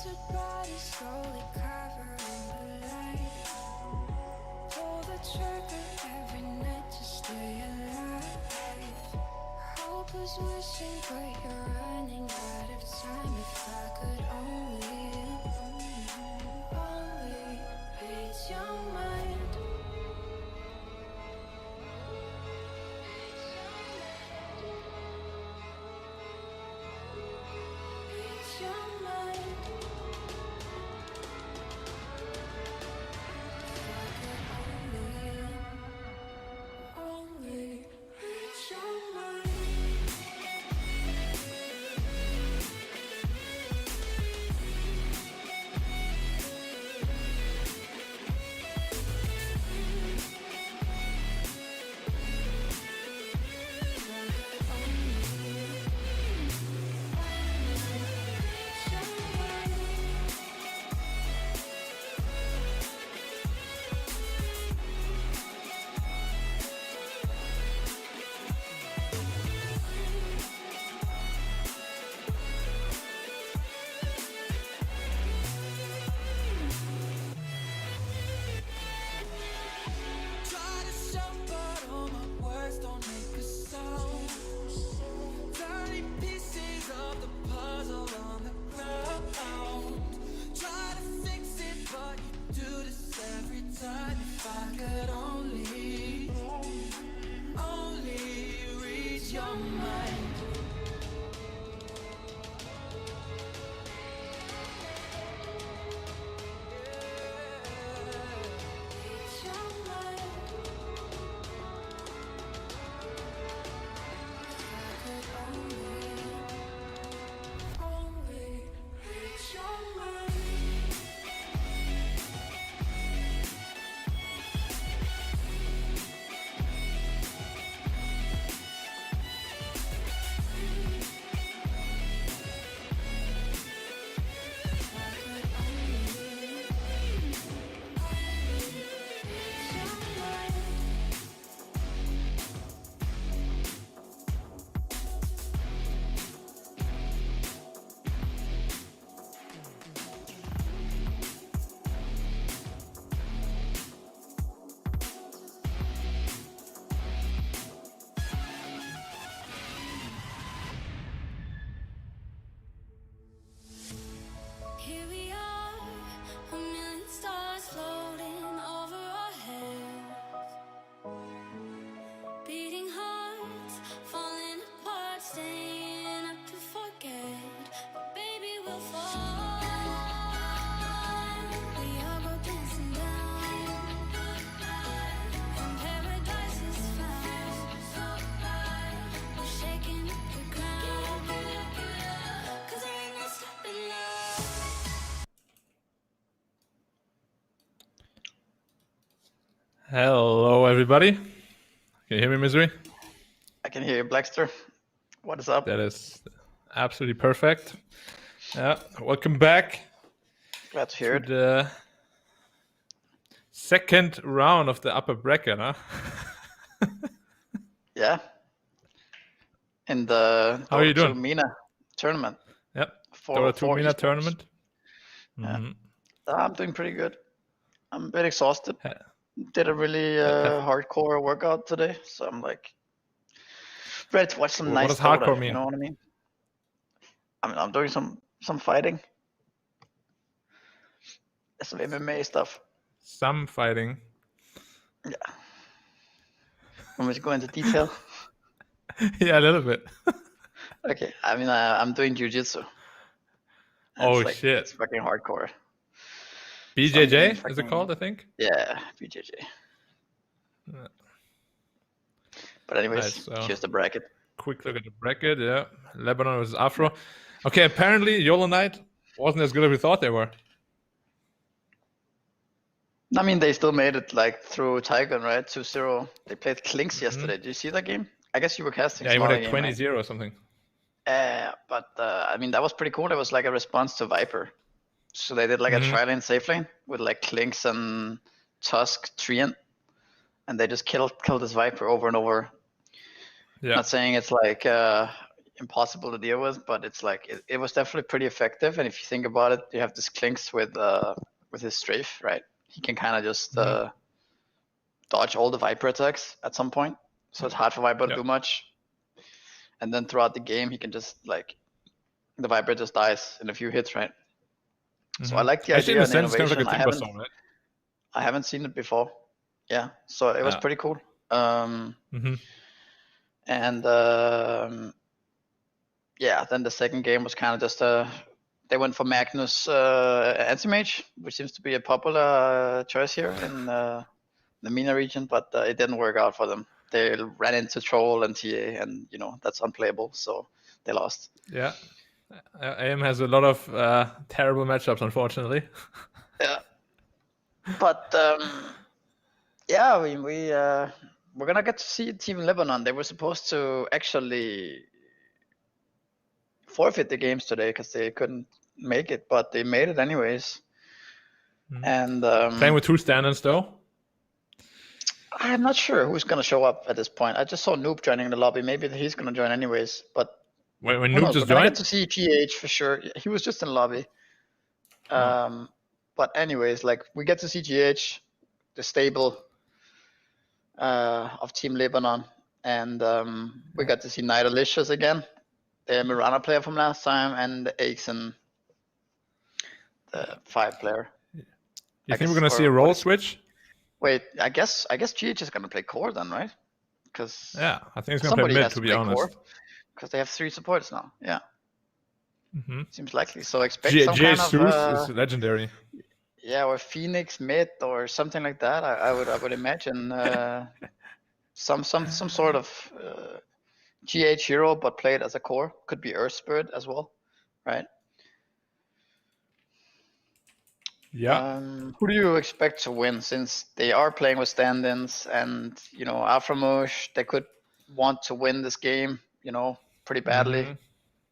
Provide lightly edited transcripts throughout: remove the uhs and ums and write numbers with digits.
Sheltered body slowly covering the light. Pull the trigger every night to stay alive. Hope is wishing, but you're running out of time. If I could only read your mind. Read your mind. If I could only read your mind. Here we are, a million stars floating over our heads. Beating hearts, falling apart, staying up to forget. But baby, we'll fall. We all go dancing down. And paradise is found. We're shaking up the ground. 'Cause there ain't no stopping now. Hello, everybody. Can you hear me, Misery? I can hear you, Blackster. What is up? That is absolutely perfect. Yeah, welcome back Glad to hear to it. the second round of the upper bracket, huh? Yeah. In the How are you Dota 2 doing? MENA tournament. Yep, Dota 2 404 mena Esports. tournament. Yeah. Mhm. I'm doing pretty good. I'm a bit exhausted. Ha- Did a really ha- hardcore workout today, so I'm like ready to watch some What nice does Dota. hardcore You mean? know what I mean? I'm doing some fighting. Some MMA stuff. Some fighting. Yeah. Want me to go into detail? Yeah, a little bit. Okay. I mean, I'm doing jiu-jitsu. Oh, It's shit. it's fucking hardcore. So I'm BJJ, doing is it fucking- called, I think? Yeah, BJJ. Yeah. But anyways, Nice, so- here's the bracket. Quick look at the bracket, yeah. Lebanon versus Afro. Okay, apparently YOLO Knight wasn't as good as we thought they were. I mean, they still made it like through Tiger, right? 2-0. They played Klinks yesterday. Did you see that game? I guess you were casting. Yeah, he some went other like game, right? 20-0 or something. But I mean, that was pretty cool. It was like a response to Viper. So they did like a trial in safe lane with like Klinks and Tusk, Treant, and they just killed this Viper over and over. Yeah. Not saying it's like impossible to deal with, but it's like it was definitely pretty effective. And if you think about it, you have this Clinks with his strafe, right? He can kind of just dodge all the Viper attacks at some point, so it's hard for Viper to do much. And then throughout the game, he can just like the Viper just dies in a few hits, right? So I like the Actually, idea in a and sense, it's kind of innovation. like a timber storm, right? I haven't seen it before. Yeah, so it was pretty cool. And yeah, then the second game was kind of just they went for Magnus anti-mage, which seems to be a popular choice here in the MENA region, but it didn't work out for them. They ran into Troll and TA, and that's unplayable, so they lost. Yeah, AM has a lot of terrible matchups, unfortunately. Yeah, but yeah, I mean, we're gonna get to see Team Lebanon. They were supposed to actually forfeit the games today because they couldn't make it, but they made it anyways. And playing with 2 stand-ins though. I'm not sure who's gonna show up at this point. I just saw Noob joining the lobby. Maybe he's gonna join anyways. But when Noob just we're gonna joined, get to see GH for sure. He was just in the lobby. But anyways, like we get to see GH, the stable of Team Lebanon, and we got to see Night Alicious again, the Mirana player from last time, and Aixen, the 5 player. You think we're gonna see a role switch? Wait, I guess GH is gonna play core then, right? Because yeah, I think it's gonna play mid, to be honest. Because they have 3 supports now. Yeah. Seems likely. So expect some kind of Zeus is legendary. Yeah, or Phoenix mid or something like that. I would imagine some sort of GH hero, but played as a core. Could be Earth Spirit as well, right? Yeah. Who do you expect to win, since they are playing with stand-ins, and Aframush, they could want to win this game, pretty badly,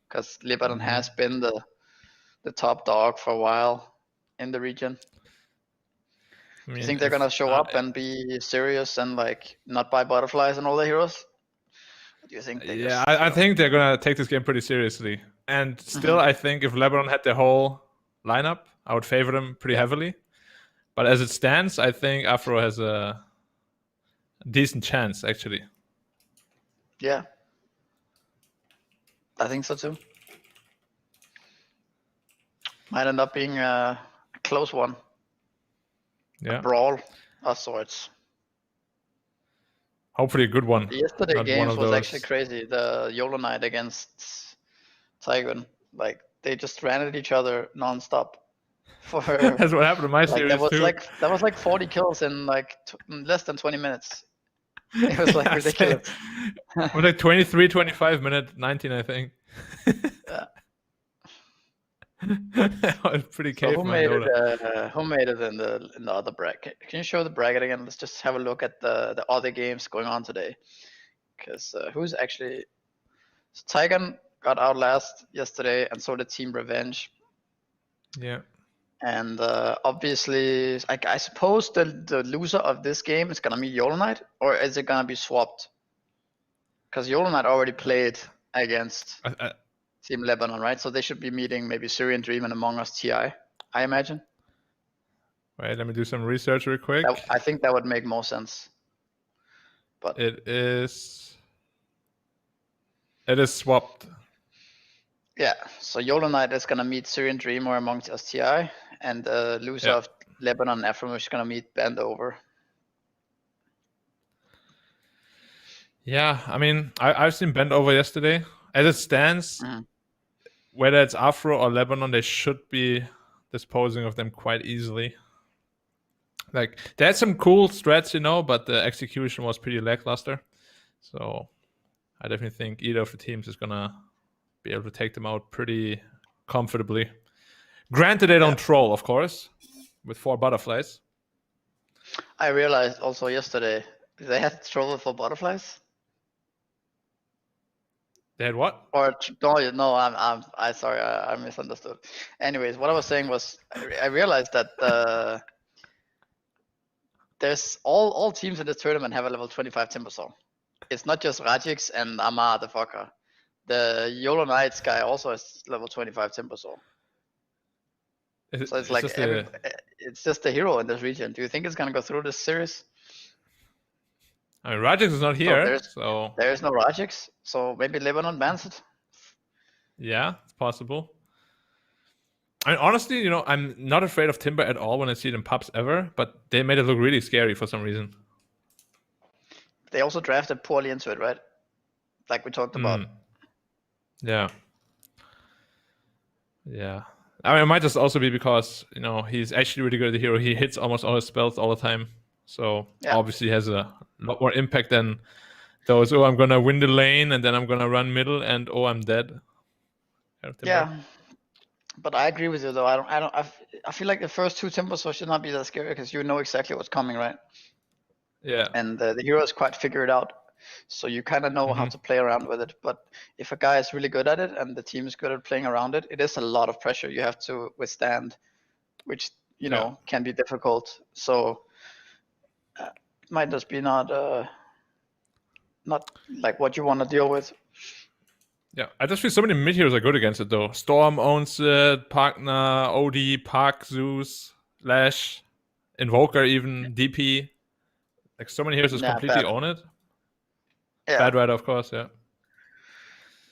because Lebanon has been the top dog for a while in the region. I mean, you think they're gonna show up and be serious and like not buy butterflies and all the heroes? What do you think? I think they're gonna take this game pretty seriously. And still, I think if Lebanon had their whole lineup, I would favor them pretty heavily. But as it stands, I think Afro has a decent chance, actually. Yeah, I think so too. Might end up being a close one. Yeah. A brawl of sorts. Hopefully a good one. Yesterday games was actually crazy. The YOLO night against Tygon, like they just ran at each other non-stop. That's what happened in my series too. That was like 40 kills in like less than 20 minutes. It was like ridiculous. It was like 23, 25 minute, 19, I think. Yeah. That was pretty so who made it in the other bracket? Can you show the bracket again? Let's just have a look at the other games going on today. Because who's actually... So Tygon got out last yesterday, and so did Team Revenge. Yeah. And obviously, I suppose the loser of this game is gonna meet YOLO Knight, or is it gonna be swapped? Because YOLO Knight already played against Team Lebanon, right? So they should be meeting maybe Syrian Dream and Among Us TI, I imagine. Wait, let me do some research real quick. I think that would make more sense. But it is swapped. Yeah, so YOLO Knight is gonna meet Syrian Dream or Among Us TI, and the loser of Lebanon and Aframush is gonna meet Bendover. Yeah, I mean, I've seen Bendover yesterday. As it stands, whether it's Afro or Lebanon, they should be disposing of them quite easily. Like, they had some cool strats, but the execution was pretty lackluster. So I definitely think either of the teams is gonna be able to take them out pretty comfortably. Granted, they don't troll, of course, with 4 butterflies. I realized also yesterday they had troll for butterflies. They had what? Or no, I'm sorry, I misunderstood. Anyways, what I was saying was I realized that there's all teams in this tournament have a level 25 Timber Saw. It's not just Rajix and Amar the fucker. the YOLO Knights guy also is level 25 Timbersaw. So it's like it's just a hero in this region. Do you think it's gonna go through this series? I mean, Rajix is not here, so there's no Rajix. So maybe Lebanon bans it. Yeah, it's possible. I mean, honestly, you know, I'm not afraid of Timber at all when I see it in pubs ever, but they made it look really scary for some reason. They also drafted poorly into it, right? Like we talked about. Yeah. Yeah. I mean, it might just also be because, you know, he's actually really good at the hero. He hits almost all his spells all the time. So obviously has a lot more impact than those, I'm going to win the lane and then I'm going to run middle and I'm dead. Yeah. But I agree with you though. I feel like the first two Timbersaw should not be that scary because you know exactly what's coming, right? Yeah. And the hero is quite figured out. So you kind of know how to play around with it. But if a guy is really good at it and the team is good at playing around it, it is a lot of pressure you have to withstand, which, you know, can be difficult. So it might just be not like what you want to deal with. Yeah, I just feel so many mid heroes are good against it though. Storm owns it, Pagna, OD, Park, Zeus, Lash, Invoker even, DP. Like so many heroes just completely own it. Yeah. Bad Rider, of course, yeah.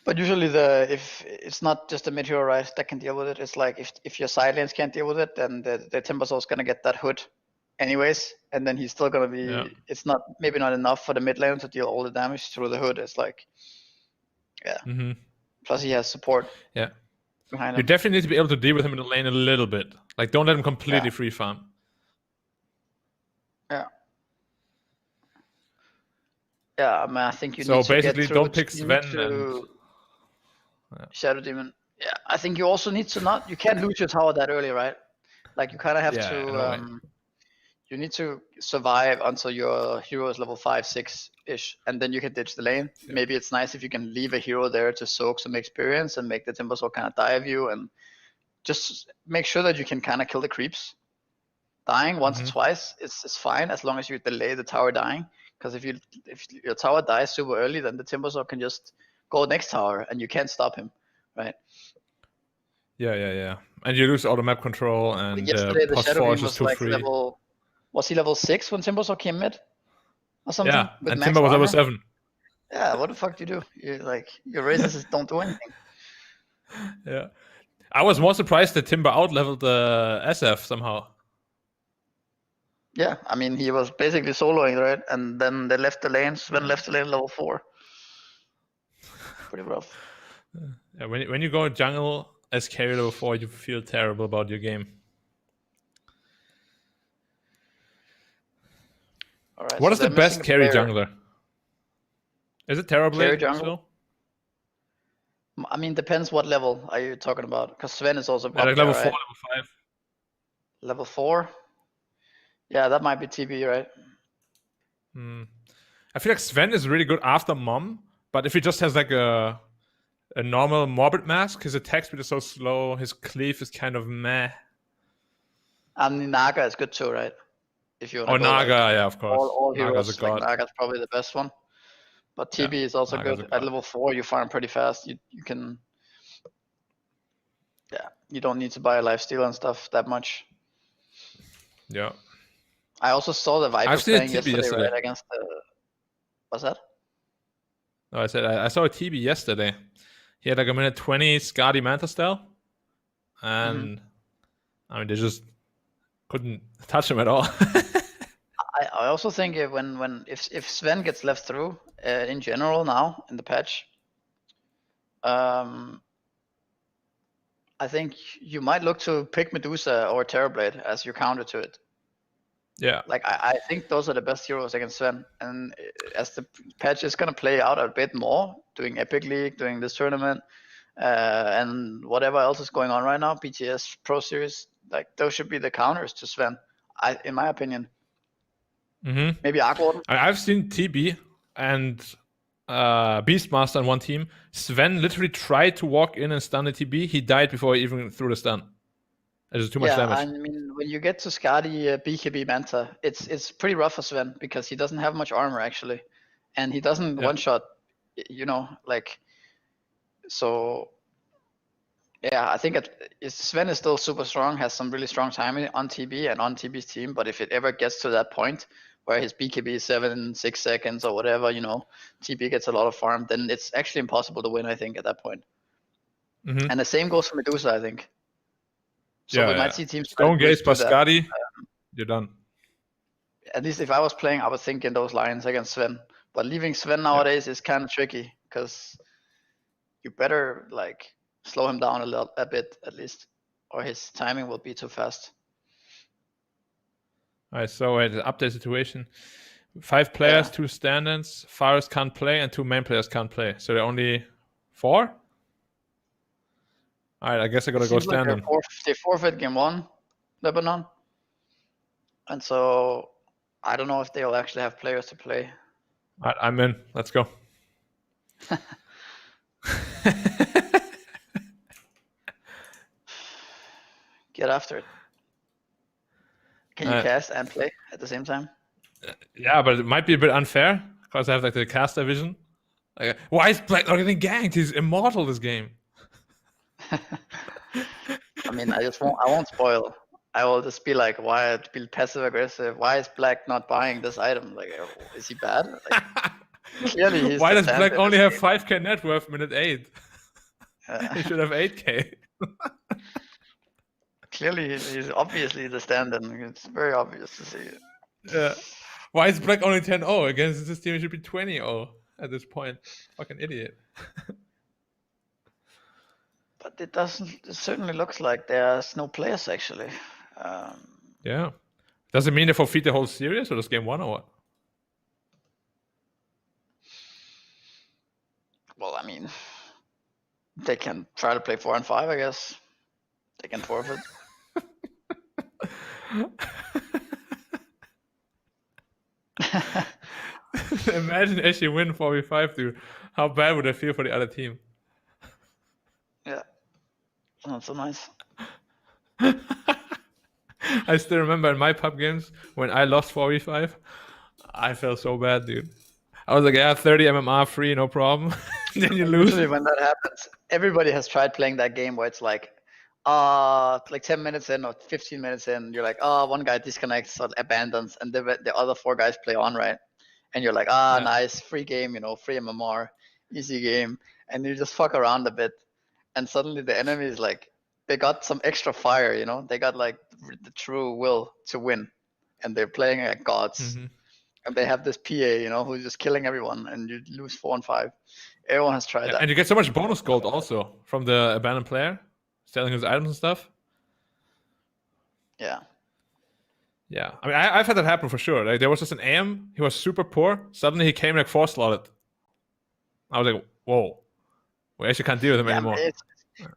But usually if it's not just a mid hero, right, that can deal with it. It's like if your side lanes can't deal with it, then the Timbersaw is gonna get that hood anyways, and then he's still gonna be it's not maybe not enough for the mid lane to deal all the damage through the hood. It's like plus he has support. Yeah. Behind him. You definitely need to be able to deal with him in the lane a little bit. Like don't let him completely free farm. Yeah. Yeah, I mean, I think you so need to basically get through don't pick Sven and Shadow Demon. Yeah, I think you also need to you can't lose your tower that early, right? Like you kind of have to you need to survive until your hero is level 5-6-ish, and then you can ditch the lane. Maybe it's nice if you can leave a hero there to soak some experience and make the Timbersaw kind of die of you, and just make sure that you can kind of kill the creeps. Dying once or twice is fine as long as you delay the tower dying. Because if your tower dies super early, then the Timbersaw can just go next tower and you can't stop him, right? Yeah. And you lose auto map control and yesterday the Shadow Demon was like free. Was he level 6 when Timbersaw came mid? Or something? Yeah, and Timber was level 7. Yeah, what the fuck do you do? Your races don't do anything. Yeah. I was more surprised that Timber out-leveled the SF somehow. Yeah, I mean, he was basically soloing, right? And then they left the lane. Sven left the lane level 4. Pretty rough. Yeah, when you go jungle as carry level 4, you feel terrible about your game. All right, what is the best carry jungler? Is it terrible? Carry jungle? I mean, depends what level are you talking about. Because Sven is also like level 4, level 5. Level 4? Yeah, that might be TB, right? I feel like Sven is really good after Mom, but if he just has like a normal Morbid Mask, his attack speed is so slow, his cleave is kind of meh. And Naga is good too, right? If you want to Naga, yeah, of course. All heroes, Naga's a god. Naga's probably the best one. But TB is also Naga's good. At level 4, you farm pretty fast. You can... Yeah, you don't need to buy a lifesteal and stuff that much. Yeah. I also saw the Viper playing yesterday, right, against the... What's that? No, I said I saw a TB yesterday. He had like a minute 20 Skadi Manta style. And I mean, they just couldn't touch him at all. I also think if Sven gets left through in general now in the patch, I think you might look to pick Medusa or Terrorblade as your counter to it. Yeah. Like I think those are the best heroes against Sven, and as the patch is gonna play out a bit more, doing Epic League, doing this tournament, and whatever else is going on right now, BTS Pro Series, like those should be the counters to Sven, in my opinion. Maybe Aqua. I've seen TB and Beastmaster on one team. Sven literally tried to walk in and stun the TB. He died before he even threw the stun. It's too much damage. I mean, when you get to Skadi BKB Manta, it's pretty rough for Sven because he doesn't have much armor actually, and he doesn't one shot. You know, like So yeah, I think Sven is still super strong, has some really strong timing on TB and on TB's team. But if it ever gets to that point where his BKB is 6 seconds or whatever, TB gets a lot of farm, then it's actually impossible to win, I think, at that point. Mm-hmm. And the same goes for Medusa, I think. So we might see teams Stone Gaze, do that. Pascati, you're done. At least if I was playing, I would think in those lines against Sven. But leaving Sven nowadays is kind of tricky because you better slow him down a bit at least, or his timing will be too fast. All right, so the update situation: 5 players, 2 stand-ins. Fares can't play, and 2 main players can't play. So there are only 4. All right, I guess I gotta go stand-in. They forfeit game 1, Lebanon, and so I don't know if they'll actually have players to play. All right, I'm in. Let's go. Get after it. Can you cast and play at the same time? Yeah, but it might be a bit unfair because I have the caster vision. Why is Black not getting ganked? He's immortal this game. I mean, I won't spoil. I will just be like, why be passive aggressive? Why is Black not buying this item? Is he bad? Clearly he's. Why does Black only have 5k net worth minute 8? He should have 8k. Clearly he's obviously the stand-in. It's very obvious to see. Yeah. Why is Black only 10-0? Against this team, it should be 20-0 at this point. Fucking idiot. But it certainly looks like there's no players actually. Yeah. Does it mean they forfeit the whole series or just game 1 or what? Well, I mean, they can try to play 4 and 5, I guess. They can forfeit. Imagine if you win 4v5, dude. How bad would I feel for the other team? Yeah. Not so nice. I still remember in my pub games when I lost 4v5, I felt so bad, dude. I was like, yeah, 30 MMR free, no problem. Then you lose. Usually when that happens, everybody has tried playing that game where it's like 10 minutes in or 15 minutes in, you're like, one guy disconnects or abandons, and the other 4 guys play on, right? And you're like, nice, free game, free MMR, easy game. And you just fuck around a bit. And suddenly the enemy is like, they got some extra fire, they got the true will to win. And they're playing like gods. Mm-hmm. And they have this PA, who's just killing everyone, and you lose 4 and 5. Everyone has tried that. And you get so much bonus gold also from the abandoned player, selling his items and stuff. Yeah. Yeah. I mean, I've had that happen for sure. There was just an AM, he was super poor. Suddenly he came 4-slotted. I was like, whoa. We actually can't deal with him anymore.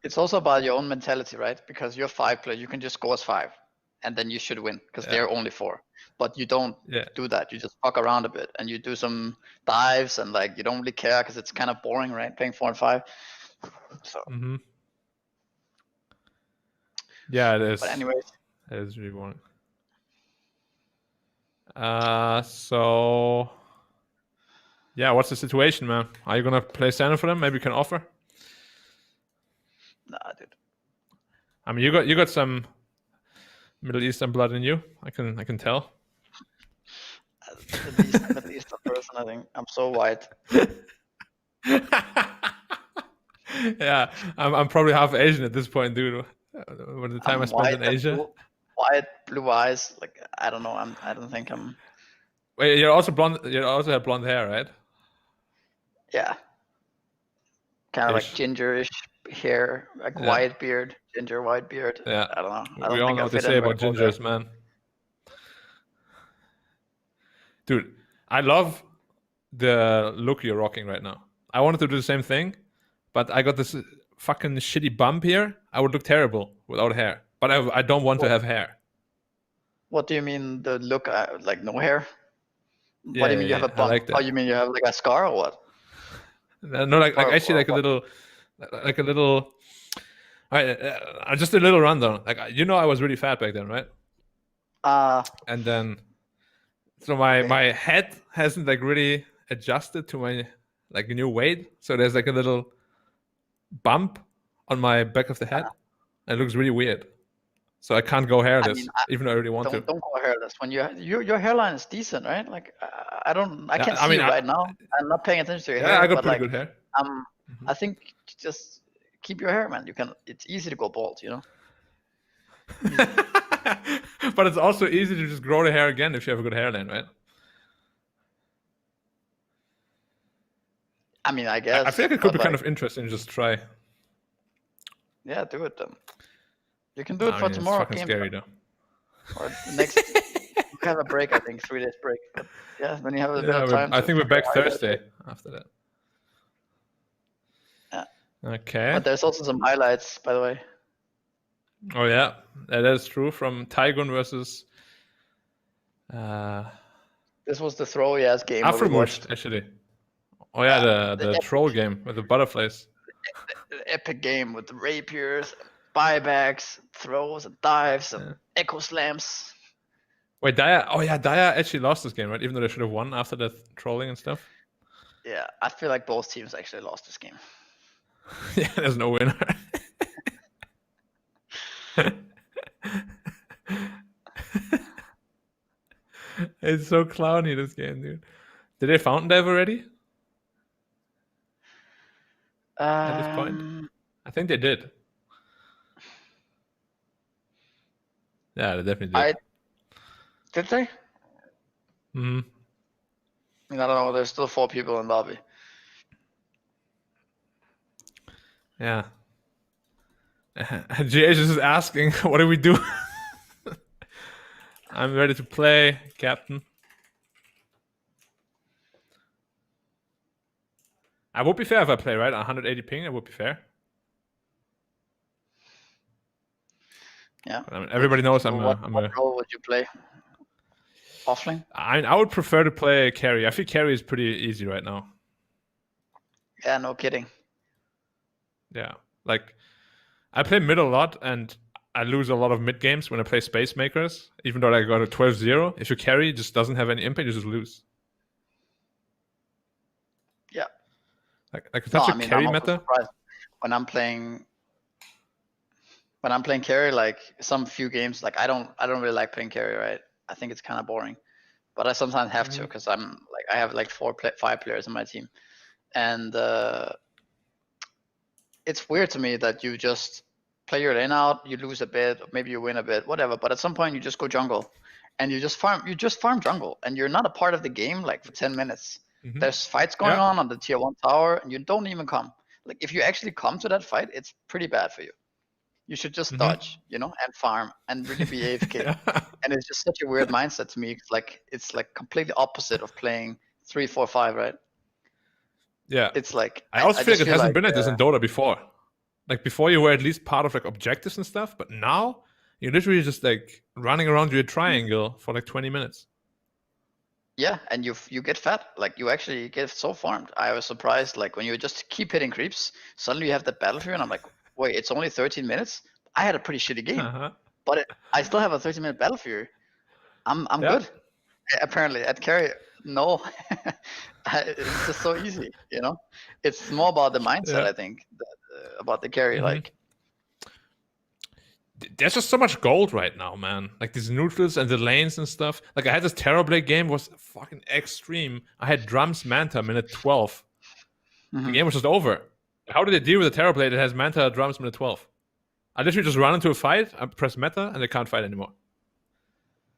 It's also about your own mentality, right? Because you're 5 player, you can just go as 5, and then you should win because they're only 4. But you don't do that. You just fuck around a bit, and you do some dives, and you don't really care because it's kind of boring, right? Playing 4 and 5. So. Mm-hmm. Yeah, it is. But anyways, it is really boring. So yeah, what's the situation, man? Are you gonna play Santa for them? Maybe you can offer. Nah, dude. I mean, you got some Middle Eastern blood in you. I can tell. The Middle Eastern person, I think. I'm so white. Yeah, I'm probably half Asian at this point, dude. When the time I spent in Asia. White, blue eyes. I don't know. I don't think I'm. Wait, you're also blonde. You also have blonde hair, right? Yeah. Kind of like gingerish hair, white beard, ginger white beard. Yeah. I don't know. We all know what they say about gingers, man. Dude, I love the look you're rocking right now. I wanted to do the same thing, but I got this fucking shitty bump here. I would look terrible without hair, but I don't want to have hair. What do you mean the look? No hair? Yeah, what do you mean you have a bump? I like that. Oh, you mean you have a scar or what? No, actually a little. All right, just a little rundown. I was really fat back then, right? And then, so my head hasn't really adjusted to my new weight. So there's a little bump on my back of the head. And it looks really weird. So I can't go hairless, even though I really want to. Don't go hairless. When your hairline is decent, right? Like I can't see you right now. I'm not paying attention to your hair. Yeah, I got but pretty like, good hair. I think just keep your hair, man. It's easy to go bald, you know. But it's also easy to just grow the hair again if you have a good hairline, right? I mean, I guess. I feel like it could be kind of interesting to just try. Yeah, do it then. You can do it for tomorrow. It's fucking scary though. Or the next. We have a break, I think, 3 days break. But yeah, then you have a bit of time. I think we're back Thursday after that. Yeah. Okay. But there's also some highlights, by the way. Oh yeah, that is true. From Tygun versus. This was the throwy ass game. Afromushed, actually. Oh yeah, the troll game with the butterflies. The epic game with the rapiers, buybacks, throws, and dives, and echo slams. Wait, Daya actually lost this game, right? Even though they should have won after the trolling and stuff. Yeah, I feel like both teams actually lost this game. Yeah, there's no winner. It's so clowny, this game, dude. Did they fountain dive already? At this point? I think they did. Yeah, they definitely did. Did they? Mm-hmm. I don't know. There's still 4 people in lobby. Yeah. GH is just asking, what do we do? I'm ready to play, Captain. I would be fair if I play, right? 180 ping, it would be fair. Yeah. But, I mean, everybody knows what role would you play? Offlane? I would prefer to play carry. I feel carry is pretty easy right now. Yeah, no kidding. Yeah. Like, I play mid a lot, and I lose a lot of mid games when I play Space Makers. Even though I got a 12-0, if you carry, it just doesn't have any impact, you just lose. Yeah. Like that's a carry meta. When I'm playing carry, like some few games, like I don't really like playing carry, right? I think it's kind of boring, but I sometimes have to because I have like 5 players in my team, and it's weird to me that you just play your lane out, you lose a bit, or maybe you win a bit, whatever. But at some point you just go jungle, and you just farm jungle, and you're not a part of the game like for 10 minutes. Mm-hmm. There's fights going on the tier 1 tower, and you don't even come. Like if you actually come to that fight, it's pretty bad for you. You should just dodge, you know, and farm and really be AFK. And it's just such a weird mindset to me. It's like completely opposite of playing 3, 4, 5, right? Yeah. It's like I also feel like it hasn't been like this in Dota before. Like before you were at least part of like objectives and stuff, but now you're literally just like running around your triangle for like 20 minutes. Yeah, and you get fat. Like you actually get so farmed. I was surprised, like when you just keep hitting creeps, suddenly you have that battlefield, and I'm like, wait, it's only 13 minutes? I had a pretty shitty game, but I still have a 13-minute battlefield. I'm good. Apparently at carry, no, it's just so easy, you know. It's more about the mindset, I think, about the carry. Like, there's just so much gold right now, man. Like these neutrals and the lanes and stuff. Like I had this Terrorblade game, was fucking extreme. I had drums Manta minute 12. The game was just over. How did they deal with a Terrorblade that has Manta drums minute 12? I literally just run into a fight, I press meta, and they can't fight anymore.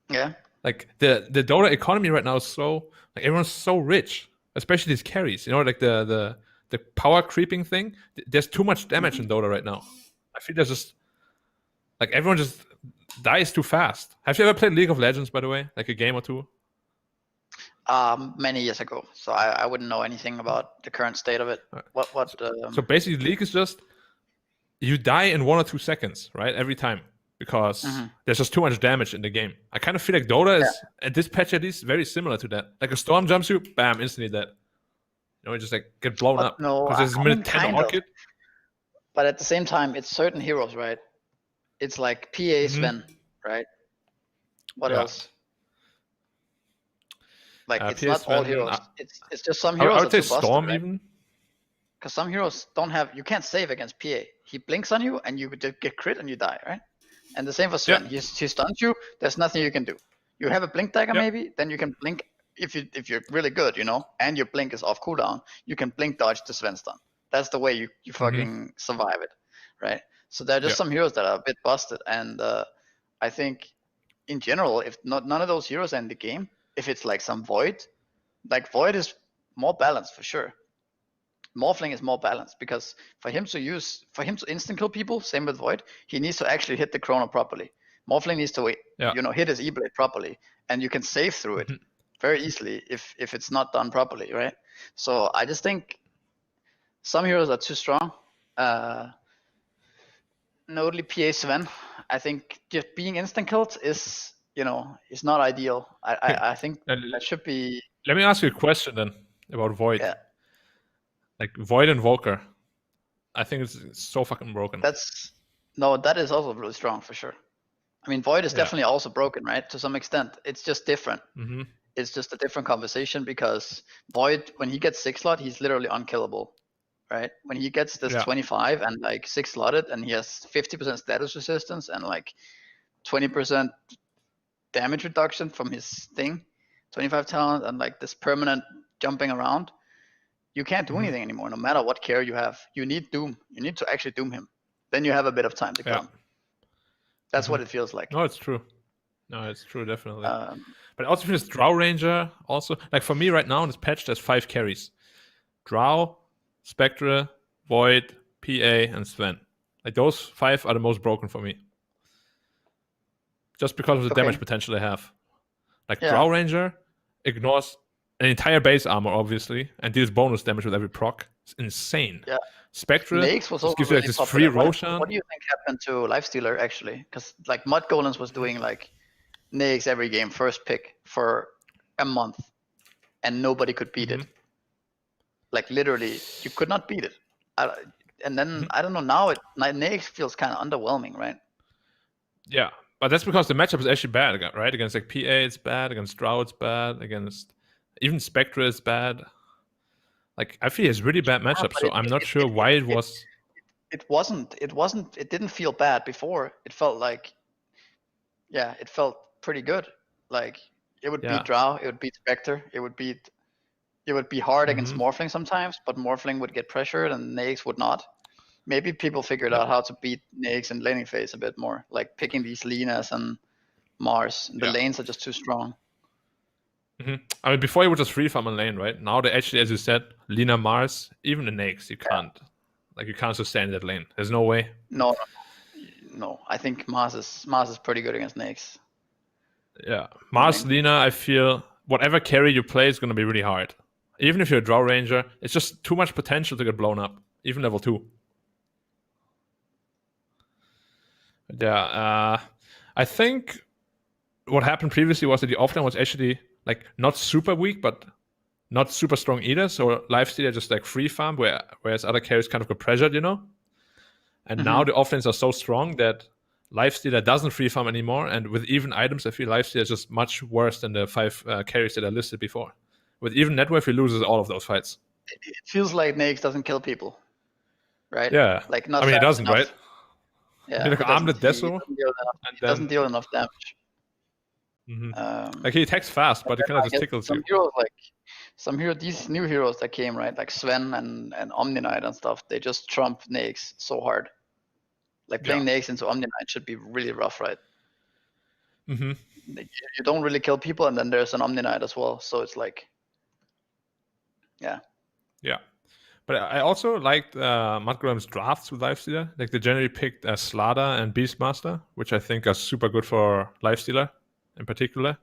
Yeah. Like the Dota economy right now is so, like everyone's so rich, especially these carries. You know, like the power creeping thing. There's too much damage in Dota right now. I feel there's just like everyone just dies too fast. Have you ever played League of Legends, by the way, like a game or two? Many years ago, so I wouldn't know anything about the current state of it. What? So basically, League is just you die in 1 or 2 seconds, right? Every time, because there's just too much damage in the game. I kind of feel like Dota is at this patch at least very similar to that. Like a storm jumps you, bam, instantly dead. You know, you just like get blown up because there's a minute 10 orchid. But at the same time, it's certain heroes, right? It's like PA Sven, right? What else? Like it's not all heroes. It's just some heroes. I would say Storm busted, right? Even. Because some heroes you can't save against PA. He blinks on you and you get crit and you die, right? And the same for Sven. He stuns you. There's nothing you can do. You have a blink dagger maybe, then you can blink if you're really good, and your blink is off cooldown. You can blink dodge the Sven stun. That's the way you fucking survive it, right? So there are just some heroes that are a bit busted, and I think in general, if none of those heroes are in the game, if it's like some Void, like Void is more balanced for sure. Morphling is more balanced because for him to instant kill people, same with Void, he needs to actually hit the chrono properly. Morphling needs to hit his E-blade properly, and you can save through it very easily if it's not done properly, right? So I just think some heroes are too strong. Notably PA Sven, I think just being instant killed is not ideal. I think that should be. Let me ask you a question then about Void. Yeah. Like Void and Volker, I think it's so fucking broken. That is also really strong for sure. I mean, Void is definitely also broken, right? To some extent, it's just different. It's just a different conversation because Void, when he gets 6 slot, he's literally unkillable, right? When he gets this 25 and like 6 slotted, and he has 50% status resistance and like 20% damage reduction from his thing, 25 talent, and like this permanent jumping around. You can't do anything anymore, no matter what care you have. You need Doom. You need to actually Doom him. Then you have a bit of time to kill him. That's what it feels like. No, it's true. No, it's true, definitely. But I also feel this Drow Ranger also. Like for me right now in this patch, there's 5 carries. Drow, Spectre, Void, PA, and Sven. Like those 5 are the most broken for me. Just because of the damage potential they have. Like Drow Ranger ignores an entire base armor, obviously, and deals bonus damage with every proc. It's insane. Yeah. Spectre gives you like this free Roshan. What do you think happened to Lifestealer, actually? Because like Mud Golems was doing like Naix every game, first pick for a month, and nobody could beat it. Like literally, you could not beat it. And then, I don't know, now Naix feels kind of underwhelming, right? Yeah, but that's because the matchup is actually bad, right? Against like PA, it's bad. Against Drow, it's bad. Against even Spectre is bad. Like I feel it's really bad matchup, so I'm not sure why it was. It wasn't. It didn't feel bad before. It felt like, it felt pretty good. Like it would beat Drow, it would beat Spectre, it would be hard against Morphling sometimes, but Morphling would get pressured and Naix would not. Maybe people figured out how to beat Naix in laning phase a bit more, like picking these Linas and Mars. The lanes are just too strong. I mean, before you would just free farm a lane, right? Now they actually, as you said, Lina, Mars, even the Naix, you can't. Like you can't sustain that lane. There's no way. No. I think Mars is pretty good against Naix. Yeah, Mars, Lina, I feel whatever carry you play is going to be really hard. Even if you're a Drow Ranger, it's just too much potential to get blown up, even level 2. Yeah, I think what happened previously was that the offlane was actually like not super weak, but not super strong either. So Lifestealer just like free farm, whereas other carries kind of got pressured, And now the offlanes are so strong that Lifestealer doesn't free farm anymore. And with even items, I feel Lifestealer is just much worse than the 5 carries that I listed before. With even Networth, he loses all of those fights. It feels like Naix doesn't kill people, right? Yeah. Like not. I mean, he doesn't, enough. Right? Yeah. Like armed Deso. He doesn't deal enough damage. Like he attacks fast, but he kind of just tickles you. These new heroes that came, right, like Sven and Omni-Knight and stuff, they just trump Naix so hard. Like playing Naix into Omni-Knight should be really rough, right? You don't really kill people, and then there's an Omni-Knight as well, so it's like, yeah. But I also liked Mudgolem's drafts with Lifestealer. Like they generally picked Slada and Beastmaster, which I think are super good for Lifestealer in particular.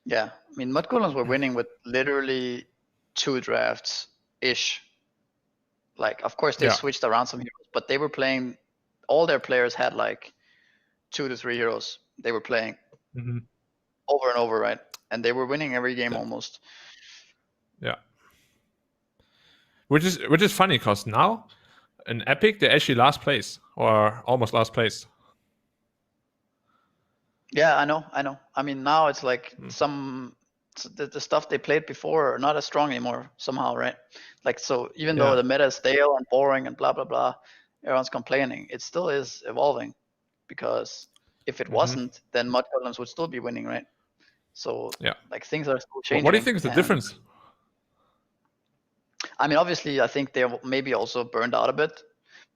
Yeah, I mean, Mudgolems were winning with literally 2 drafts-ish. Like, of course, they switched around some heroes, but they were playing, all their players had like 2 to 3 heroes they were playing over and over, right? And they were winning every game almost. Yeah. Which is funny, because now in Epic, they're actually last place, or almost last place. Yeah, I know. I mean, now it's like the stuff they played before are not as strong anymore somehow, right? Like, so even Yeah. though the meta is stale and boring and blah blah blah, everyone's complaining, it still is evolving, because if it wasn't, then mud golems would still be winning, right? So Yeah. like things are still Well, changing. what do you think is the difference? I mean, obviously, I think they're maybe also burned out a bit,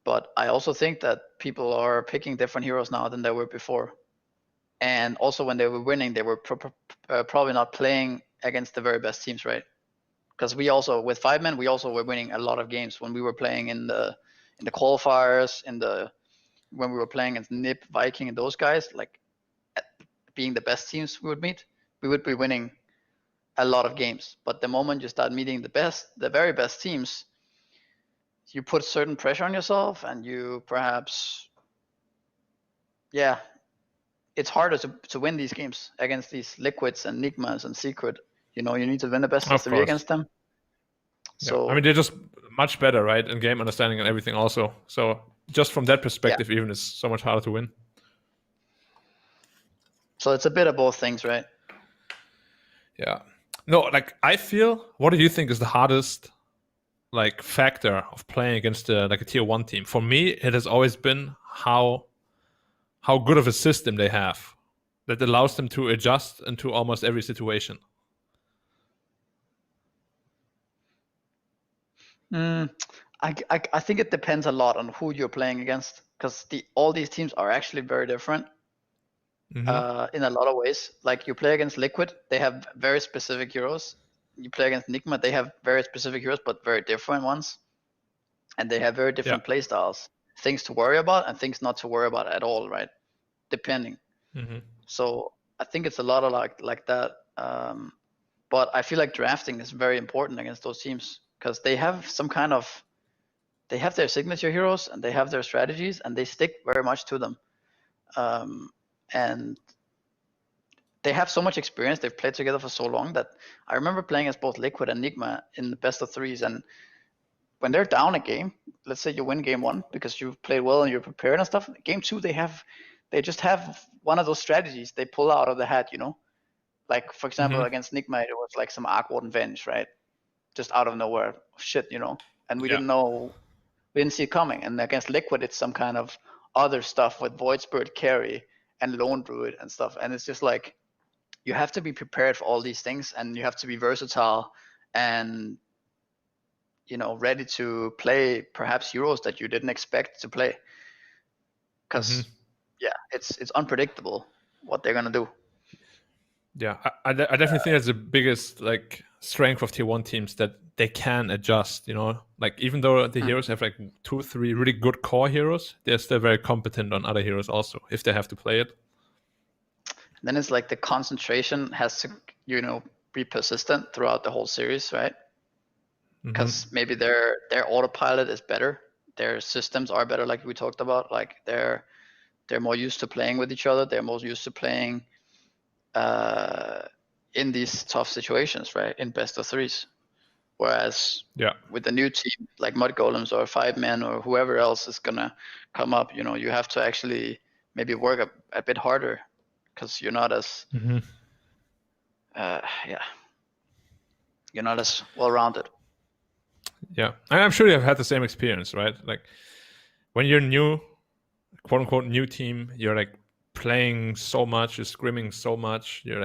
but I also think that people are picking different heroes now than they were before. And also, when they were winning, they were probably not playing against the very best teams, right? Because we also, with 5-man, we also were winning a lot of games when we were playing in the qualifiers, when we were playing against Nip, Viking, and those guys, like being the best teams we would meet, we would be winning a lot of games. But the moment you start meeting the very best teams, you put certain pressure on yourself, and you perhaps, yeah, it's harder to win these games against these liquids and Nigmas and secret. You need to win the best of 3 against them. So yeah. I mean, they're just much better, right, in game understanding and everything also. So just from that perspective, even it's so much harder to win. So it's a bit of both things, right? Yeah. No, like I feel, what do you think is the hardest like factor of playing against like a tier 1 team? For me, it has always been how good of a system they have that allows them to adjust into almost every situation. I think it depends a lot on who you're playing against, because all these teams are actually very different in a lot of ways. Like, you play against Liquid, they have very specific heroes. You play against Nigma, they have very specific heroes, but very different ones. And they have very different play styles. Things to worry about and things not to worry about at all, right? Depending. So I think it's a lot of like that. But I feel like drafting is very important against those teams, because they have they have their signature heroes and they have their strategies, and they stick very much to them. And they have so much experience. They've played together for so long that I remember playing as both Liquid and Nigma in the best of 3s. And when they're down a game, let's say you win game 1 because you've played well and you're prepared and stuff. Game 2, they just have one of those strategies they pull out of the hat, Like, for example, against Nigma, it was like some Arc Warden Venge, right? Just out of nowhere, shit, And we didn't know, we didn't see it coming. And against Liquid, it's some kind of other stuff with Void Spirit carry and Lone Druid and stuff. And it's just like, you have to be prepared for all these things, and you have to be versatile and, ready to play perhaps heroes that you didn't expect to play. Because, it's unpredictable what they're going to do. Yeah, I definitely think that's the biggest like strength of tier 1 teams, that they can adjust, like even though the heroes have like 2-3 really good core heroes, they're still very competent on other heroes also if they have to play it. Then it's like the concentration has to, be persistent throughout the whole series, right? Because maybe their autopilot is better, their systems are better, like we talked about. Like, they're more used to playing with each other, they're more used to playing in these tough situations, right? In best of 3s. Whereas with the new team, like Mud Golems or 5-man or whoever else is gonna come up, you have to actually maybe work a bit harder, because you're not as you're not as well-rounded. Yeah, and I'm sure you have had the same experience, right? Like, when you're new, quote unquote new team, you're like playing so much, you're scrimming so much, you're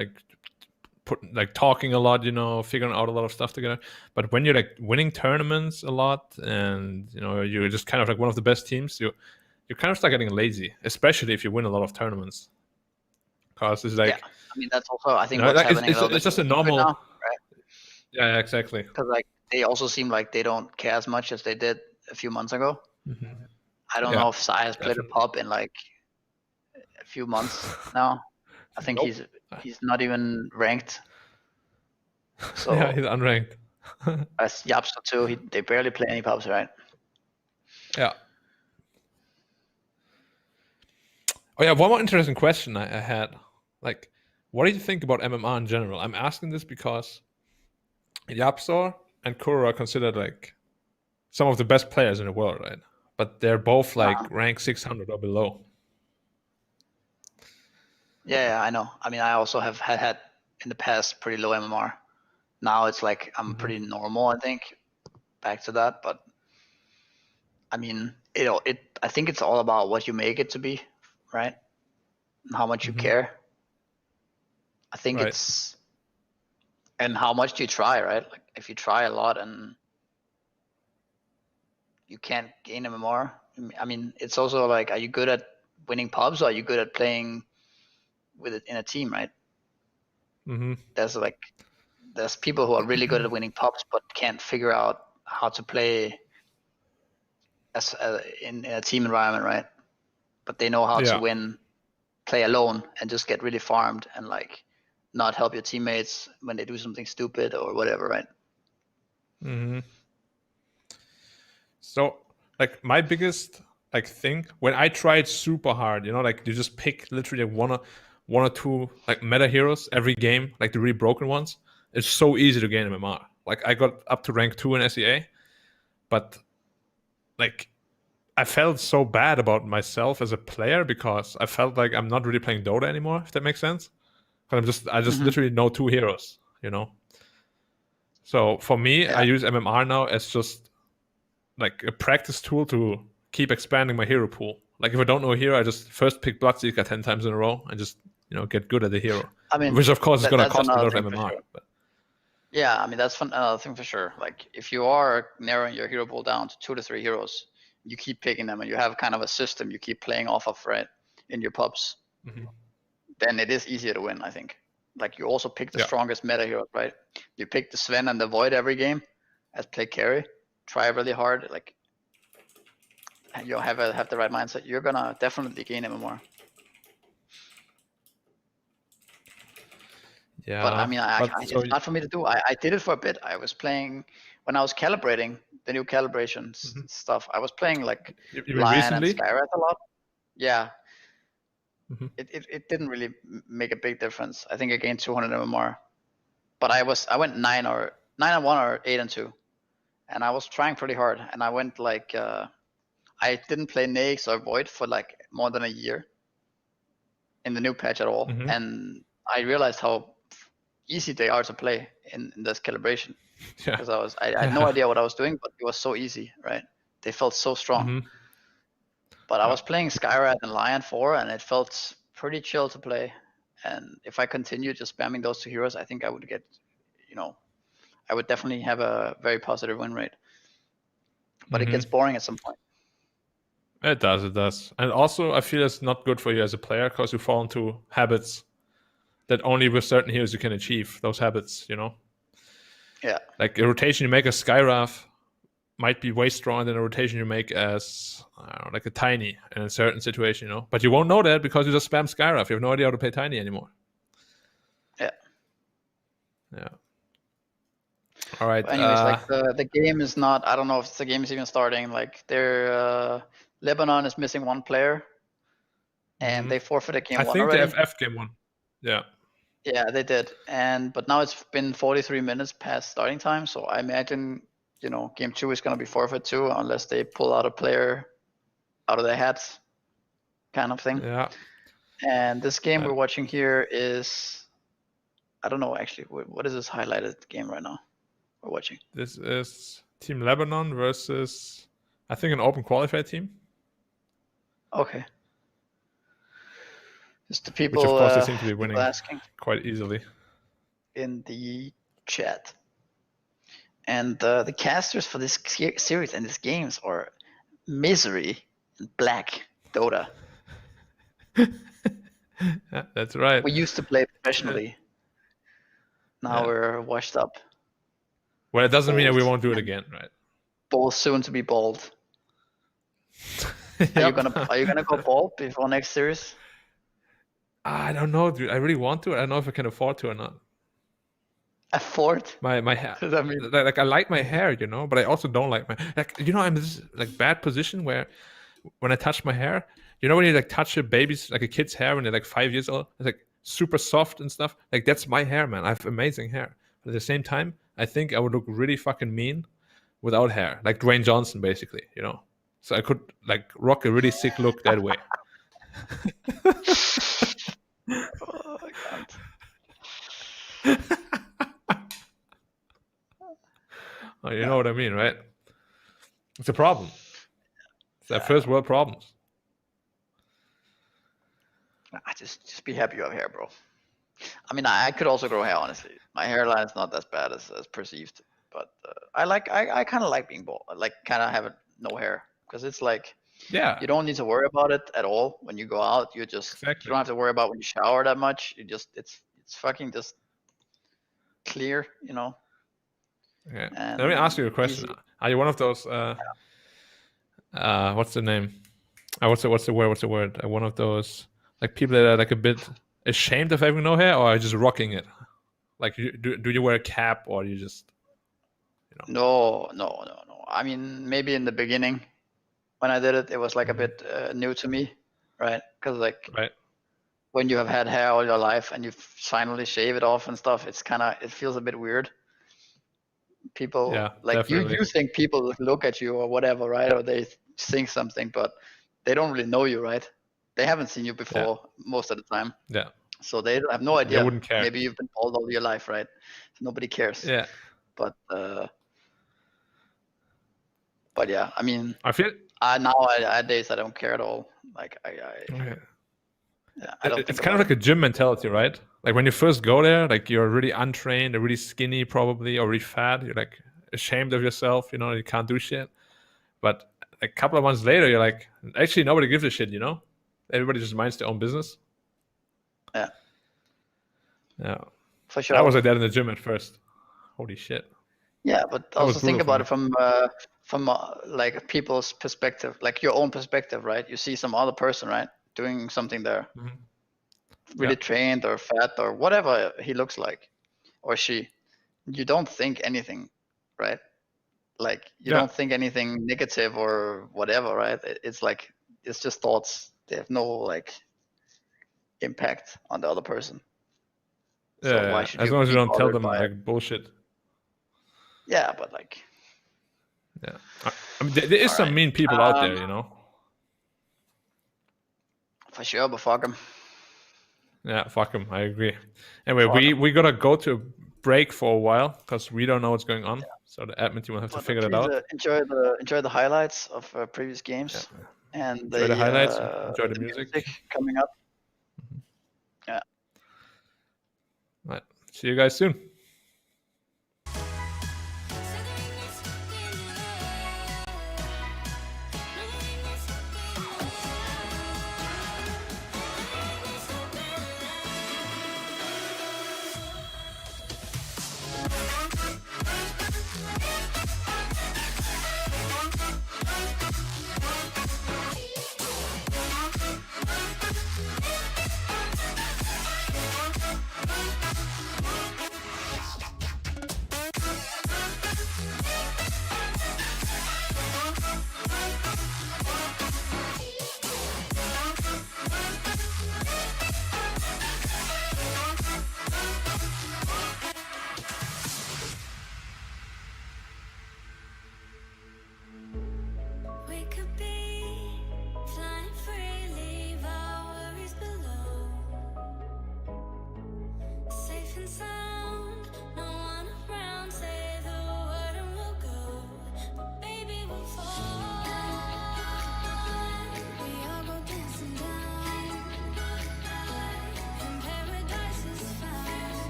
like talking a lot, figuring out a lot of stuff together. But when you're like winning tournaments a lot, and you're just kind of like one of the best teams, you kind of start getting lazy, especially if you win a lot of tournaments. Because it's like, I mean, that's also, I think, what's happening it's just a normal right now, right? Yeah, exactly. Because like, they also seem like they don't care as much as they did a few months ago. I don't know if Sai has played a pub in like a few months now. I think he's not even ranked. So yeah, he's unranked. as Yapster too, they barely play any pubs, right? Yeah. Oh yeah, one more interesting question I had. Like, what do you think about MMR in general? I'm asking this because Yapsor and Kuro are considered like some of the best players in the world, right? But they're both like rank 600 or below. Yeah, I know. I mean, I also have had in the past pretty low MMR. Now it's like I'm pretty normal, I think, back to that. But I mean, I think it's all about what you make it to be, right? And how much you care. I think it's, and how much do you try, right? Like if you try a lot and you can't gain MMR, I mean, it's also like, are you good at winning pubs, or are you good at playing with it in a team, right? There's people who are really good at winning pubs but can't figure out how to play as in a team environment, right? But they know how to win, play alone, and just get really farmed and like not help your teammates when they do something stupid or whatever, right? So like my biggest like thing when I tried super hard, like you just pick literally one or two like meta heroes every game, like the really broken ones. It's so easy to gain MMR. Like I got up to rank 2 in SEA, but like I felt so bad about myself as a player because I felt like I'm not really playing Dota anymore, if that makes sense. Because I just literally know 2 heroes, So for me, I use MMR now as just like a practice tool to keep expanding my hero pool. Like if I don't know a hero, I just first pick Bloodseeker 10 times in a row and just get good at the hero. I mean, which of course is going to cost a lot of MMR. Sure. But yeah, I mean that's another thing for sure. Like if you are narrowing your hero pool down to 2 to 3 heroes, you keep picking them, and you have kind of a system you keep playing off of, right, in your pubs. Then it is easier to win, I think. Like you also pick the strongest meta hero, right? You pick the Sven and the Void every game as play carry. Try really hard, like you have the right mindset. You're gonna definitely gain MMR. Yeah, but I mean, it's not for me to do. I did it for a bit. I was playing when I was calibrating the new calibrations stuff. I was playing like Lion and Skywrath a lot. Yeah. It didn't really make a big difference. I think I gained 200 MMR, but I went 9 and 1 or 8 and 2, and I was trying pretty hard. And I went like I didn't play Naix or Void for like more than a year in the new patch at all, and I realized how easy they are to play in this calibration. Because I had no idea what I was doing, but it was so easy, right? They felt so strong. But I was playing Skywrath and Lion 4, and it felt pretty chill to play. And if I continued just spamming those 2 heroes, I think I would get, I would definitely have a very positive win rate. But it gets boring at some point. It does. And also, I feel it's not good for you as a player because you fall into habits that only with certain heroes you can achieve those habits, Yeah. Like a rotation you make as Skywrath might be way stronger than a rotation you make as like a Tiny in a certain situation, But you won't know that because you just spam Skywrath. You have no idea how to play Tiny anymore. Yeah. All right. But anyways, like the game is not. I don't know if the game is even starting. Like Lebanon is missing 1 player, and they forfeited game 1 already. I think they FF game 1. Yeah. Yeah, they did. But now it's been 43 minutes past starting time, so I imagine game 2 is going to be forfeit too, unless they pull out a player out of their hats, kind of thing. Yeah. And this game we're watching here is, I don't know actually, what is this highlighted game right now we're watching? This is Team Lebanon versus, I think, an open qualified team. Okay. Just the people, which of course they seem to be winning asking quite easily in the chat. And the casters for this series and these games are Misery and Black Dota. Yeah, that's right. We used to play professionally. Now we're washed up. Well, it doesn't mean that we won't do it again, right? Both soon to be bald. Are you gonna go bald before next series? I don't know, dude. I really want to. I don't know if I can afford to or not. Afford? My hair. What does that mean? Like I like my hair, but I also don't like my I'm in this like bad position where when I touch my hair, when you like touch a baby's like a kid's hair when they're like 5 years old, it's like super soft and stuff. Like that's my hair, man. I have amazing hair. But at the same time, I think I would look really fucking mean without hair, like Dwayne Johnson, basically. So I could like rock a really sick look that way. Oh my God. You know what I mean, right? It's a problem. It's that first world problems. I just be happy you have hair, bro. I mean, I could also grow hair, honestly. My hairline is not as bad as perceived, but I kind of like being bald. I like kind of having no hair because it's like Yeah. you don't need to worry about it at all when you go out. You just you don't have to worry about when you shower that much. You just it's fucking just clear, you know. Yeah. And Let me ask you a question. easy. Are you one of those? What's the name? What's the word? One of those like people that are like a bit ashamed of having no hair, or are just rocking it? Like, do you wear a cap, or you just? No. I mean, maybe in the beginning when I did it, it was like a bit new to me, right? Because like when you have had hair all your life and you finally shave it off and stuff, it feels a bit weird. People like definitely. you think people look at you or whatever, right? Or they think something, but they don't really know you, right? They haven't seen you before most of the time. Yeah. So they have no idea. They wouldn't care. Maybe you've been bald all your life, right? So nobody cares. Yeah. But yeah, I mean, I feel nowadays I don't care at all. Like I don't. It's kind of like a gym mentality, right? Like when you first go there, like you're really untrained, really skinny, probably, or really fat. You're like ashamed of yourself, you know. You can't do shit. But a couple of months later, you're like, actually, nobody gives a shit, you know. Everybody just minds their own business. Yeah. Yeah. For sure. I was like that in the gym at first. Holy shit. Yeah, but also think about it from like people's perspective, like your own perspective, right? You see some other person, right, doing something there, really trained or fat or whatever he looks like, or she. You don't think anything, right? Like you don't think anything negative or whatever, right? It's like it's just thoughts. They have no like impact on the other person. So why should as long as you don't tell them like bullshit. Yeah, but like. Yeah, I mean, there is some mean people out there, you know. For sure, but fuck them. Yeah, fuck them. I agree. Anyway, we gotta go to a break for a while because we don't know what's going on. So the admin team will have to figure it out. Enjoy the highlights of previous games and enjoy the highlights. Enjoy the music coming up. Yeah. Right. See you guys soon.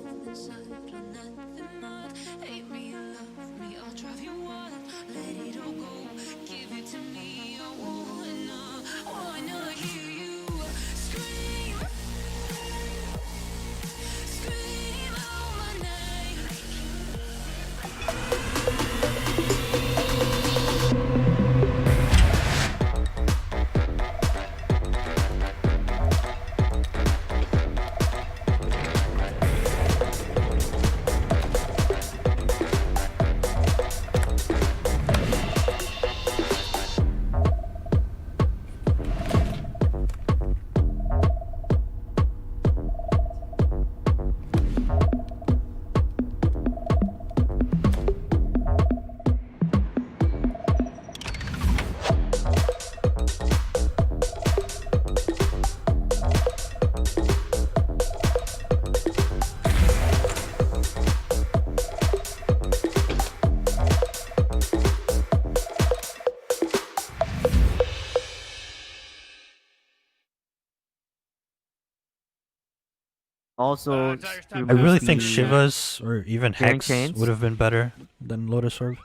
inside on nothing more. Hate me or love me, I'll drive you wild. Let it all go, give it to me. I wanna hear you scream, scream out my name. Also, I really think Shivas or even Clearing Hex chains? would have been better than Lotus Orb.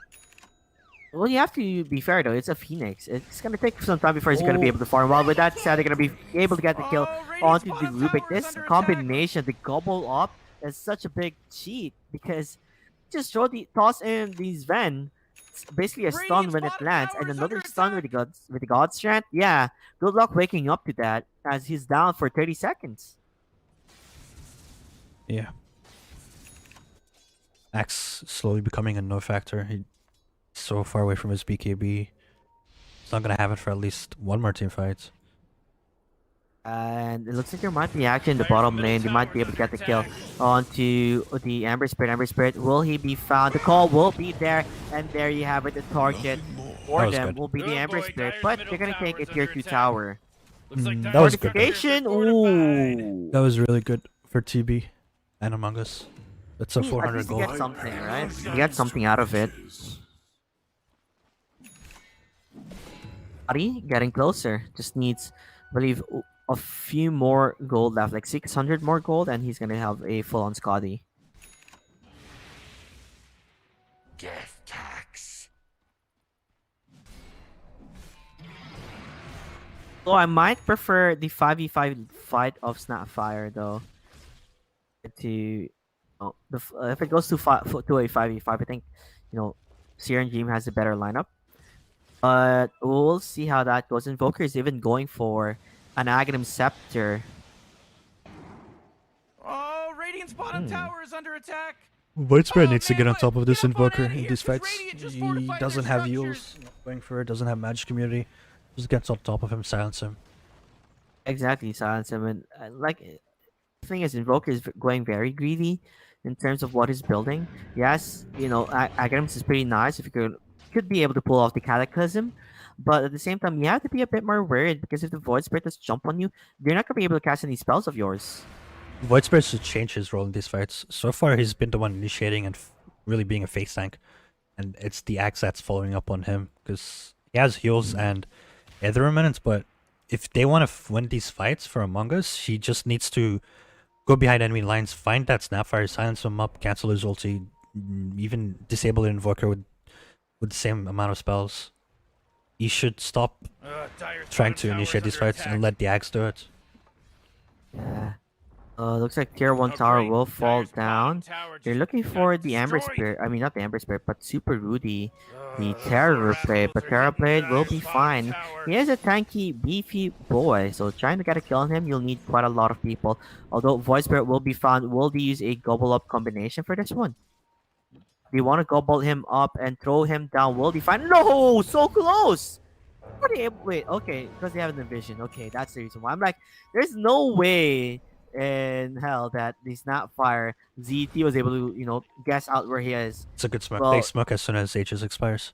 well, you have to be fair though. It's a Phoenix. It's gonna take some time before he's gonna be able to farm. Well, with that said, they're gonna be able to get the kill onto the Rubik. This combination, the gobble up, is such a big cheat because just toss in these Ven. It's basically a stun when it lands, and another stun with the God Strand. Yeah, good luck waking up to that as he's down for 30 seconds. Yeah. Axe slowly becoming a no factor. He's so far away from his BKB. He's not gonna have it for at least one more team fight. And it looks like there might be action in the bottom lane. They might be able to get the kill onto the Ember Spirit. Ember Spirit, will he be found? The call will be there, and there you have it. The target for them good. will be the Ember Spirit, but they're gonna take a tier 2 tower. That was good. Fortification, ooh. That was really good for TB and Among Us. That's a At 400 least you goal. get something, right? You get something out of it. Buddy, getting closer. Just needs, I believe, a few more gold left, like 600 more gold, and he's gonna have a full-on Scotty. Death tax. So I prefer the 5v5 fight of Snapfire though. If it goes to a 5v5, I think Seer and Dream has a better lineup. But we'll see how that goes. Invoker is even going for an Aghanim Scepter. Oh, Radiant's bottom tower is under attack. Widespread Oh, needs to man, get on what? top of this Get the fuck Invoker outta in here, these 'cause fights. Radiant just He fortified doesn't their have Yules structures. going for it, doesn't have Magic Community. Just gets on top of him, silence him. Exactly, silence him. And the thing is, Invoker is going very greedy in terms of what he's building. Yes, Aghanim's is pretty nice if you could be able to pull off the Cataclysm, but at the same time, you have to be a bit more worried because if the Void Spirit does jump on you, you're not gonna be able to cast any spells of yours. Widespread should change his role in these fights. So far, he's been the one initiating and really being a face tank. And it's the Axe that's following up on him because he has heals and other remnants, but if they want to win these fights for Among Us, he just needs to go behind enemy lines, find that Snapfire, silence him up, cancel his ulti, even disable the Invoker with the same amount of spells. He should stop Dire's trying bottom to tower initiate is these under fights attack. and let the Axe do it. Yeah. Looks like tier 1 Oh, tower great. will fall Dire's bottom down. tower They're just looking got for the Ember destroyed. Spirit. I mean, not the Ember Spirit, but Super Rudy, the Ugh, Terror rascals Blade. But are Terror hitting Blade will Dire's be bottom fine. tower. He is a tanky, beefy boy, so trying to get a kill on him, you'll need quite a lot of people. Although Void Spirit will be found, will they use a gobble up combination for this one? Do you want to gobble him up and throw him down? Will be fine. No, so close. What are they able? Wait, okay, because they have an vision. Okay, that's the reason why. I'm like, there's no way in hell that the Snapfire ZT was able to, guess out where he is. It's a good smoke. Well- They smoke as soon as H's expires.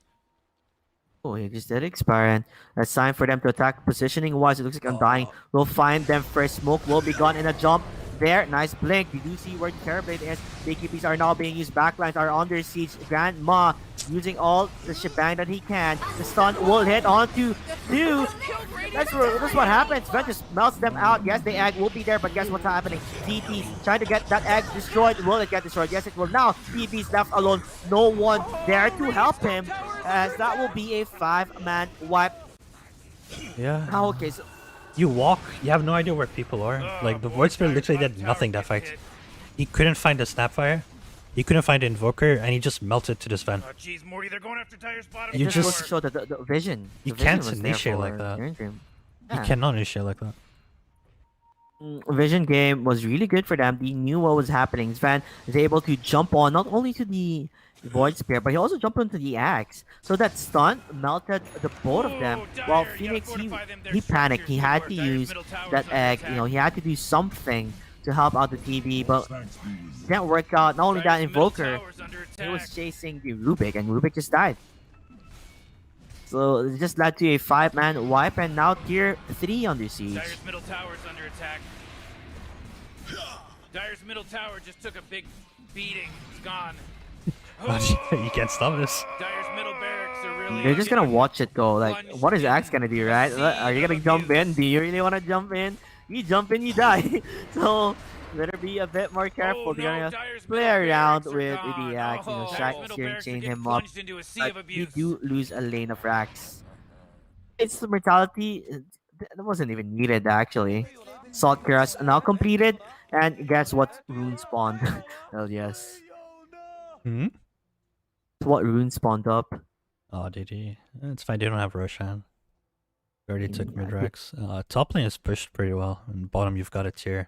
Oh, he just did expire, and it's time for them to attack. Positioning wise, it looks like Undying will find them first. Smoke will be gone in a jump. There, nice blink. You do see where the Terrorblade is. BKBs are now being used. Backlines are under siege. Grandma using all the shebang that he can. The stun will hit onto 2. That's what happens. Sven just melts them out. Yes, the egg will be there, but guess what's happening? DT trying to get that egg destroyed. Will it get destroyed? Yes, it will. Now, TB's left alone. No one there to help him, as that will be a 5-man wipe. Yeah. Now, okay, so You walk, you have no idea where people are. Like, the Void Spirit literally did nothing that fight. He couldn't find a Snapfire, he couldn't find an Invoker, and he just melted to this Sven. Oh, jeez, Morty, they're going after Tire's bottom. You it just goes just- to show that the vision. You the vision can't was there initiate for like that. Searing Dream. You Yeah. cannot initiate like that. Vision game was really good for them. They knew what was happening. Sven is able to jump on not only to the Void Spear, but he also jumped onto the axe. So that stun melted the both of them. While Phoenix, he panicked. He had to use that egg. You know, he had to do something to help out the TB, but didn't work out. Not only that, Invoker, he was chasing the Rubik, and Rubik just died. So it just led to a 5-man wipe, and now tier 3 under siege. Dire's middle tower is under attack. Dire's middle tower just took a big beating. It's gone. You can't stop this. Dire's middle barracks are really. They're just gonna watch it go. Like, what is Axe gonna do, right? Are you gonna jump in? Do you really want to jump in? You jump in, you die. So better be a bit more careful. They're gonna play around with the Axe. You know, chain him up. But you do lose a lane of Axe. Its mortality that wasn't even needed actually. Salt Crest now completed, and guess what? Rune spawned. Oh yes. Hmm? What rune spawned up? Oh, DD. It's fine, they don't have Roshan. Already took Yeah, mid-racks. Top lane is pushed pretty well, and bottom you've got a tier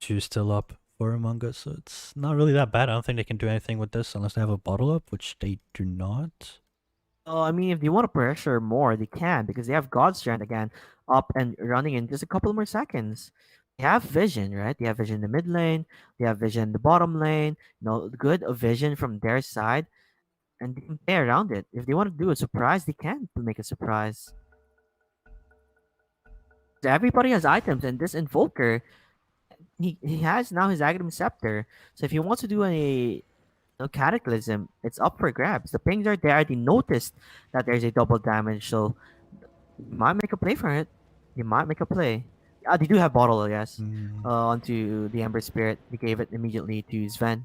2 still up for Among Us, so it's not really that bad. I don't think they can do anything with this unless they have a bottle up, which they do not. Oh, I mean, if they want to pressure more, they can because they have God's Strength again up and running in just a couple more seconds. They have vision, right? They have vision in the mid lane. They have vision in the bottom lane. You know, good vision from their side, and they can play around it. If they want to do a surprise, they can make a surprise. So everybody has items, and this Invoker, he has now his Aghanim Scepter. So if he wants to do a Cataclysm, it's up for grabs. The pings are there. They noticed that there's a double damage, so you might make a play for it. You might make a play. They do have bottle, yes. Onto the Ember Spirit. They gave it immediately to Sven.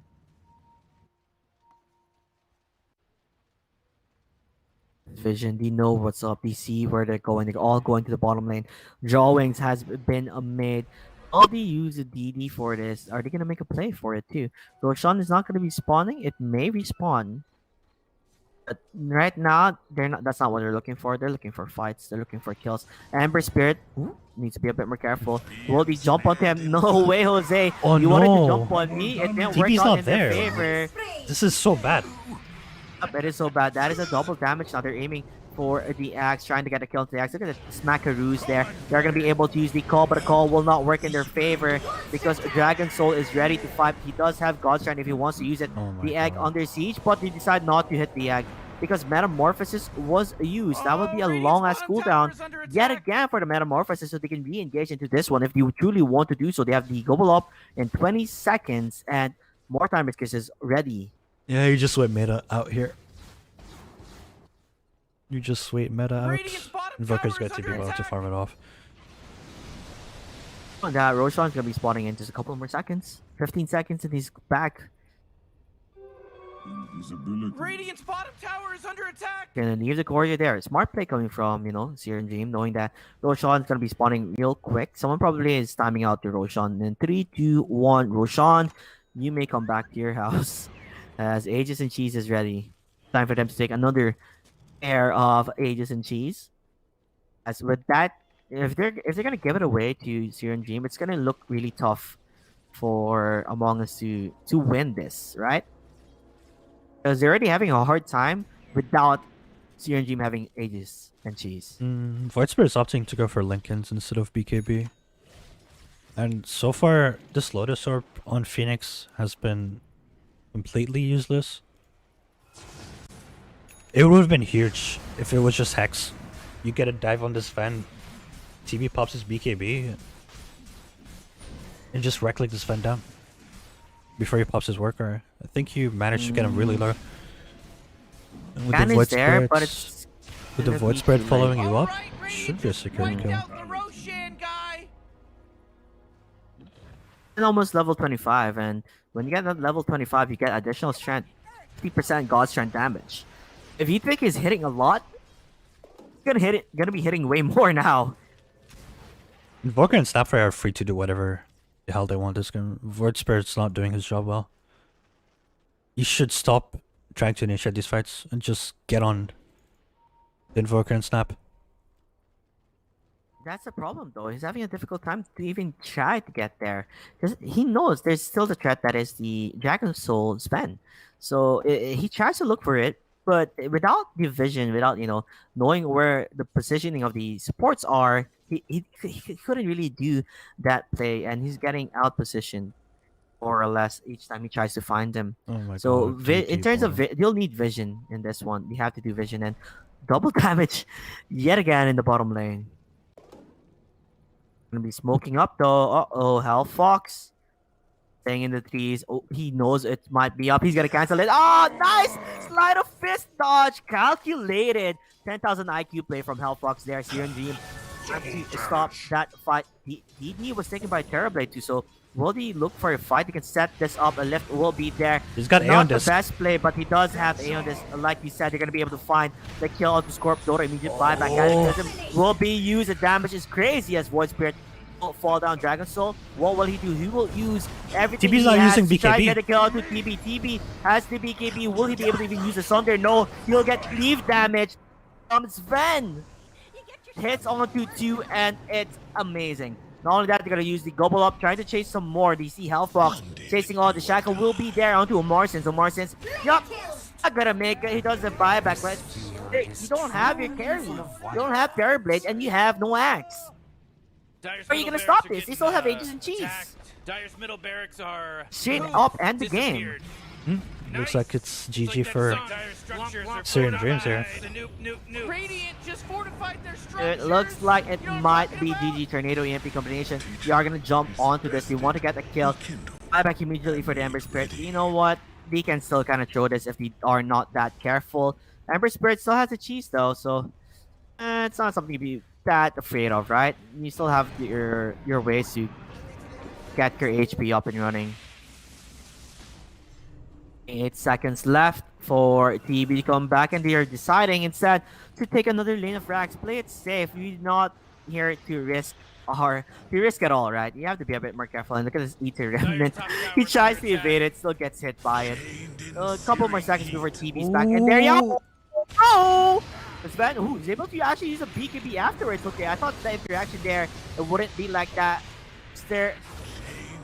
Vision, they know what's up. They see where they're going. They're all going to the bottom lane. Drawings has been made. Will they use a DD for this? Are they gonna make a play for it too? Roshan is not gonna be spawning. It may respawn, but right now they're not. That's not what they're looking for. They're looking for fights. They're looking for kills. Ember Spirit needs to be a bit more careful. Will they jump onto him? No way, Jose. Oh, you wanted to no. jump on me. It didn't work TB's out not in there. their favor. This is so bad. It is so bad. That is a double damage. Now they're aiming for the axe, trying to get a kill to the axe. Look at the smackaroos there. They're going to be able to use the call, but the call will not work in their favor because Dragon Soul is ready to fight. He does have God's Strength if he wants to use it. Oh my The egg God. under siege, but they decide not to hit the egg because Metamorphosis was used. That would be a long ass cooldown yet again for the Metamorphosis, so they can re-engage into this one if they truly want to do so. They have the Gobble Up in 20 seconds, and more time is ready. Yeah, you just went meta out here. You just wait meta out. Radiant's bottom Invoker's tower got is to be under well to attack. farm it off. And that Roshan's gonna be spawning in just a couple more seconds. 15 seconds and he's back. Radiant's bottom tower is under attack. Gonna leave the courier there. Smart play coming from, Searing Dream, knowing that Roshan's gonna be spawning real quick. Someone probably is timing out the Roshan. In 3, 2, 1, Roshan, you may come back to your house as Aegis and Cheese is ready. Time for them to take another pair of Aegis and Cheese. As with that, if they're gonna give it away to Searing Dream, it's gonna look really tough for Among Us to win this, right? Because they're already having a hard time without Searing Dream having Aegis and Cheese. Void Spirit is opting to go for Lincolns instead of BKB. And so far, this Lotus Orb on Phoenix has been completely useless. It would have been huge if it was just Hex. You get a dive on this Ven, TB pops his BKB, and just wreck like this Ven down before he pops his worker. I think you managed to get him really low. And with Can the is Void there, but Spirits- With the in void V2 spread lane. following you up, Alright, Reed, should be a secure wipe kill. out the Roshan guy. And almost level 25, and when you get that level 25, you get additional strength, 50% god strength damage. If you think he's hitting a lot, gonna be hitting way more now. Invoker and Snapfire are free to do whatever the hell they want this game. Void Spirit's not doing his job well. You should stop trying to initiate these fights and just get on the Invoker and Snap. That's the problem, though. He's having a difficult time to even try to get there because he knows there's still the threat that is the Dragon Soul Sven. So he tries to look for it, but without the vision, without knowing where the positioning of the supports are, he couldn't really do that play, and he's getting out positioned more or less each time he tries to find them. Oh my So god. in terms of you'll need vision in this one. You have to do vision and double damage yet again in the bottom lane. Gonna be smoking up though. Uh-oh, Hell Fox. Staying in the trees. Oh, he knows it might be up. He's gonna cancel it. Oh, nice! Slide of fist dodge. Calculated. 10,000 IQ play from Hell Fox there. Siren Dream trying to stop that fight. DD was taken by Terrorblade too, so will he look for a fight? He can set this up. A lift will be there. He's got Not Aeon the Disc. best play, but he does have Aeon Disc. Like you said, you're gonna be able to find the kill of the Scorp Dota. Immediate buyback. Cataclysm will be used. The damage is crazy as Void Spirit will fall down Dragon Soul. What will he do? He will use everything. TB's he not has using to try to BKB. get a kill to TB. TB has the BKB. Will he be able to even use the Sunder? No. He'll get cleave damage from Sven. Hits onto 2, and it's amazing. Not only that, they're gonna use the gobble up, trying to chase some more. They see Hellfox chasing all the shackle will be there onto Omarsons. Omarsons, yup, not gonna make it. He does the buyback, but you don't have your carry. You don't have Terrorblade, and you have no axe. Dyer's How are you middle gonna stop barracks are this? They getting, still have Aegis and Cheese. attacked. Dyer's middle barracks are Straight up, end the game. disappeared. Looks like it's It's GG like for that Dire structures are Syrian Dreams here. fortified. Radiant just fortified their It structures. looks like it You know what I'm might talking be about? GG Tornado EMP combination. You are gonna jump onto this. You want to get the kill. Buyback immediately for the Ember Spirit. You know what? They can still kind of throw this if they are not that careful. Ember Spirit still has the cheese though, so it's not something to be that afraid of, right? You still have your ways to get your HP up and running. 8 seconds left for TB to come back, and they are deciding instead to take another lane of frags. Play it safe. You're not here to risk at all, right? You have to be a bit more careful. And look at this Eater Remnant. He tries to evade it, still gets hit by it. A couple more seconds before TB's back, and there you go. Oh! Sven, he's able to actually use a BKB afterwards. Okay, I thought the interaction there, it wouldn't be like that.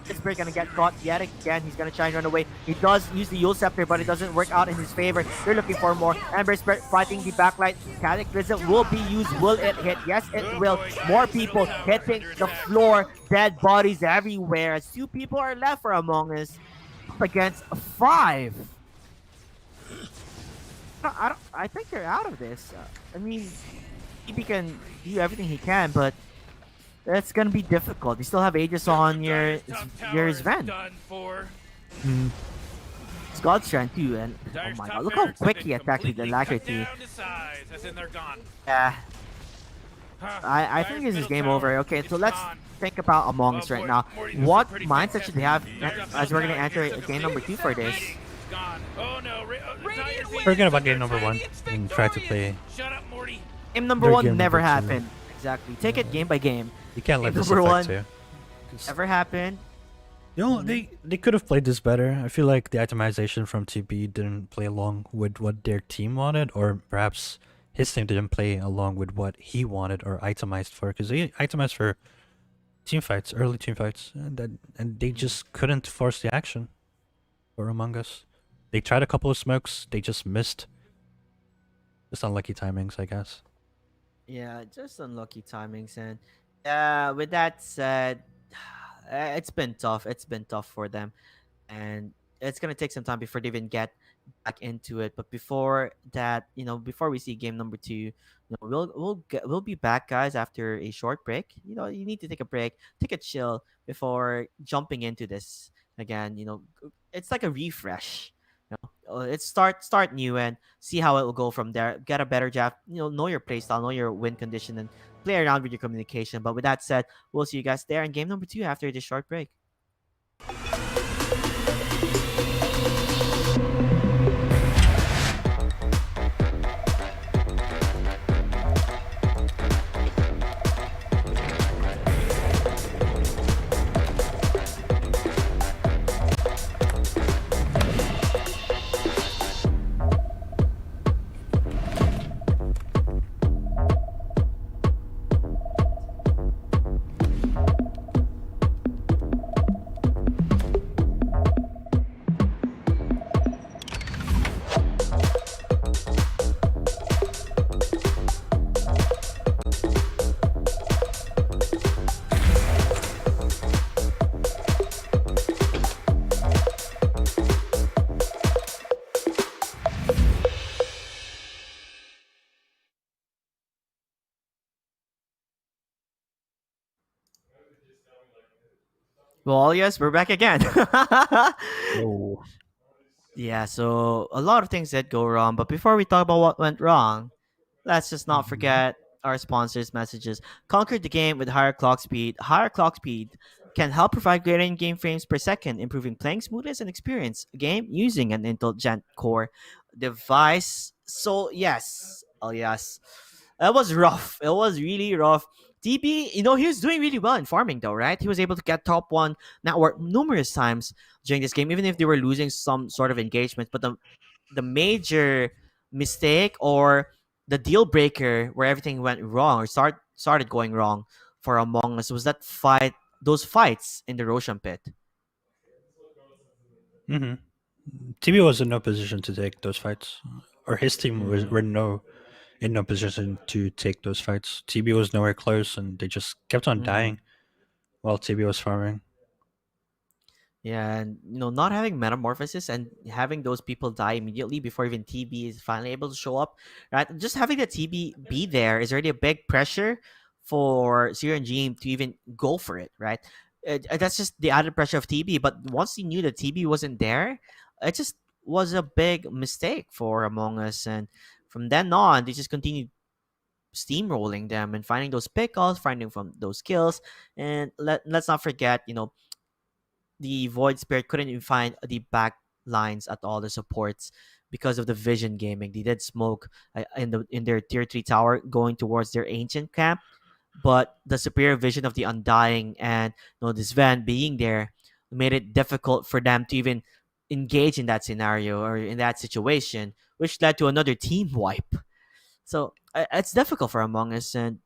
Pittsburgh gonna get caught yet again. He's gonna try and run away. He does use the Yule Scepter, but it doesn't work out in his favor. They're looking for more. Ember Spirit fighting the backlight. Cataclysm will be used. Will it hit? Yes, it will. More people hitting the floor. Dead bodies everywhere. As 2 people are left for Among Us up against 5. I think they're out of this. I mean, he can do everything he can, but that's gonna be difficult. You still have Aegis on your Sven. It's God's Strand too, and oh my god, look how quick he attacked with the alacrity. Yeah. I think this is game over. Okay, so let's think about Among Us right now. What mindset should they have as we're gonna enter game number 2 for this? Forget about game number 1 and try to play. Shut up, Morty. Game number Their 1 game never number two. happened. Exactly. Take it game by game. You can't let Game this number affect 1 you. never happened. You know, they could have played this better. I feel like the itemization from TB didn't play along with what their team wanted, or perhaps his team didn't play along with what he wanted or itemized for, because they itemized for team fights, early team fights, and they just couldn't force the action for Among Us. They tried a couple of smokes, they just missed. Just unlucky timings, I guess. Yeah, just unlucky timings. And with that said, it's been tough. It's been tough for them, and it's gonna take some time before they even get back into it. But before that, before we see game number 2, we'll be back, guys, after a short break. You need to take a break, take a chill before jumping into this again. It's like a refresh. It's start new and see how it will go from there. Get a better draft. Know your playstyle, know your win condition, and play around with your communication. But with that said, we'll see you guys there in game number 2 after this short break. Well, yes, we're back again. Oh. Yeah, so a lot of things did go wrong, but before we talk about what went wrong, let's just not forget our sponsors' messages. Conquer the game with higher clock speed. Higher clock speed can help provide greater in-game frames per second, improving playing smoothness and experience. A game using an Intel Gen Core device. So yes, oh yes, it was rough. It was really rough. TB, he was doing really well in farming though, right? He was able to get top one network numerous times during this game, even if they were losing some sort of engagement. But the major mistake or the deal breaker where everything went wrong or started going wrong for Among Us was that those fights in the Roshan pit. Mm-hmm. TB was in no position to take those fights, or his team were in no position to take those fights. TB was nowhere close, and they just kept on dying while TB was farming. Yeah, and not having metamorphosis and having those people die immediately before even TB is finally able to show up, right? Just having the TB be there is already a big pressure for Syrian Dream to even go for it, right? That's just the added pressure of TB. But once he knew that TB wasn't there, it just was a big mistake for Among Us. And from then on, they just continued steamrolling them and finding those pickles, finding from those kills. And let's not forget, the Void Spirit couldn't even find the back lines at all the supports because of the vision gaming. They did smoke in their tier 3 tower going towards their ancient camp, but the superior vision of the Undying and this Van being there made it difficult for them to even engage in that scenario or in that situation, which led to another team wipe. So it's difficult for Among Us, and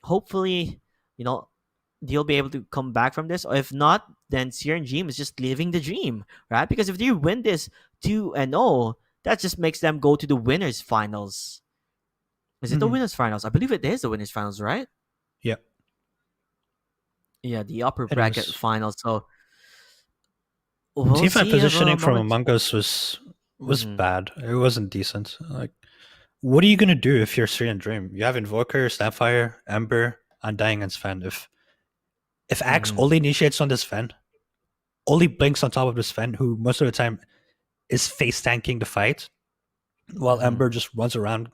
hopefully, you know, they'll be able to come back from this. Or if not, then Sierra Dream is just living the dream, right? Because if they win this 2-0, that just makes them go to the winners finals. Is it the winners finals? I believe it is the winners finals, right? Yeah, Yeah, the upper it bracket is. finals. So we'll Team fight see if positioning from Among Us. Among Us was bad. It wasn't decent. Like, what are you gonna do if you're Syrian Dream? You have Invoker, Snapfire, Ember, Undying, and Sven. If Axe only initiates on this Sven, only blinks on top of this Sven, who most of the time is face tanking the fight, while Ember just runs around,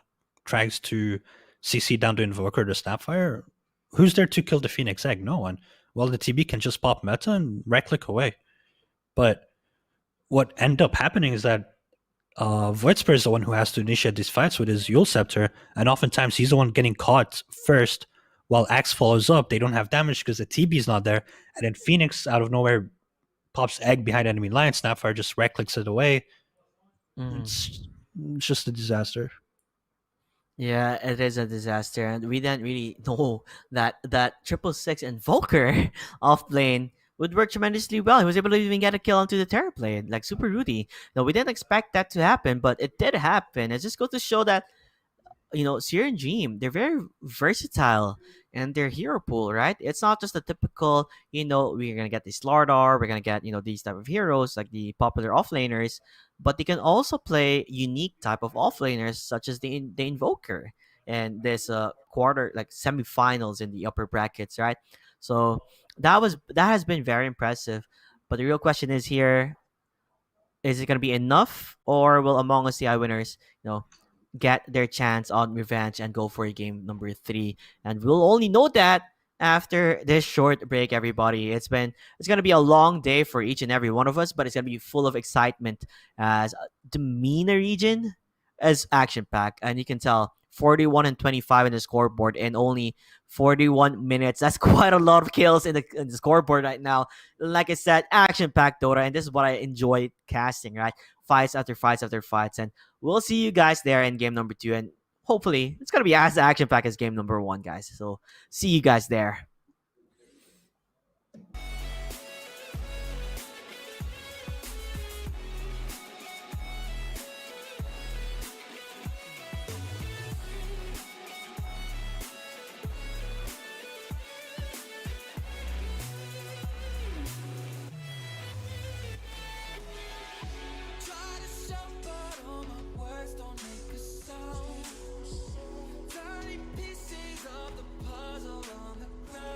tries to CC down the Invoker to Snapfire, who's there to kill the Phoenix Egg? No one. Well, the TB can just pop meta and right click away. But what ended up happening is that Voidsper is the one who has to initiate these fights with his Yule Scepter, and oftentimes he's the one getting caught first while Axe follows up. They don't have damage because the TB is not there, and then Phoenix out of nowhere pops Egg behind enemy line. Snapfire just right clicks it away. It's just a disaster. Yeah, it is a disaster, and we didn't really know that 666 Invoker off lane would work tremendously well. He was able to even get a kill onto the Terra plane, like Super Rudy. No, we didn't expect that to happen, but it did happen. It just goes to show that Seer and Dream, they're very versatile and their hero pool, right? It's not just a typical, we're gonna get this Lardar, we're gonna get, these type of heroes like the popular offlaners, but they can also play unique type of offlaners such as the Invoker and this quarter like semifinals in the upper brackets, right? So that has been very impressive. But the real question is here, is it going to be enough, or will Among Us CI winners, get their chance on revenge and go for game number 3? And we'll only know that after this short break, everybody. It's going to be a long day for each and every one of us, but it's going to be full of excitement as the MENA region is action packed, and you can tell 41 and 25 in the scoreboard in only 41 minutes. That's quite a lot of kills in the scoreboard right now. Like I said, action packed Dota, and this is what I enjoy casting, right? Fights after fights after fights, and we'll see you guys there in game number 2, and hopefully it's gonna be as action packed as game number 1, guys. So see you guys there. Try to shout, but all my words don't make a sound. Tiny pieces of the puzzle on the ground.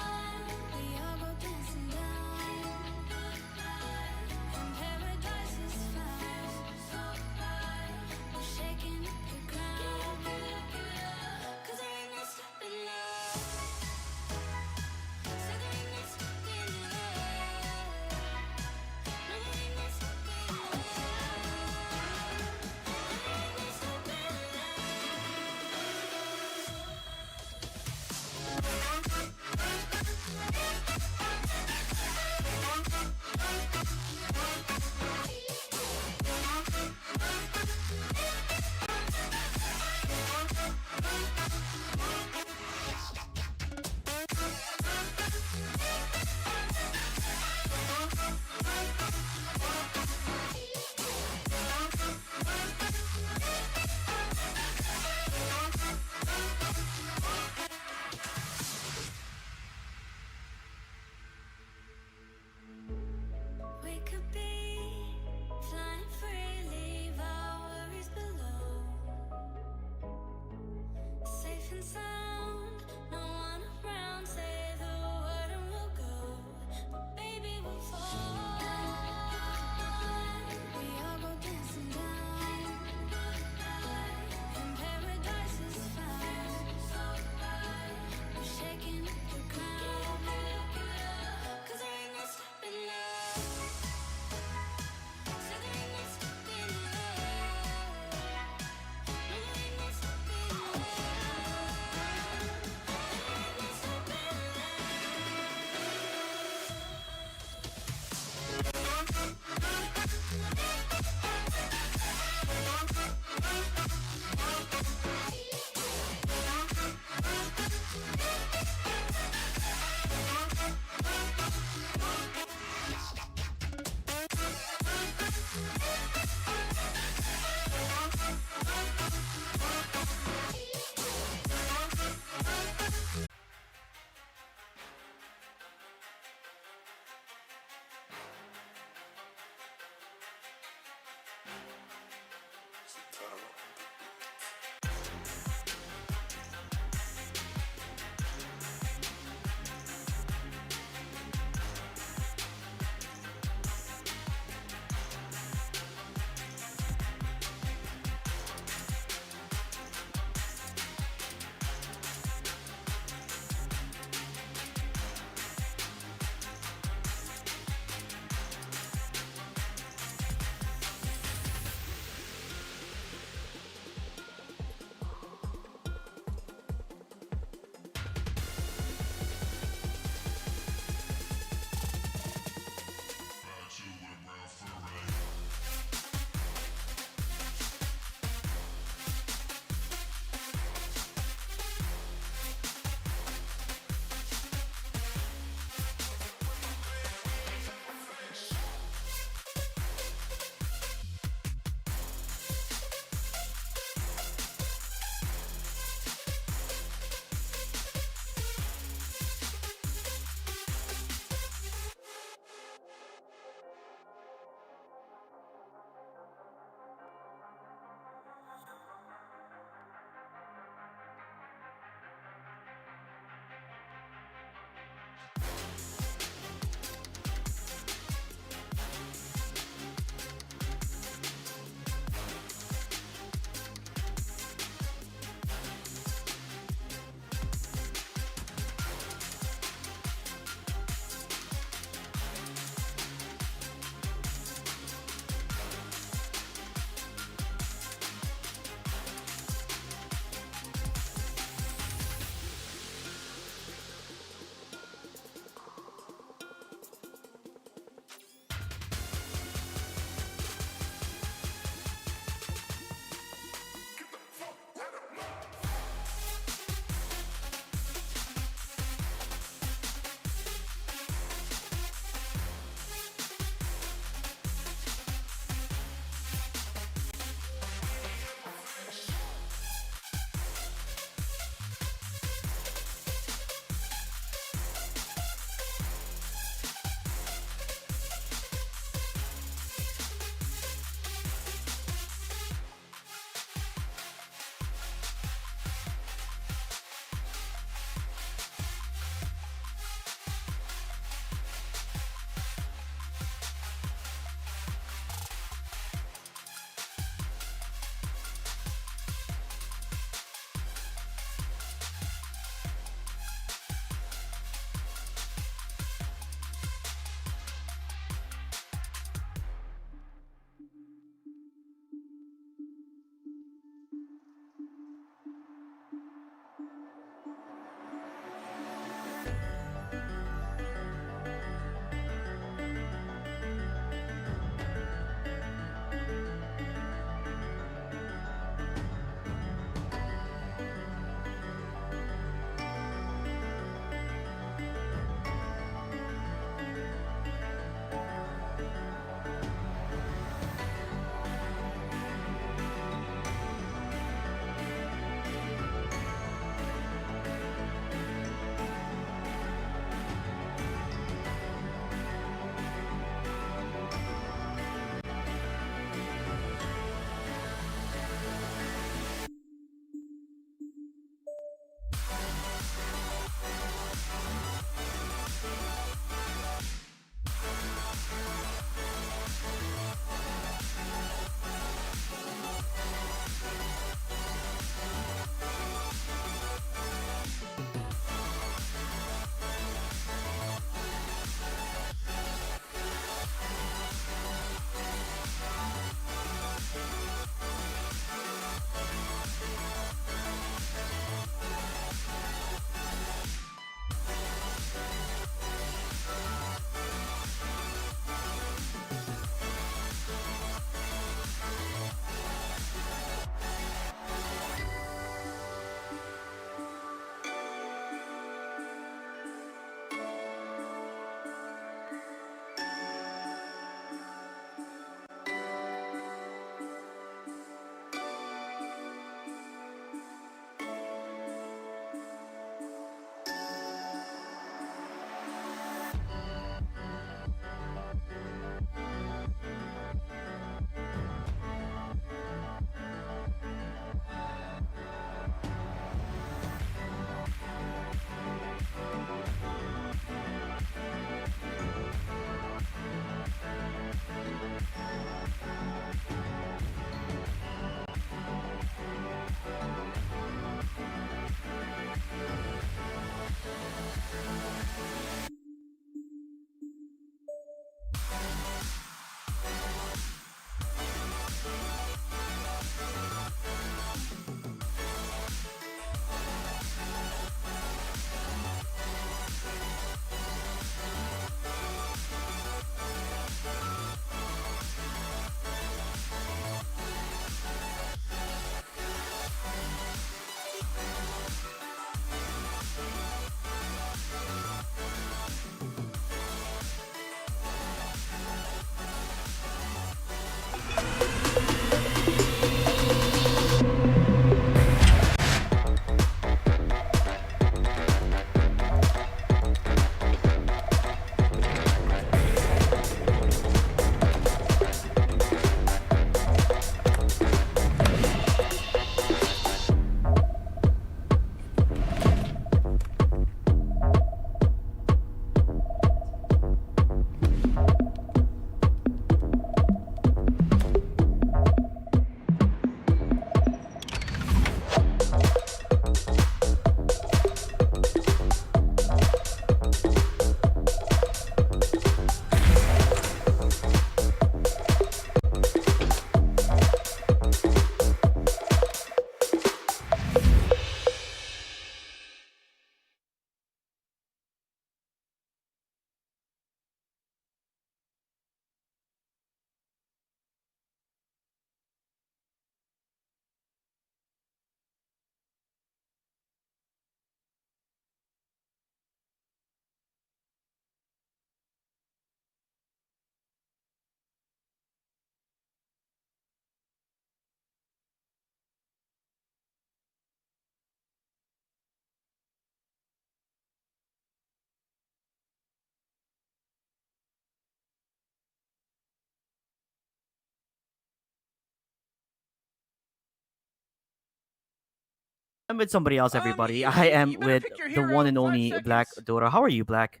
I'm with somebody else, everybody. you- I am you better with pick your the one hero. and 5 only Black seconds. Dora. How are you, Black?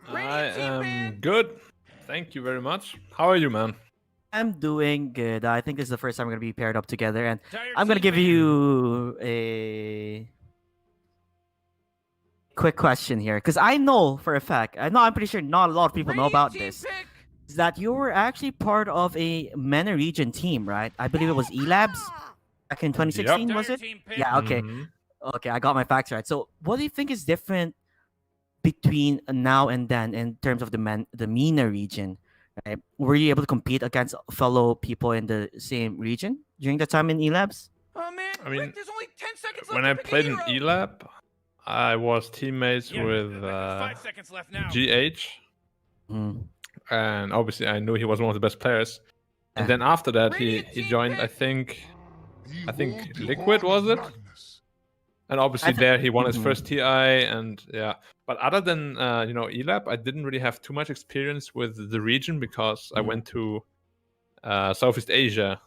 I Radiant team am ban. good. Thank you very much. How are you, man? I'm doing good. I think this is the first time we're gonna be paired up together, and Entire I'm gonna team give ban. you a quick question here, because I know for a fact, I'm pretty sure not a lot of people know Radiant about team this, pick. is that you were actually part of a MENA region team, right? I believe it was E-Labs back in 2016, was Entire it? team pick. Yeah, okay. Mhm. Okay, I got my facts right. So, what do you think is different between now and then in terms of the MENA region? Right? Were you able to compete against fellow people in the same region during that time in E-Labs? Oh man, I mean, Rick, there's only 10 seconds left When to I pick a played in hero. ELAB, I was teammates Yeah, with Rick, there's 5 seconds left now. GH, Mm. and obviously I knew he was one of the best players. And Yeah. then after that, he Radiant team joined. I pick. think Liquid was it, and obviously I thi- there he won his Mhm. first TI, and yeah. But other than ELAB, I didn't really have too much experience with the region because I Mhm. went to Southeast Asia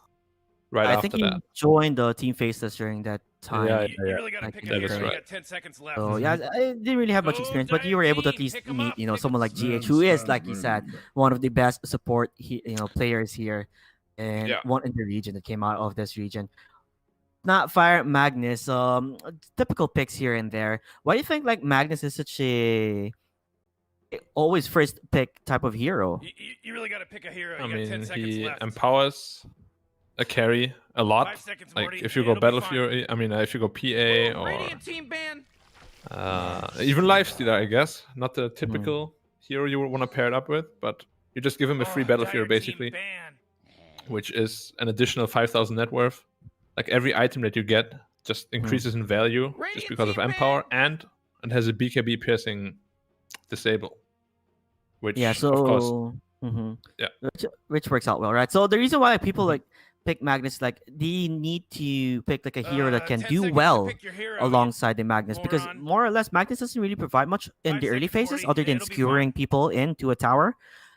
right I after think you that. joined the Team Faceless during that time. Yeah, You really gotta Like pick you a That hero. is You right. got 10 seconds left. So yeah, I didn't really have much Go experience, but you Dire were able to at team, least pick 'em meet, up, pick someone 'em like up. GH, who is, like you said, one of the best support, players here, and Yeah. one in the region that came out of this region. Not Fire Magnus, typical picks here and there. Why do you think like Magnus is such a always first pick type of hero? You really gotta pick a hero. I You got 10 mean, seconds he left. empowers a carry a lot. 5 seconds, Like Morty. if you go It'll be Battle fine. Fury, I mean, if you go PA Ooh, or Radiant team ban. even Lifestealer, I guess. Not the Hmm. typical hero you would want to pair it up with, but you just give him a free Oh, Battle Dire Fury team basically, ban. which is an additional 5,000 net worth. Like every item that you get just increases in value just Radiant because of team Empower, and it has a BKB piercing disable, which Yeah, of course, yeah. which works out well, right? So the reason why people like pick Magnus, like they need to pick like a hero that can 10 do seconds to well pick your hero, you alongside the Magnus, because moron. more or less Magnus doesn't really provide much in 5 the early seconds, phases Morty. other than It'll be skewering people into a tower.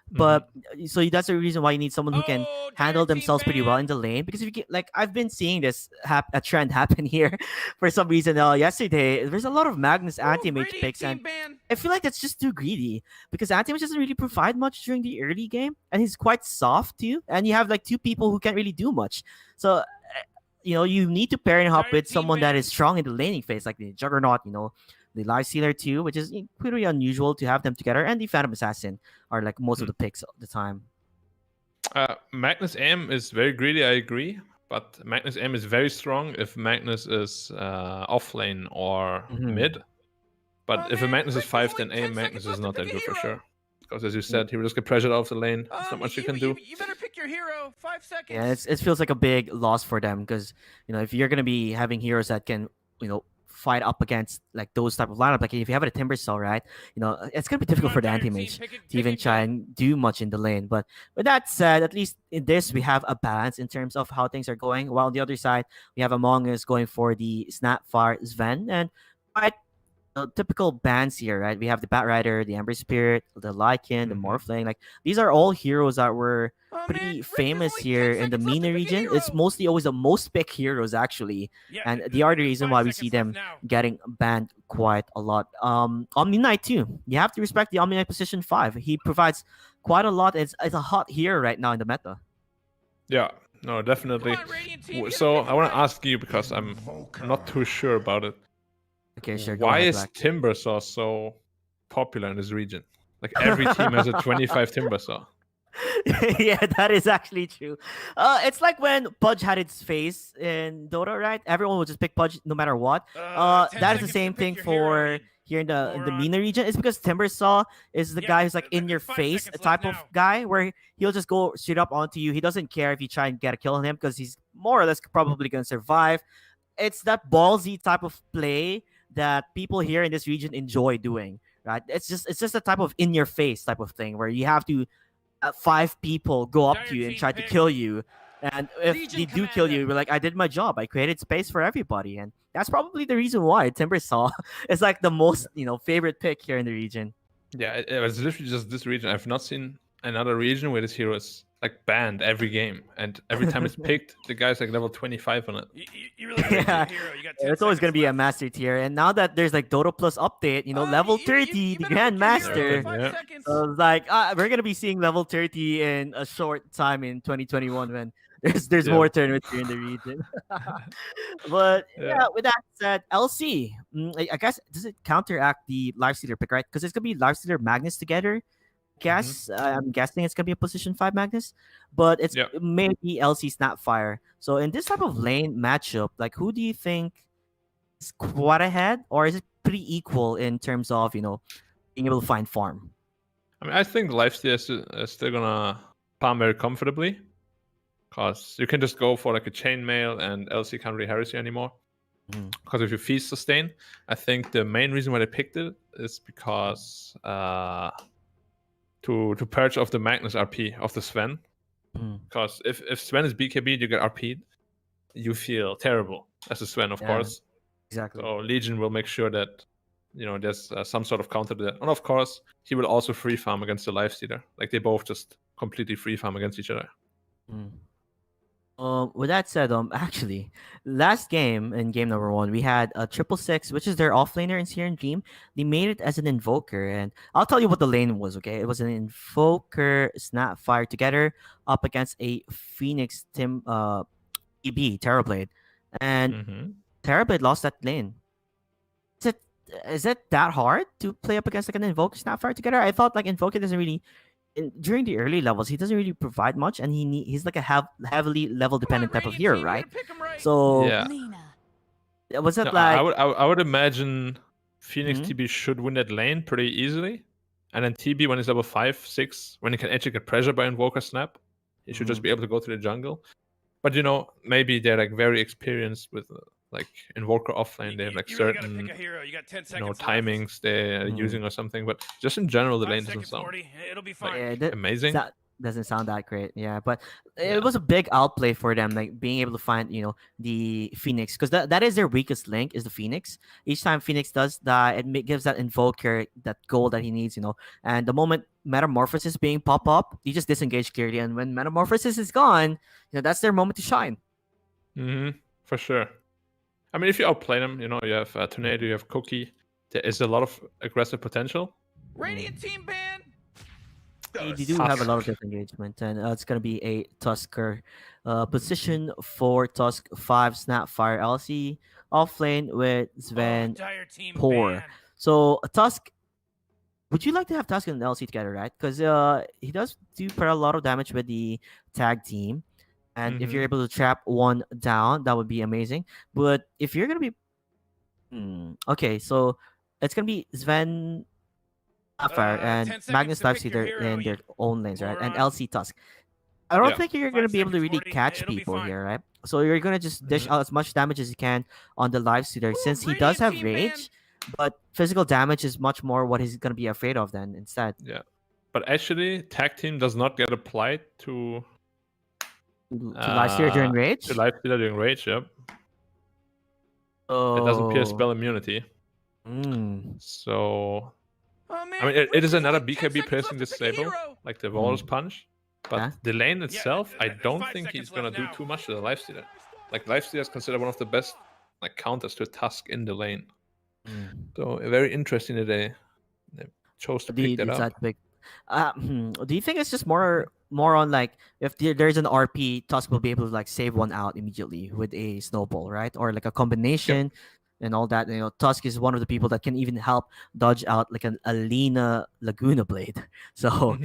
Mm-hmm. But so that's the reason why you need someone who can Oh, handle Dire team themselves pretty well ban. in the lane. Because if you get like, I've been seeing this a trend happen here for some reason. Yesterday there's a lot of Magnus Ooh, anti-mage Radiant picks, team and ban. I feel like that's just too greedy because anti-mage doesn't really provide much during the early game, and he's quite soft too. And you have like two people who can't really do much. So you need to pair him up Dire with team someone that ban. is strong in the laning phase, like the Juggernaut, the Lifestealer too, which is pretty unusual to have them together, and the Phantom Assassin are like most of the picks of the time. Magnus M is very greedy, I agree. But Magnus M is very strong if Magnus is off lane or mid. But Oh, if a man, Magnus is Rick, there's 5, then only A 10 Magnus seconds is left not to that pick a good for hero. sure. Because as you said, he will just get pressured off the lane. There's not much you can do. You better pick your hero. 5 seconds. Yeah, it feels like a big loss for them because if you're gonna be having heroes that can fight up against like those type of lineup, like if you have a Timber Cell, right, it's gonna be difficult for the anti-mage to even try and do much in the lane. But with that said, at least in this we have a balance in terms of how things are going. While on the other side we have Among Us going for the Snapfire Sven, and quite typical bands here, right? We have the Batrider, the Ember Spirit, the Lycan, the Morphling. Like these are all heroes that were pretty famous here in the MENA region. It's mostly always the most picked heroes actually, and the other reason why we see them getting banned quite a lot. Omni Knight too. You have to respect the Omni Knight position 5. He provides quite a lot. It's a hot hero right now in the meta. Yeah, no, definitely. So I want to ask you because I'm not too sure about it. Okay, sure. Go Why ahead, is Black. Timbersaw so popular in this region? Like every team has a 25 Timbersaw. Yeah, that is actually true. It's like when Pudge had its face in Dota, right? Everyone would just pick Pudge no matter what. 10 That is the seconds to same pick thing your for hero. here in the Moron. MENA region. It's because Timbersaw is the Yeah, guy who's like in your 5 face seconds type left of now. guy where he'll just go straight up onto you. He doesn't care if you try and get a kill on him because he's more or less probably gonna survive. It's that ballsy type of play that people here in this region enjoy doing, right? It's just a type of in your face type of thing where you have to 5 people go up Dire to you and team try to pick. kill you, and if Legion they do kill you, Commander. you're like, I did my job. I created space for everybody, and that's probably the reason why Timbersaw is like the most favorite pick here in the region. Yeah, it was literally just this region. I've not seen another region where this hero is like banned every game, and every time it's picked, the guy's like level 25 on it. You really got Yeah. a hero. You got 10 It's always gonna seconds be a left. master tier, and now that there's like Dota Plus update, level 30, You the better pick your hero. Grandmaster. 5 Yeah. seconds. So it's like we're gonna be seeing level 30 in a short time in 2021 when there's Yeah. more tournaments here in the region. But Yeah. with that said, LC, I guess does it counteract the Lifestealer pick, right? Because it's gonna be Lifestealer Magnus together. Guess I'm guessing it's gonna be a position 5 Magnus, but it's Yep. maybe LC Snapfire. So in this type of lane matchup, like who do you think is quite ahead, or is it pretty equal in terms of being able to find farm? I mean, I think Lifesteal is still gonna farm very comfortably, because you can just go for like a chainmail, and LC can't really harass you anymore. Because if you feast sustain, I think the main reason why they picked it is because to purge off the Magnus RP of the Sven. Because if Sven is BKB, you get RP'd, you feel terrible as a Sven, of Yeah. course. Exactly. So Legion will make sure that there's some sort of counter to that, and of course he will also free farm against the Lifestealer. Like they both just completely free farm against each other. With that said, actually, last game in game number 1, we had a 666, which is their offlaner in Seer Dream. They made it as an invoker, and I'll tell you what the lane was. Okay, it was an invoker Snapfire together up against a Phoenix EB Terrorblade, and Terrorblade lost that lane. Is it that hard to play up against like an invoker Snapfire together? I thought like invoker doesn't really. During the early levels, he doesn't really provide much, and he's like a heavily level dependent type of hero, right? So Yeah. was it No, like I would imagine Phoenix TB should win that lane pretty easily, and then TB when he's level 5, 6, when he can actually get pressure by Invoker Snap, he should just be able to go to the jungle. But maybe they're like very experienced with like Invoker offlane. They have like You really gotta certain pick a hero. You got 10 seconds left. timings they're using or something. But just in general, the 5 lane doesn't seconds, sound Morty. It'll be but fine. yeah, that amazing. doesn't sound that great. Yeah, but Yeah. it was a big outplay for them, like being able to find the Phoenix, because that is their weakest link is the Phoenix. Each time Phoenix does that, it gives that invoker that goal that he needs, and the moment Metamorphosis being pop up, you just disengage clearly, and when Metamorphosis is gone, that's their moment to shine. For sure. I mean, if you outplay them, you have Tornado, you have Cookie. There is a lot of aggressive potential. Radiant team ban. They do have a lot of disengagement, and it's gonna be a Tusker position for Tusk 5 Snapfire LC offlane with Sven Entire team Poor. ban. So Tusk, would you like to have Tusk and LC together, right? Because he does do quite a lot of damage with the tag team, and if you're able to trap one down, that would be amazing. But if you're gonna be okay, so it's gonna be Sven Sapphire 10 and seconds Magnus to pick your Lifestealer hero, in their you own lanes, right? And moron. LC Tusk. I don't Yeah. think you're 5 gonna be able to seconds, really Morty. catch It'll be people fine. here, right? So you're gonna just dish out as much damage as you can on the Lifestealer, since he does Radiant have team rage, but physical damage is much more what he's gonna be afraid of then instead. Yeah. But actually, tag team does not get applied to To Lifestealer during rage. to Lifestealer during rage. Yep. Oh. It doesn't pierce spell immunity. So Oh, man, I mean, it is Radiant's another only 10 BKB seconds piercing left to pick a disable, hero. like the Walrus Punch. But Yeah. the lane itself, I there's don't 5 think he's seconds gonna left do now. too much to the Lifestealer. Like Lifestealer is considered one of the best like counters to Tusk in the lane. So very interesting that they chose to pick that decide up. to pick. Do you think it's just more on like if there's an RP, Tusk will be able to like save one out immediately with a snowball, right? Or like a combination and all that. Tusk is one of the people that can even help dodge out like an Alina Laguna Blade. So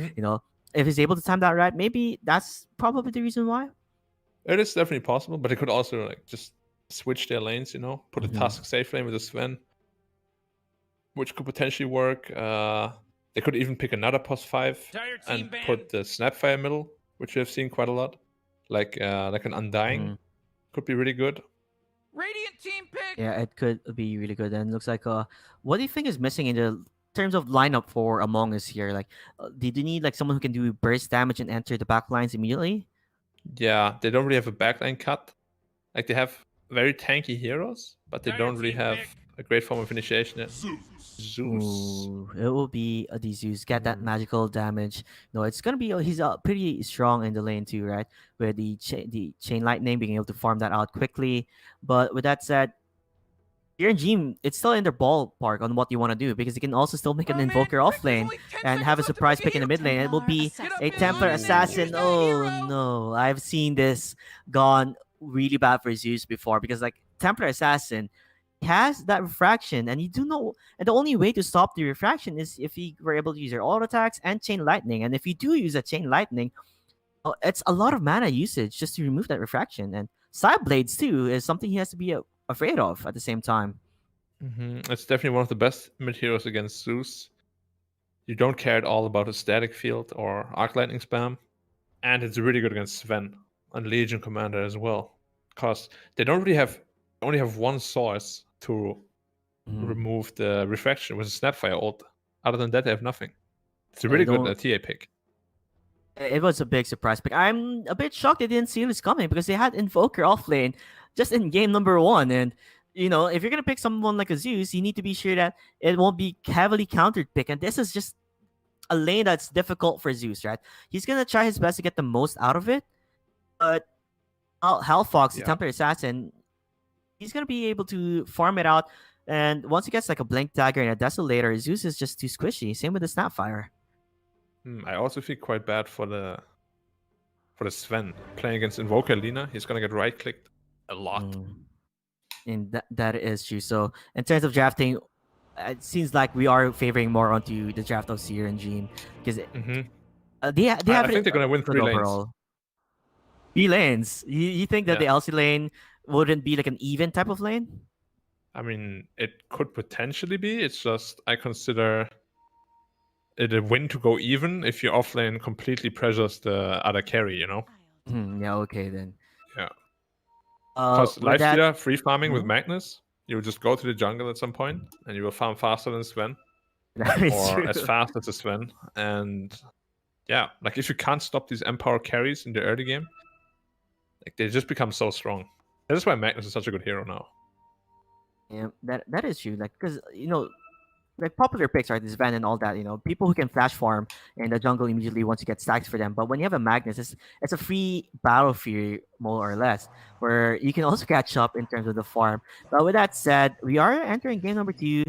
if he's able to time that right, maybe that's probably the reason why. It is definitely possible, but they could also like just switch their lanes, put a Tusk safe lane with a Sven, which could potentially work. They could even pick another pos 5 Entire team and ban. put the Snapfire middle, which we have seen quite a lot. Like an Undying could be really good. Radiant team pick. Yeah, it could be really good. And looks like what do you think is missing in the terms of lineup for Among Us here? Like, did you need like someone who can do burst damage and enter the back lines immediately? Yeah, they don't really have a backline cut. Like they have very tanky heroes, but they Entire don't really team have pick. a great form of initiation. Yeah. Zeus. Ooh, it will be a D Zeus. Get that magical damage. No, it's gonna be. He's pretty strong in the lane too, right? With the chain lightning, being able to farm that out quickly. But with that said, here in Gym, it's still in their ballpark on what you want to do because you can also still make an invoker off lane and have a surprise pick in the mid lane. It will be a Templar Assassin. Oh no, I've seen this gone really bad for Zeus before because like Templar Assassin has that refraction, and you do know, and the only way to stop the refraction is if you were able to use your auto attacks and chain lightning. And if you do use a chain lightning, it's a lot of mana usage just to remove that refraction. And side blades too is something he has to be afraid of at the same time. It's definitely one of the best mid heroes against Zeus. You don't care at all about a static field or arc lightning spam, and it's really good against Sven and Legion Commander as well, because they don't really only have one source to remove the refraction with a Snapfire ult. Other than that, they have nothing. It's a really good TA pick. It was a big surprise pick. I'm a bit shocked they didn't see this coming because they had Invoker offlane just in game number 1. And, you know, if you're going to pick someone like a Zeus, you need to be sure that it won't be heavily countered pick. And this is just a lane that's difficult for Zeus, right? He's going to try his best to get the most out of it. But Hellfox, the Templar Assassin, he's going to be able to farm it out. And once he gets like a Blink Dagger and a Desolator, Zeus is just too squishy. Same with the Snapfire. I also feel quite bad for the Sven playing against Invoker Lina. He's gonna get right clicked a lot. And that is true. So in terms of drafting, it seems like we are favoring more onto the draft of Seer and Gene because they have. I think they're gonna win 3 lanes. Overall. 3 lanes. You think that the LC lane wouldn't be like an even type of lane? I mean, it could potentially be. It's just I consider it a win to go even if your offlane completely pressures the other carry, you know? Yeah, okay then. Yeah. Because Lifestealer free farming with Magnus, you will just go to the jungle at some point and you will farm faster than Sven. Or as fast as the Sven. And yeah, like if you can't stop these Empower carries in the early game, like they just become so strong. That is why Magnus is such a good hero now. Yeah, that is true. Like, because, you know, like popular picks are this Van and all that, you know, people who can flash farm in the jungle immediately once you get stacks for them. But when you have a Magnus, it's a free battlefield more or less, where you can also catch up in terms of the farm. But with that said, we are entering game number 2.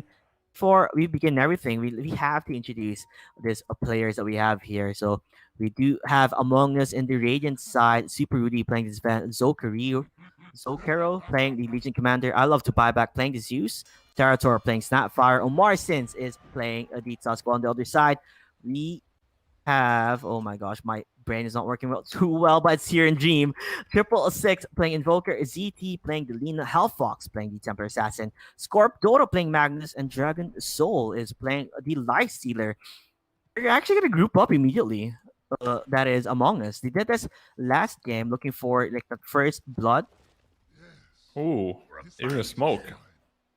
Before we begin everything, we have to introduce these players that we have here. So we do have Among Us in the Radiant side, Super Rudy playing this Van, Zokero playing the Legion Commander. I love to buy back playing the Zeus. Terrator playing Snapfire. Omar Sins is playing a D2MT. On the other side, we have, oh my gosh, my brain is not working too well, but it's here in Dream. 666 playing Invoker. ZT playing the Lina. Hellfox playing the Templar Assassin. Scorp Dodo playing Magnus. And Dragon Soul is playing the Lifestealer. They're actually going to group up immediately. That is Among Us. They did this last game looking for like the first blood. Ooh, even a smoke.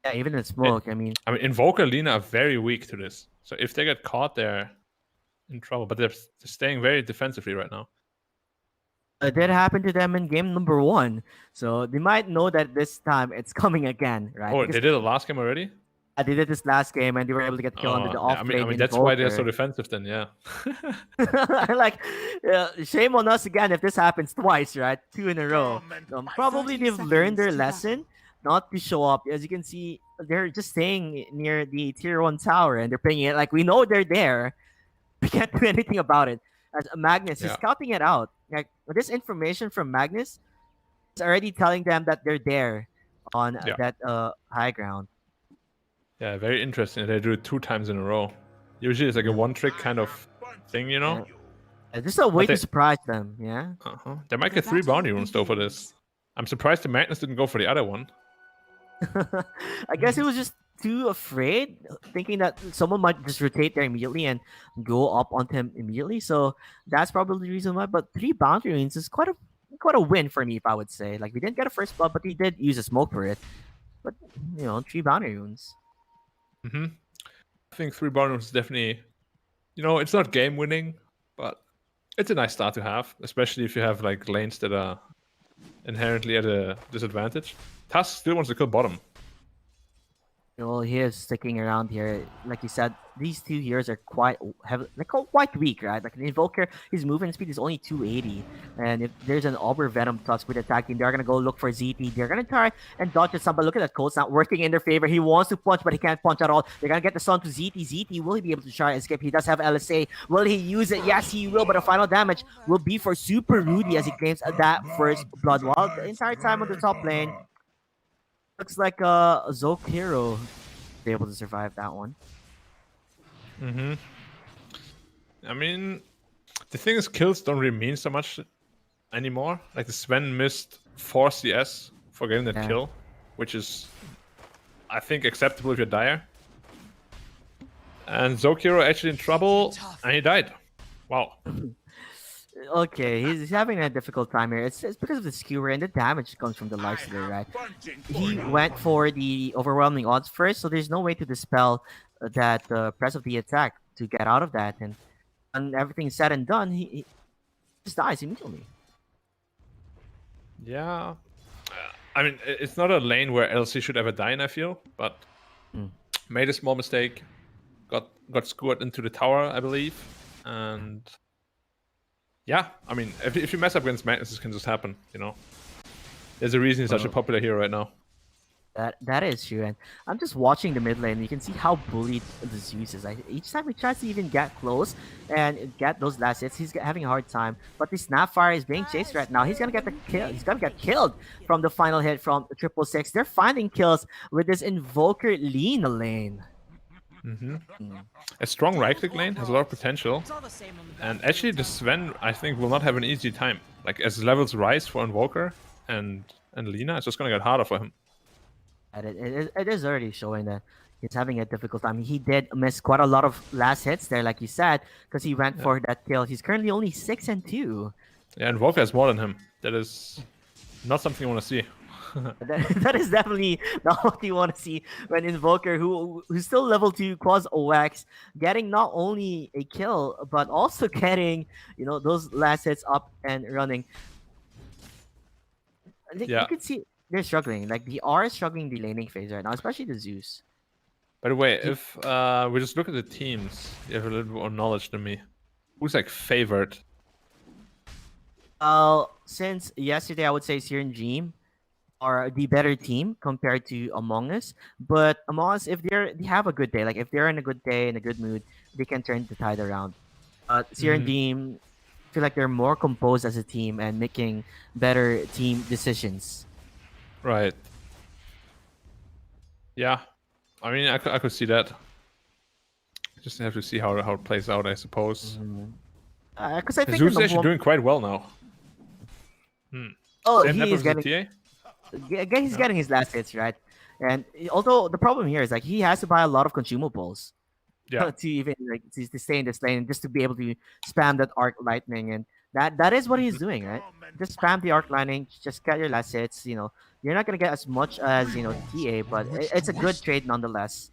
Yeah, even in smoke. I mean, Invoker Lina are very weak to this. So if they get caught, they're in trouble. But they're staying very defensively right now. It did happen to them in game number 1. So they might know that this time it's coming again, right? Oh, they did it last game already? They did this last game and they were able to get killed under the off lane. I mean that's why they're so defensive then, yeah. Like, shame on us again if this happens twice, right? 2 in a row. Probably they've learned their lesson not to show up. As you can see, they're just staying near the tier 1 tower and they're playing it like we know they're there. We can't do anything about it. As Magnus is scouting it out. Like this information from Magnus is already telling them that they're there on that high ground. Yeah, very interesting. They do it 2 times in a row. Usually it's like a one-trick kind of thing, you know? Yeah. Just a way to surprise them, yeah? They might get 3 bounty runes though for this. I'm surprised the Magnus didn't go for the other one. I guess he was just too afraid, thinking that someone might just rotate there immediately and go up onto him immediately. So that's probably the reason why. But 3 bounty runes is quite a win for me, if I would say. Like, we didn't get a first blood, but he did use a smoke for it. But, you know, 3 bounty runes. I think 3 bounty runes is definitely, you know, it's not game winning, but it's a nice start to have, especially if you have like lanes that are inherently at a disadvantage. Tusk still wants to kill bottom. Well, he is sticking around here. Like you said, these two heroes are quite quite weak, right? Like an Invoker, his movement speed is only 280. And if there's an Auber Venom Tusk with attacking, they're gonna go look for ZT. They're gonna try and dodge at some, but look at that Cold's not working in their favor. He wants to punch, but he can't punch at all. They're gonna get the stun to ZT. ZT, will he be able to try and escape? He does have LSA. Will he use it? Yes, he will, but the final damage will be for Super Rudy as he claims that first blood. While the entire time on the top lane, looks like a Zoke hero be able to survive that one. I mean, the thing is, kills don't really mean so much anymore. Like the Sven missed 4 CS for getting that kill, which is, I think, acceptable if you're dire. And Zokiro actually in trouble, and he died. Wow. Okay, he's having a difficult time here. It's because of the skewer and the damage comes from the lifesteal, right? He went for the overwhelming odds first, so there's no way to dispel that press of the attack to get out of that. And when everything's said and done, he just dies immediately. Yeah. I mean, it's not a lane where LC should ever die in, I feel, but made a small mistake. Got scored into the tower, I believe. And yeah, I mean, if you mess up against Magnus, this can just happen, you know? There's a reason he's such a popular hero right now. That is true, and I'm just watching the mid lane. You can see how bullied the Zeus is. Like, each time he tries to even get close and get those last hits, he's having a hard time. But the Snapfire is being chased right now. He's gonna get the kill. He's gonna get killed from the final hit from 666. They're finding kills with this Invoker Lee in the lane. A strong right-click lane has a lot of potential, and actually the Sven, I think, will not have an easy time. Like, as levels rise for Invoker and Lina, it's just gonna get harder for him. It is already showing that he's having a difficult time. He did miss quite a lot of last hits there, like you said, because he went for that kill. He's currently only 6-2. Yeah, Invoker has more than him. That is not something you want to see. that is definitely not what you want to see when Invoker, who's still level 2 quads OX, getting not only a kill but also getting those last hits up and running. You can see they're struggling. Like, they are struggling the laning phase right now, especially the Zeus. By the way, if we just look at the teams, you have a little bit more knowledge than me. Who's like favored? Since yesterday, I would say Siren Dream are the better team compared to Among Us. But Among Us, if they have a good day, like if they're in a good day, in a good mood, they can turn the tide around. Siren Dream feel like they're more composed as a team and making better team decisions. Right. Yeah. I mean, I could see that. Just have to see how it plays out, I suppose. Because I think Zeus is actually doing quite well now. Oh, Same he's getting TA? he's getting his last hits, right? And although the problem here is, like, he has to buy a lot of consumables to even to stay in this lane, just to be able to spam that arc lightning, and that is what he's doing, right? Just spam the arc lightning, just get your last hits. You're not gonna get as much as TA, but it's a good trade nonetheless.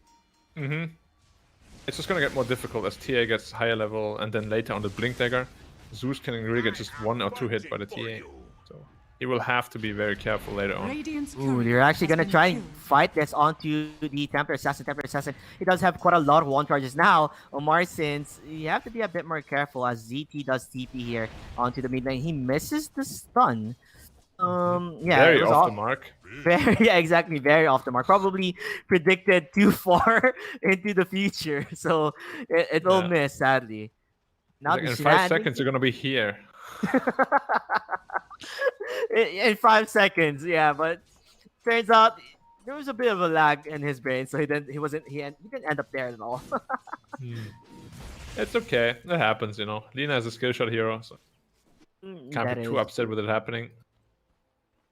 It's just gonna get more difficult as TA gets higher level, and then later on the Blink Dagger, Zeus can really get just 1 or 2 hit by the TA. So he will have to be very careful later on. Ooh, they're actually gonna try and fight this onto the Templar Assassin. He does have quite a lot of one charges now. Omar, since you have to be a bit more careful as ZT does TP here onto the mid lane. He misses the stun. Very off the mark. Exactly, very off the mark. Probably predicted too far into the future, so it will miss, sadly. Now in 5 seconds, you're gonna be here. In 5 seconds, yeah, but turns out there was a bit of a lag in his brain, so he didn't end up there at all. It's okay, that happens, Lina is a skill shot hero, so can't be too upset with it happening.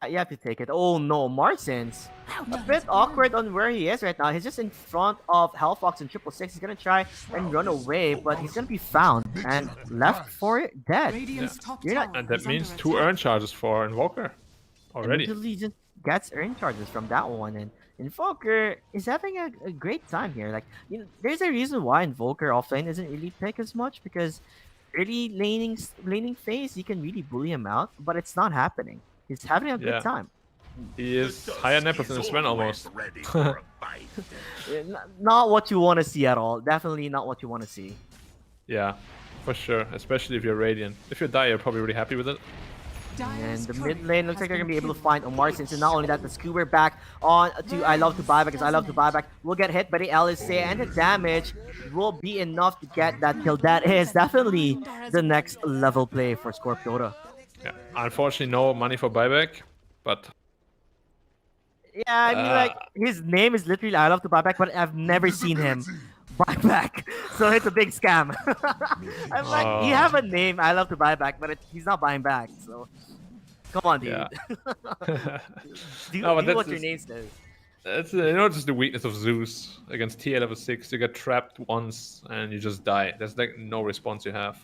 You have to take it. Oh no, Martins. A bit awkward on where he is right now. He's just in front of Hellfox and 666. He's gonna try and run away, but he's gonna be found and left for dead. And that means 2 earn charges for Invoker already. He just gets earn charges from that one, and Invoker is having a great time here. Like, there's a reason why Invoker offlane isn't really picked as much, because early laning phase you can really bully him out, but it's not happening. He's having a good time. He is higher net than Sven almost. Ready for a fight. Not what you want to see at all. Definitely not what you want to see. Yeah, for sure. Especially if you're Radiant. If you're Dire, you're probably really happy with it. And the mid lane looks like they're going to be able to find Omar since not only that, the Scuba back on to I Love to Buy Back, because I Love to Buy Back will get hit by the LSA, and the damage will be enough to get that kill. That is definitely the next level play for Scorpiota. Yeah, unfortunately, no money for buyback, but Yeah, I mean, like, his name is literally I Love to Buy Back, but I've never seen him buy back. So it's a big scam. I'm like, you have a name, I Love to Buy Back, but he's not buying back. So come on, dude. yeah. do No, but do what that's your just- name says. It's just the weakness of Zeus against TA level 6. You get trapped once and you just die. There's like no response you have.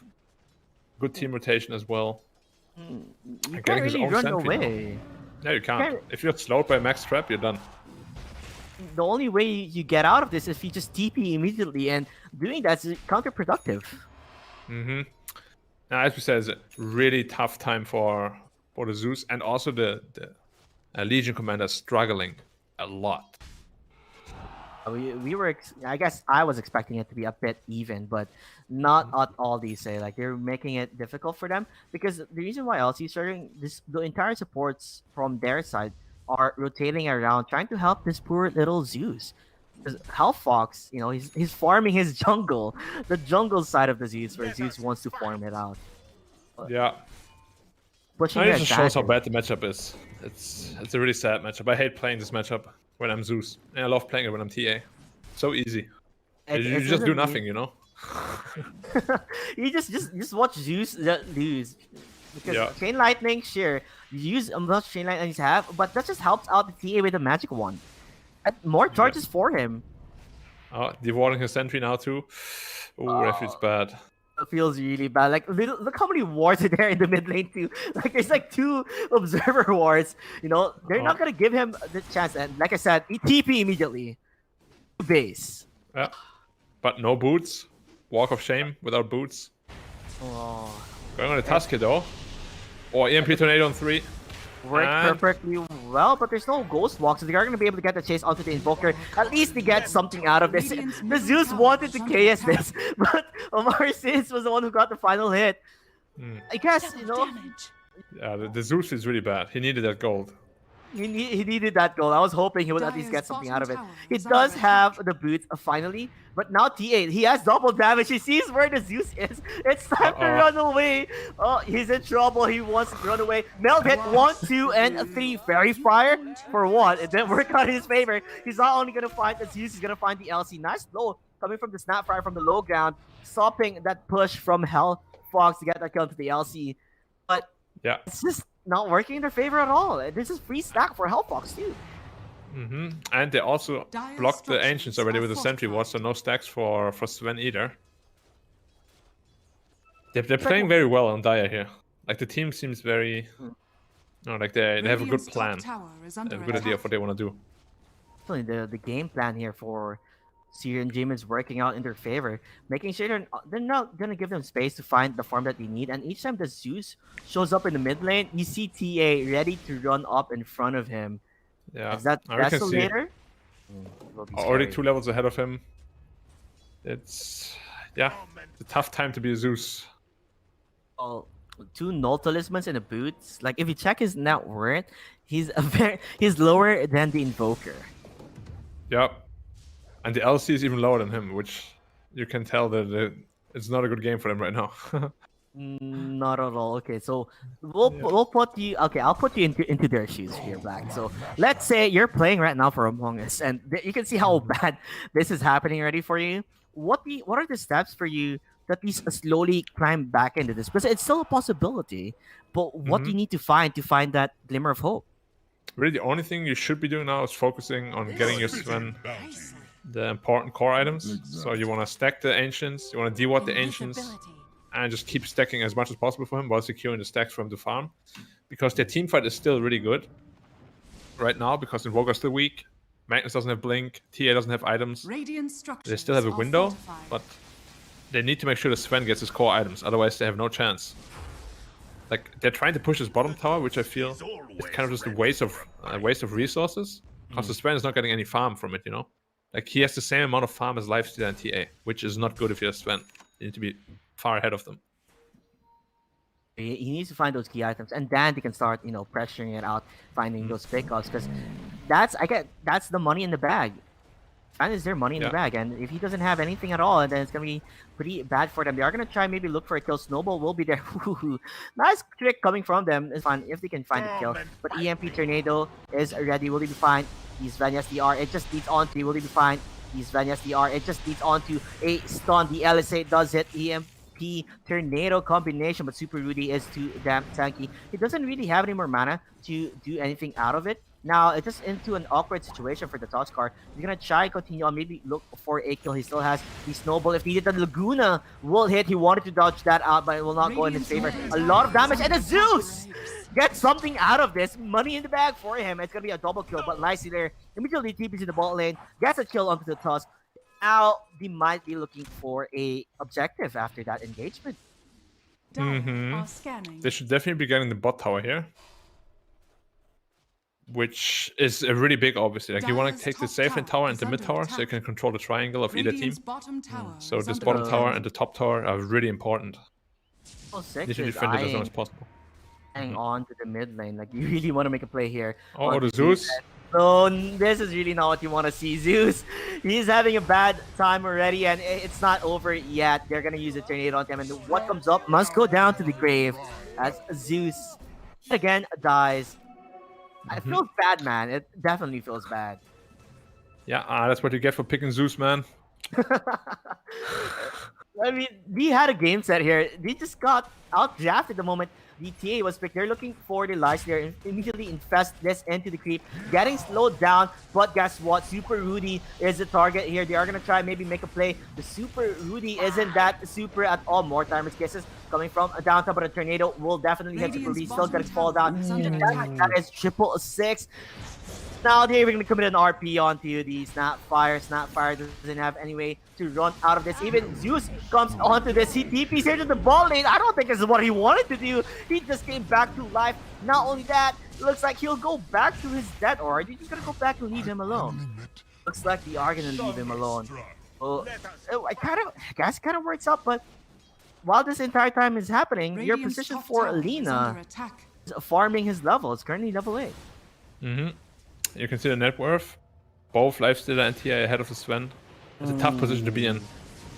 Good team rotation as well. You And can't getting his really own run sentry now. away. No, you can't. can't- If you're slowed by a max trap, you're done. The only way you get out of this is if you just TP immediately, and doing that's counterproductive. Mm-hmm. Now, as we said, it's a really tough time for the Zeus, and also the Legion commander struggling a lot. We were, I guess I was expecting it to be a bit even, but not at all. These say like they're making it difficult for them, because the reason why LC is starting this, the entire supports from their side are rotating around trying to help this poor little Zeus. Because Hellfox, you know, he's farming his jungle, the jungle side of the Zeus, where Zeus wants to farm it out. Yeah. Pushing It their just shows how advantage. bad the matchup is. It's a really sad matchup. I hate playing this matchup when I'm Zeus, and I love playing it when I'm TA. So easy. It You just do doesn't nothing, mean- you know. You just watch Zeus lose. Because Yeah. Chain Lightning, sure, you use as much Chain Lightning as you have, but that just helps out the TA with the magic one. And more charges for him. Oh, dewarding his sentry now too. Ooh, that feels bad. It feels really bad. Like, look how many wards are there in the mid lane too. Like, there's like 2 observer wards. You know, they're not gonna give him the chance. And like I said, he TP immediately. Base. Yeah. But no boots. Walk of shame without boots. Oh, Going on a Tusker though. Or EMP Tornado on 3. worked And- perfectly well, but there's no ghost walk, so they are gonna be able to get the chase onto the Invoker. At least they get something out of this. The Zeus wanted to KS this, but Omar Sins was the one who got the final hit. I guess, you know, Yeah, the Zeus is really bad. He needed that gold. he needed that goal. I was hoping he would at least get something out of it. He does have the boots finally, but now TA, he has double damage. He sees where the Zeus is. It's time to run away. Oh, he's in trouble. He wants to run away. Meld hit 1, 2, and 3. Fairy Fire for 1. It didn't work out in his favor. He's not only gonna find the Zeus, he's gonna find the LC. Nice blow coming from the Snapfire from the low ground, stopping that push from Hell Fox to get that kill into the LC. But Yeah. it's just not working in their favor at all. This is free stack for Hellfox too. And they also blocked the Ancients already with the Sentry Ward, so no stacks for Sven either. They're playing very well on Dire here. Like, the team seems very... No, like they have a good plan. They have a good idea of what they want to do. Definitely the game plan here for Seer and Jim is working out in their favor, making sure they're not gonna give them space to find the farm that they need. And each time the Zeus shows up in the mid lane, you see TA ready to run up in front of him. Yeah, Is that now we can see Desolator? Will be already scary. 2 levels ahead of him. It's... Yeah, it's a tough time to be a Zeus. Oh, 2 null talismans and a boots. Like, if you check his net worth, he's he's lower than the Invoker. Yep. And the LC is even lower than him, which you can tell that it's not a good game for them right now. Not at all. Okay, so we'll put you. Okay, I'll put you into their shoes here, Black. So let's say you're playing right now for Among Us, and you can see how bad this is happening already for you. What are the steps for you to at least slowly climb back into this? Because it's still a possibility, but what do you need to find that glimmer of hope? Really, the only thing you should be doing now is focusing on getting your Sven the important core items. So you want to stack the Ancients, you want to deward the Ancients, and just keep stacking as much as possible for him while securing the stacks from the farm. Because their team fight is still really good right now, because Invoker's still weak, Magnus doesn't have Blink, TA doesn't have items. They still have a window, but they need to make sure that Sven gets his core items, otherwise they have no chance. Like, they're trying to push his bottom tower, which I feel it's kind of just a waste of resources because the Sven is not getting any farm from it. You know, like he has the same amount of farm as Lifestealer and TA, which is not good if you're Sven. You need to be far ahead of them. He needs to find those key items, and then they can start, pressuring it out, finding those pickups, because that's the money in the bag. And is their money in the bag, and if he doesn't have anything at all, then it's gonna be pretty bad for them. They are gonna try maybe look for a kill. Snowball will be there. Nice trick coming from them. It's fine if they can find a kill. But EMP Tornado is ready. Will he be fine? He's Vanyas DR. It just leads on to. Will he be fine? He's Vanyas DR. It just leads on to a stun. The LSA does it. EMP Tornado combination, but Super Rudy is too damn tanky. He doesn't really have any more mana to do anything out of it. Now, it's just into an awkward situation for the Tuskar. He's gonna try continue on, maybe look for a kill. He still has the Snowball. If needed, the Laguna will hit. He wanted to dodge that out, but it will not go in his favor. A lot of damage, and the Zeus gets something out of this. Money in the bag for him. It's gonna be a double kill, but Lysander immediately TPs in the bot lane, gets a kill onto the Tusk. Now, they might be looking for a objective after that engagement. They should definitely be getting the bot tower here, which is a really big, obviously. Like, you want to take the safe lane tower and the mid tower so you can control the triangle of either team. So this bottom tower and the top tower are really important. You should defend it as long as possible. Hang on to the mid lane. Like, you really want to make a play here. Oh, the Zeus. So this is really not what you want to see. Zeus, he's having a bad time already, and it's not over yet. They're going to use a tornado on him, and what comes up must go down to the grave as Zeus again dies. It feels bad, man. It definitely feels bad. Yeah, that's what you get for picking Zeus, man. I mean, we had a game set here. They just got out-drafted the moment the TA was picked. They're looking for the lights there, immediately infest this into the creep, getting slowed down. But guess what? Super Rudy is the target here. They are going to try maybe make a play. The Super Rudy isn't that super at all. More timers kisses coming from a downtown, but a tornado will definitely hit Super Rudy. Still going to fall down. That is 666. Now they're going to commit an RP onto the Snapfire. Snapfire doesn't have any way to run out of this. Even Zeus comes onto this. He TPs here to the ball lane. I don't think this is what he wanted to do. He just came back to life. Not only that, it looks like he'll go back to his death, or are you just going to go back and leave him alone? Looks like they are going to leave him alone. Well, I guess it kind of works out, but while this entire time is happening, your position for Alina is farming his level. It's currently level 8. You can see the net worth. Both Lifestealer and TA ahead of the Sven. It's a tough position to be in.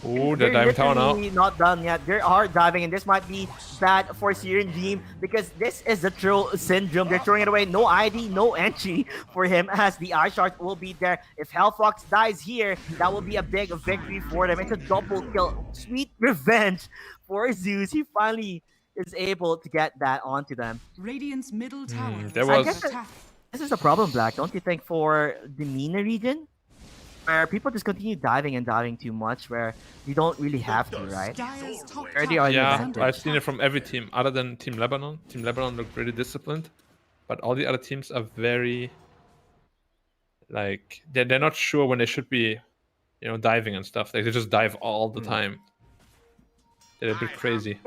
Ooh, they're diving tower now. Not done yet. They are diving, and this might be bad for Syrian Dream because this is the troll syndrome. They're throwing it away. No ID, no entry for him as the eye shard will be there. If Hellfox dies here, that will be a big victory for them. It's a double kill. Sweet revenge for Zeus. He finally is able to get that onto them. Radiant's middle tower. This is a problem, Black, don't you think, for the MENA region? Where people just continue diving and diving too much, where you don't really have to, right? Yeah, I've seen it from every team, other than Team Lebanon. Team Lebanon looked really disciplined, but all the other teams are very... Like, they're not sure when they should be, diving and stuff. Like, they just dive all the time. They're a bit crazy.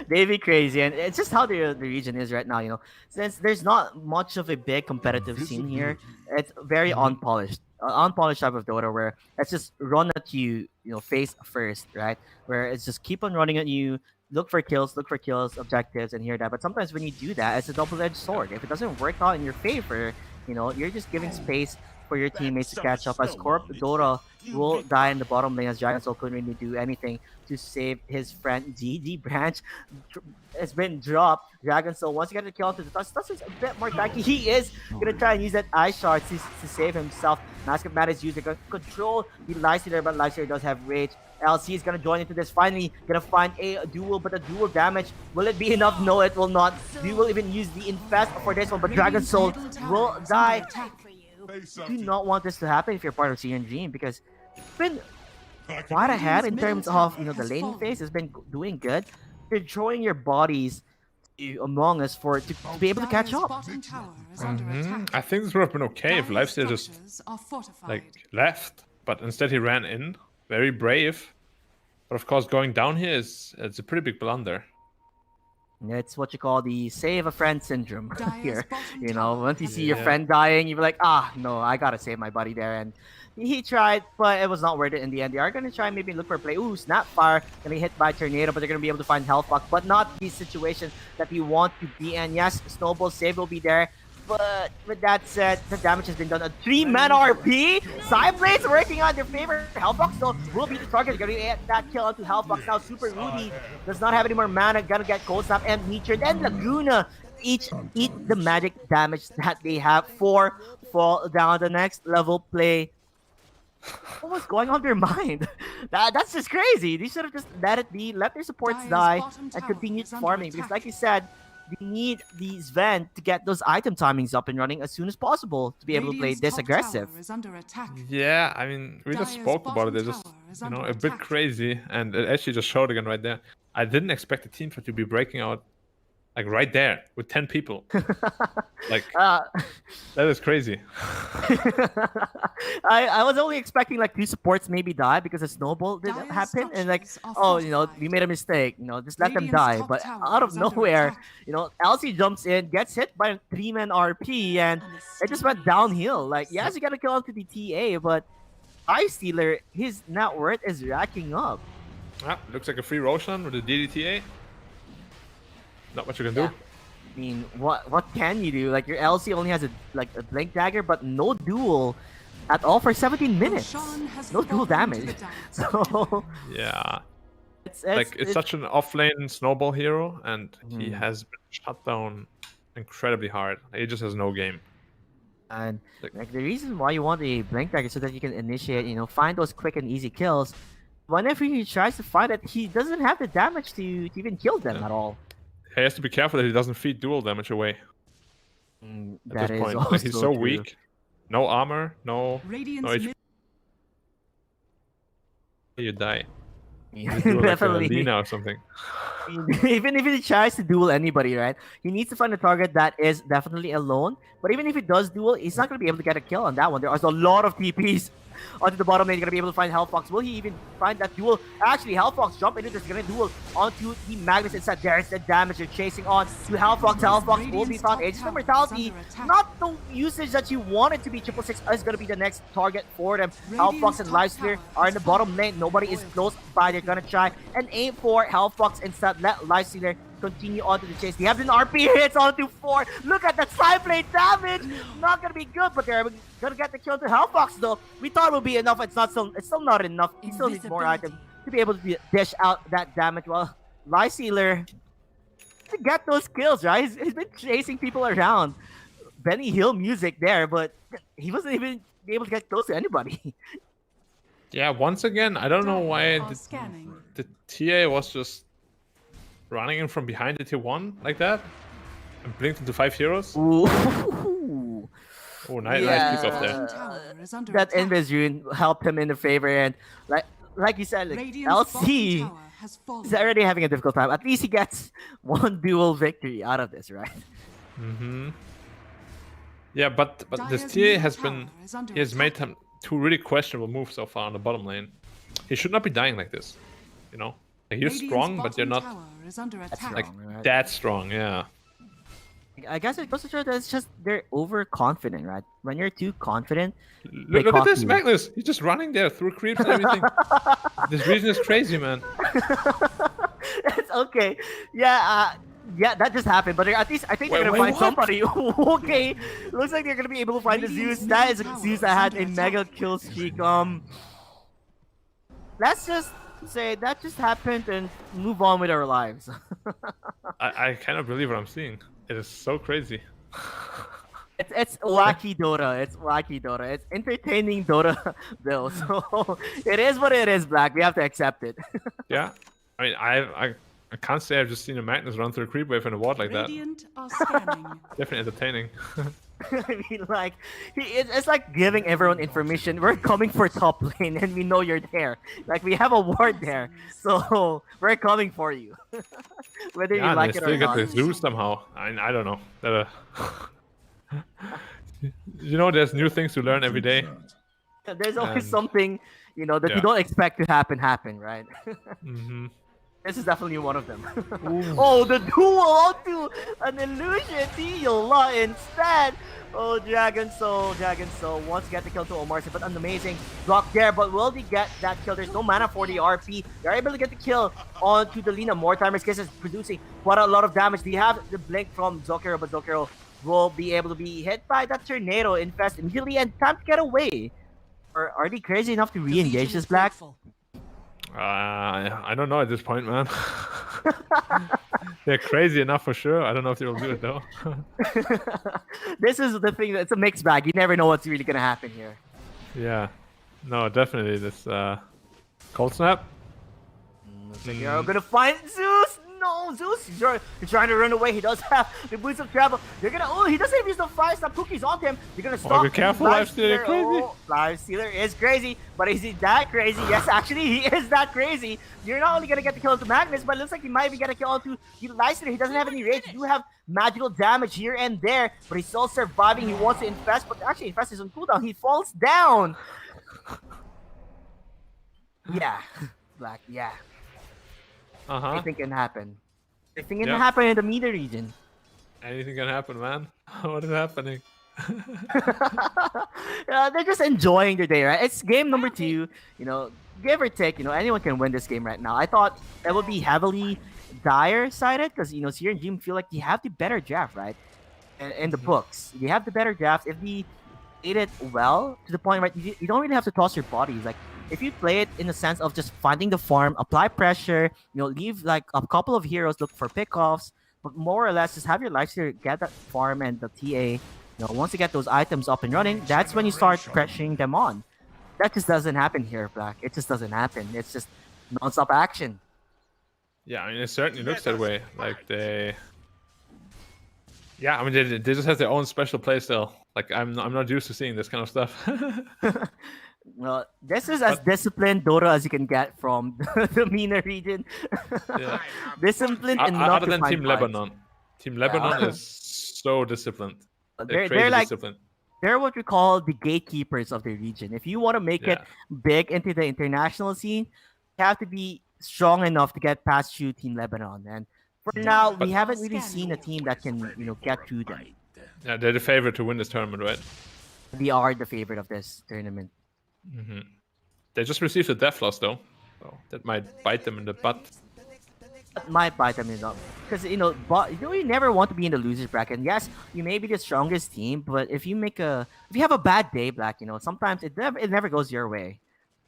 They be crazy, and it's just how the region is right now. Since there's not much of a big competitive scene here, it's very unpolished type of Dota where it's just run at you, face first, right? Where it's just keep on running at you, look for kills, objectives, and hear that. But sometimes when you do that, it's a double-edged sword. If it doesn't work out in your favor, you're just giving space for your teammates to catch up. As Corp Dota will die in the bottom lane as Dragon Soul couldn't really do anything to save his friend. GG Branch has been dropped. Dragon Soul, once you get the kill onto the Tusk is a bit more tanky. He is gonna try and use that Ice Shard to save himself. Mask of Mad is used to control the Lysander, but Lysander does have rage. LC is gonna join into this. Finally gonna find a duel, but the duel damage, will it be enough? No, it will not. We will even use the infest for this one, but Dragon Soul will die. You do not want this to happen if you're part of Syrian Dream, because it's been quite ahead in terms of the laning phase has been doing good. You're throwing your bodies among us to be able to catch up. I think this would have been okay if Lifestealer just left, but instead he ran in. Very brave, but of course going down here it's a pretty big blunder. It's what you call the save a friend syndrome here. bottom You know, tower once you has see your Yeah. friend dying, you're like, no, I gotta save my buddy there. And he tried, but it was not worth it in the end. They are gonna try maybe look for a play. Ooh, Snapfire gonna be hit by Tornado, but they're gonna be able to find Hellfox, but not the situation that we want to be. And yes, Snowball save will be there. But with that said, the damage has been done. A 3-man RP. Sideblades working on their favor. Hellfox though will be the target. Gonna get that kill onto Hellfox. Now Super Rudy does not have any more mana. Gonna get Cold Snap and Meteor. And Laguna each eat the magic damage that they have for fall down the next level play. What was going on their mind? That's just crazy. They should have just let it be, let their supports Dire's die, bottom and tower continued is under farming. Because attack. like you said, they need these Vent to get those item timings up and running as soon as possible to be able to play Radiant's this top aggressive. tower is under attack. Yeah, I mean, we just Dire's spoke about it. bottom They're just, tower is you know, under a bit attack. crazy, and it actually just showed again right there. I didn't expect the team fight to be breaking out like right there with 10 people. Like Uh, that is crazy. I was only expecting like 2 supports maybe die because a snowball did Dire's happen, and like, structures are oh, you know, we fortified. made a mistake, you know, just let them Radiant's die. top But tower out of is under nowhere, attack. you know, Elsie jumps in, gets hit by a 3-man RP, and it just went downhill. Like, yes, you gotta kill onto the TA, but Ice Stealer, his net worth is racking up. Ah, looks like a free Roshan with the DDTA. Not much you can do. I mean, what can you do? Like, your LC only has a blink dagger, but no duel at all for 17 minutes. Roshan has No dual fallen into damage. the dance. So Yeah, it's like it's such an off-lane snowball hero, and he Mhm. has been shut down incredibly hard. He just has no game. And Like- like the reason why you want a blink dagger is so that you can initiate, you know, find those quick and easy kills. Whenever he tries to find it, he doesn't have the damage to even kill them Yeah. at all. He has to be careful that he doesn't feed dual damage away Mm, at that this is point. also Like, he's so true. weak. No armor, no. Radiant's No, mid You die. Yeah, You do like a definitely. Lina or something. Even if he tries to duel anybody, right? He needs to find a target that is definitely alone. But even if he does duel, he's not going to be able to get a kill on that one. There are a lot of TPs onto the bottom lane. You're going to be able to find Hellfox. Will he even find that duel? Actually, Hellfox jump into this. Going to duel onto the Magnus inside. There's the damage. You're chasing on to Hellfox. Hellfox will be found. Aegis of Mortality. Not the usage that you wanted to be. 666 is going to be the next target for them. Hellfox and Lifestealer are in the bottom lane. Nobody is close by. They're going to try and aim for Hellfox instead. Let Lifestealer continue on to the chase. They have an RP hits onto 4. Look at the side blade damage. Not gonna be good, but they're gonna get the kill to Hellfox though. We thought it would be enough. It's still not enough. He still needs more items to be able to dish out that damage. Well, Lysealer to get those kills, right? He's been chasing people around. Benny Hill music there, but he wasn't even able to get close to anybody. Yeah, once again, I don't know why are scanning. the TA was just running in from behind the tier 1 like that and blinked into 5 heroes. Ooh. Oh, nice, Yeah. nice pick off there. Bottom tower is under That attack. Invis Rune helped him in the favor, and like you said, like, Radiant's LC bottom tower has fallen. is already having a difficult time. At least he gets one dual victory out of this, right? Mm-hmm. Yeah, but this Dire's TA middle has tower been is under he has made attack. him 2 really questionable moves so far on the bottom lane. He should not be dying like this, you know. Like, you're Radiant's strong, but you're bottom not tower is under attack. like Right? that strong. Yeah. I guess it goes to show that it's just they're overconfident, right? When you're too confident, Look at this cocky. Magnus. He's just running there through creeps and everything. This region is crazy, man. it's okay. Yeah, yeah, that just happened. But at least I think they're Wait, gonna wait, find what? somebody. Okay, looks like they're gonna be able to find the Radiant's Zeus. That is a middle Zeus tower that had is a under mega attack. kill streak. Let's just say that just happened and move on with our lives. I cannot believe what I'm seeing. It is so crazy. It's wacky Dota. It's wacky Dota. It's entertaining Dota, though. So it is what it is, Black. We have to accept it. Yeah. I mean, I can't say I've just seen a Magnus run through a creep wave in a ward like that. Radiant are scanning. Definitely entertaining. I mean, like, it's like giving everyone information. We're coming for top lane, and we know you're there. Like, we have a ward there, so we're coming for you, whether Yeah, you and like they it still or get not. the Zeus somehow. I don't know. That, you know, there's new things to learn every day. There's always and- something, you know, that you Yeah. don't expect to happen, right? Hmm. This is definitely one of them. Oh, the duel onto an illusion Tiola instead. Oh, Dragon Soul wants to get the kill to Omar, but an amazing block there. But will they get that kill? There's no mana for the RP. They're able to get the kill onto the Lina. More timers kisses producing quite a lot of damage. They have the blink from Zokero, but Zokero will be able to be hit by that tornado infest immediately and time to get away. Or are they crazy enough to The re-engage Legion this is Black? grateful. I don't know at this point, man. They're crazy enough for sure. I don't know if they will do it though. This is the thing. It's a mixed bag. You never know what's really gonna happen here. Yeah. No, definitely this cold snap. Looks like you're gonna find Zeus. No, Zeus. He's trying to run away. He does have the boots of travel. They're gonna. Oh, he doesn't even use the 5-stop cookies on him. They're gonna stop. be careful, Lifestealer, crazy. Oh, Lifestealer is crazy, but is he that crazy? Yes, actually, he is that crazy. You're not only gonna get the kill onto Magnus, but it looks like he might even get a kill onto the Lifestealer. He doesn't have any rage. He do have magical damage here and there, but he's still surviving. He wants to infest, but actually, infest is on cooldown. He falls down. Yeah, Black. Yeah. Anything can happen. Anything can happen in the MENA region. Anything can happen, man. What is happening? They're just enjoying their day, right? It's game number 2. You know, give or take, you know, anyone can win this game right now. I thought it would be heavily Dire sided because, you know, Seer and Jim feel like they have the better draft, right? In the books, they have the better draft. If they played it well to the point, right, you don't really have to toss your bodies. Like, if you play it in the sense of just finding the farm, apply pressure, you know, leave like a couple of heroes, look for pickoffs, but more or less just have your lifesteal, get that farm and the TA. You know, once you get those items up and running, that's when you start pressuring them on. That just doesn't happen here, Black. It just doesn't happen. It's just non-stop action. Yeah, I mean, it certainly looks that way. Like they, yeah, I mean, they just have their own special playstyle. Like I'm not used to seeing this kind of stuff. Well, this is as disciplined Dota as you can get from the MENA region. Yeah. Disciplined and not Other than refined Team vibes. Lebanon. Team Lebanon is so disciplined. They're crazy They're like disciplined. they're what we call the gatekeepers of the region. If you want to make it big into the international scene, you have to be strong enough to get past through Team Lebanon. And for now, we haven't really seen a team that can, you know, get through them. Yeah, they're the favorite to win this tournament, right? They are the favorite of this tournament. They just received a death loss though, so that might bite them in the butt. That might bite them in the because you know, but you never want to be in the losers bracket. And yes, you may be the strongest team, but if you have a bad day, Black, you know, sometimes it never goes your way.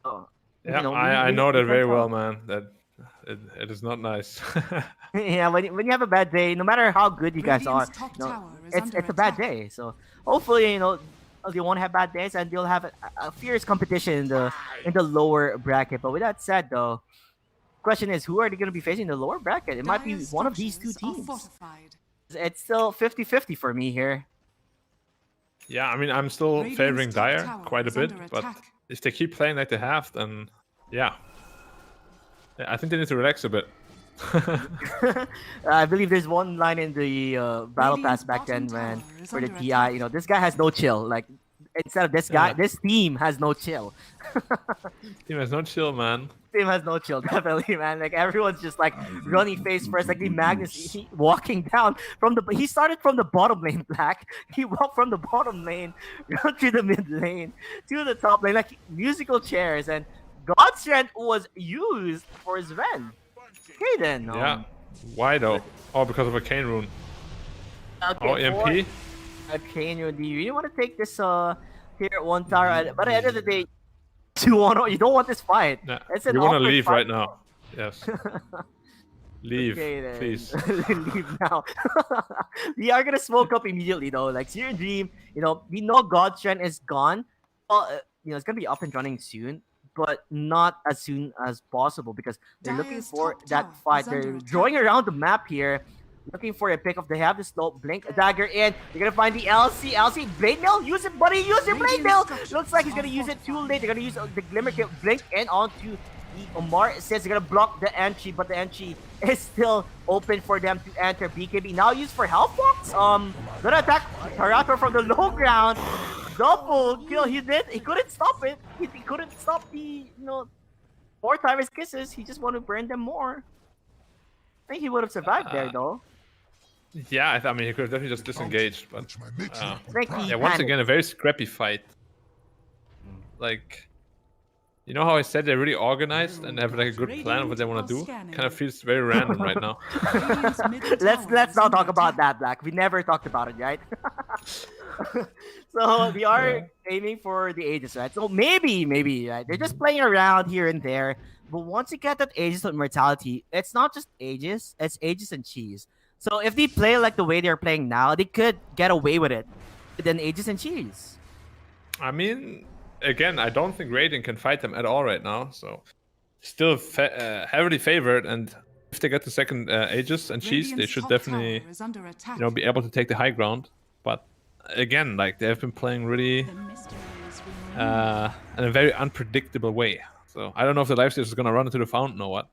So, Yeah, you know, I know that very well, man. That it is not nice. Yeah, when you have a bad day, no matter how good you guys are, Radiant's top you know, tower is it's under a bad attack. day. So hopefully, you know, they won't have bad days and they'll have a fierce competition in the lower bracket. But with that said, though, question is, who are they going to be facing in the lower bracket? It might be Dire's one of these two structures are teams. fortified. It's still 50-50 for me here. Yeah, I mean, I'm still Radiant's favoring top Dire tower quite a is bit, under but attack. if they keep playing like they have, then yeah, I think they need to relax a bit. I believe there's one line in the battle pass Radiant's back then bottom when tower is for the under TI, attack. you know, this guy has no chill. Like instead of this guy, this team has no chill. Team has no chill, man. Team has no chill, definitely, man. Like everyone's just like running face first. Like the Magnus walking down from he started from the bottom lane, Black. He walked from the bottom lane, run through the mid lane to the top lane, like musical chairs. And God's strength was used for his rend. Okay then. Yeah. Why though? Oh, because of a cane rune. Okay, Oh, EMP. Okay, do you really want to take this here at one tower? But at the end of the day, you don't want this fight. Nah, It's an we want to awkward leave fight. right now. Yes. Leave, Okay, then. please. Leave now. We are gonna smoke up immediately though. Like Seer and Dream, you know, we know God's strength is gone. Well, you know, it's gonna be up and running soon, but not as soon as possible because they're looking Dire's for top that tower fight. is under They're attack. drawing around the map here, looking for a pick up. They have the slow blink, a dagger in. They're gonna find the LC blade mail. Use it, buddy. Use your blade mail. Looks like he's gonna use it too late. They're gonna use the glimmer kill, blink in onto the Omar. It says they're gonna block the entry, but the entry is still open for them to enter. BKB now used for health box. Gonna attack Tarator from the low ground. Double kill. He couldn't stop it. He couldn't stop the, you know, 4 timers kisses. He just want to burn them more. I think he would have survived there though. Yeah, I mean, he could have definitely just disengaged, but I think he yeah, once panicked. again, a very scrappy fight. Like, you know how I said they're really organized and have like a good plan of what they want to do? Kind of feels very random right now. Radiant's middle let's tower is not under talk about attack. that, Black. We never talked about it, right? So we are aiming for the Aegis, right? So maybe, right? They're just playing around here and there. But once you get that Aegis of Immortality, it's not just Aegis, it's Aegis and Cheese. So if they play like the way they're playing now, they could get away with it. Then Aegis and Cheese. I mean, again, I don't think Radiant can fight them at all right now. So still heavily favored, and if they get the second Aegis and Cheese, they Radiant's should top definitely, tower is under attack. be able to take the high ground. But again, like they have been playing really The mysteries remain. in a very unpredictable way. So I don't know if the lifesteal is gonna run into the fountain or what.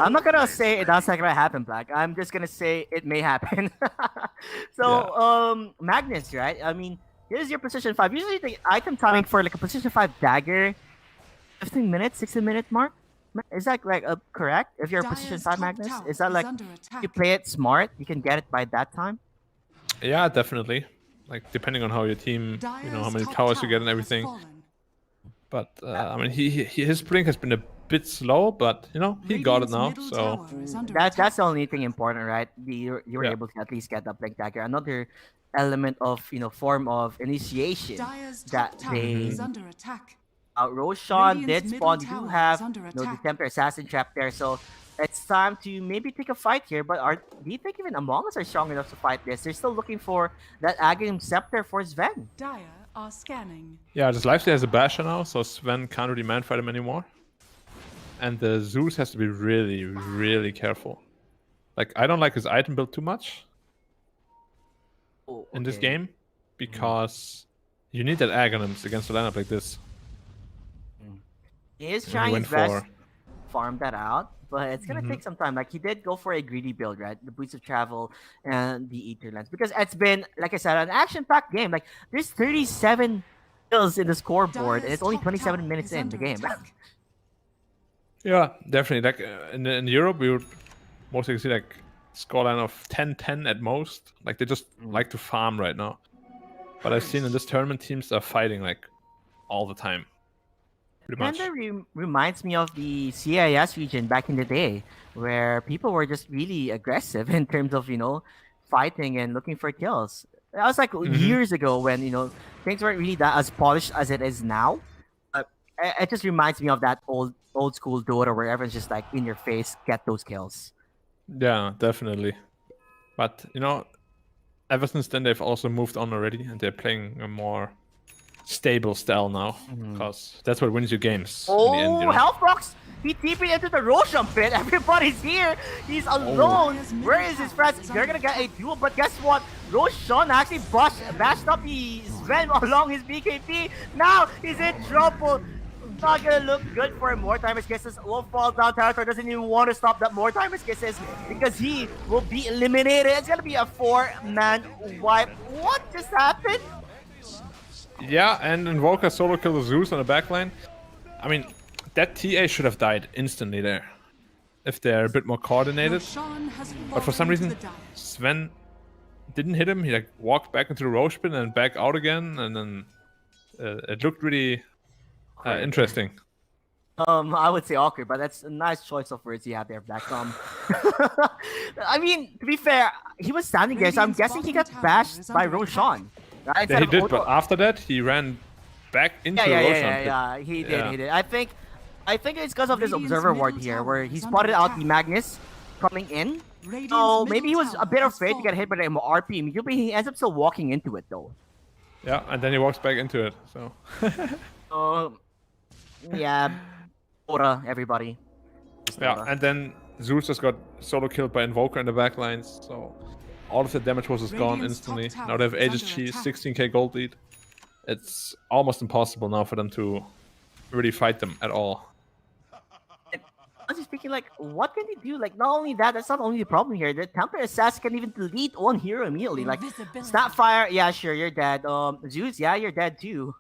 I'm not gonna say that's not gonna happen, Black. I'm just gonna say it may happen. So, Magnus, right? I mean, here's your position 5. Usually the item timing for like a position 5 dagger, 15 minutes, 16-minute mark. Is that like correct? If you're a position Dire's 5 top Magnus, tower is that like under if attack. you play it smart, you can get it by that time? Yeah, definitely. Like depending on how your team, how many towers you get and everything. But I mean, his blink has been a bit slow, but he got it now. So That's the only thing important, right? You were Yeah. able to at least get the blink dagger. Another element of form of initiation Dire's that top tower they is under attack. Roshan did Radiant's spawn. middle You tower have is under the attack. Tempter Assassin trap there, so it's time to maybe take a fight here. But do you think even Among Us are strong enough to fight this? They're still looking for that Aghanim Scepter for Sven. Dire are scanning. yeah, this lifesteal has a basher now, so Sven can't really man fight him anymore. And the Zeus has to be really, really careful. Like I don't like his item build too much in this Okay. game because you need that Aghanims against a lineup like this. He is And he trying went his best for to farm that out, but it's gonna take some time. Like he did go for a greedy build, right? The Boots of Travel and the Ether Lens, because it's been, like I said, an action-packed game. Like there's 37 kills in the scoreboard, and Dire's it's only top 27 tower minutes is in under the game. attack. Yeah, definitely. Like in Europe, we would most likely see like scoreline of 10-10 at most. Like they just like to farm right now. But I've seen in this tournament, teams are fighting like all the time. Pretty much. Kinda reminds me of the CIS region back in the day, where people were just really aggressive in terms of fighting and looking for kills. That was like years ago when things weren't really that as polished as it is now. It just reminds me of that old school Dota where everyone's just like in your face, get those kills. Yeah, definitely. But ever since then they've also moved on already, and they're playing a more stable style now, because that's what wins you games. in the end, Oh, Health Box! He TP'd into the Roshan pit. Everybody's here. He's alone. Where is his friends? They're gonna get a duel, but guess what? Roshan actually bashed up the Sven along his BKP. Now he's in trouble. Not gonna look good for more Timer's Kisses. Will fall down. Territory doesn't even want to stop that more Timer's Kisses because he will be eliminated. It's gonna be a 4-man wipe. What just happened? Yeah, and Invoker solo kill the Zeus on the backline. I mean, that TA should have died instantly there, if they're a bit more coordinated. Roshan has But for some fallen to reason, the dire. Sven didn't hit him. He like walked back into the Roche pit and back out again, and then it looked really interesting. I would say awkward, but that's a nice choice of words you have there, Black. I mean, to be fair, he was standing there, so I'm Radiant's guessing he bottom got tower bashed is by under Roshan. Right? Yeah, Instead he of did, Odo. but after that, he ran back into the yeah, Roshan pit. yeah, he did, Yeah. he did. I think it's because of this Radiant's observer ward middle here, tower where is he under spotted out attack. the Magnus coming in. Radiant's So maybe he middle was a tower bit has afraid to get hit by the RP immediately. He ends up still walking into it though. Yeah, and then he walks back into it. So Yeah, Dota, everybody. Just yeah, Dota. and then Zeus just got solo killed by Invoker in the backlines. So all of the damage was gone Radiant's top instantly. tower Now they have is Aegis under Cheese, attack. 16k gold lead. It's almost impossible now for them to really fight them at all. Honestly speaking, like, what can they do? Like, not only that, that's not only the problem here. The Temper Assassin can even delete one hero immediately. Like, Snapfire, yeah, sure, you're dead. Zeus, yeah, you're dead too.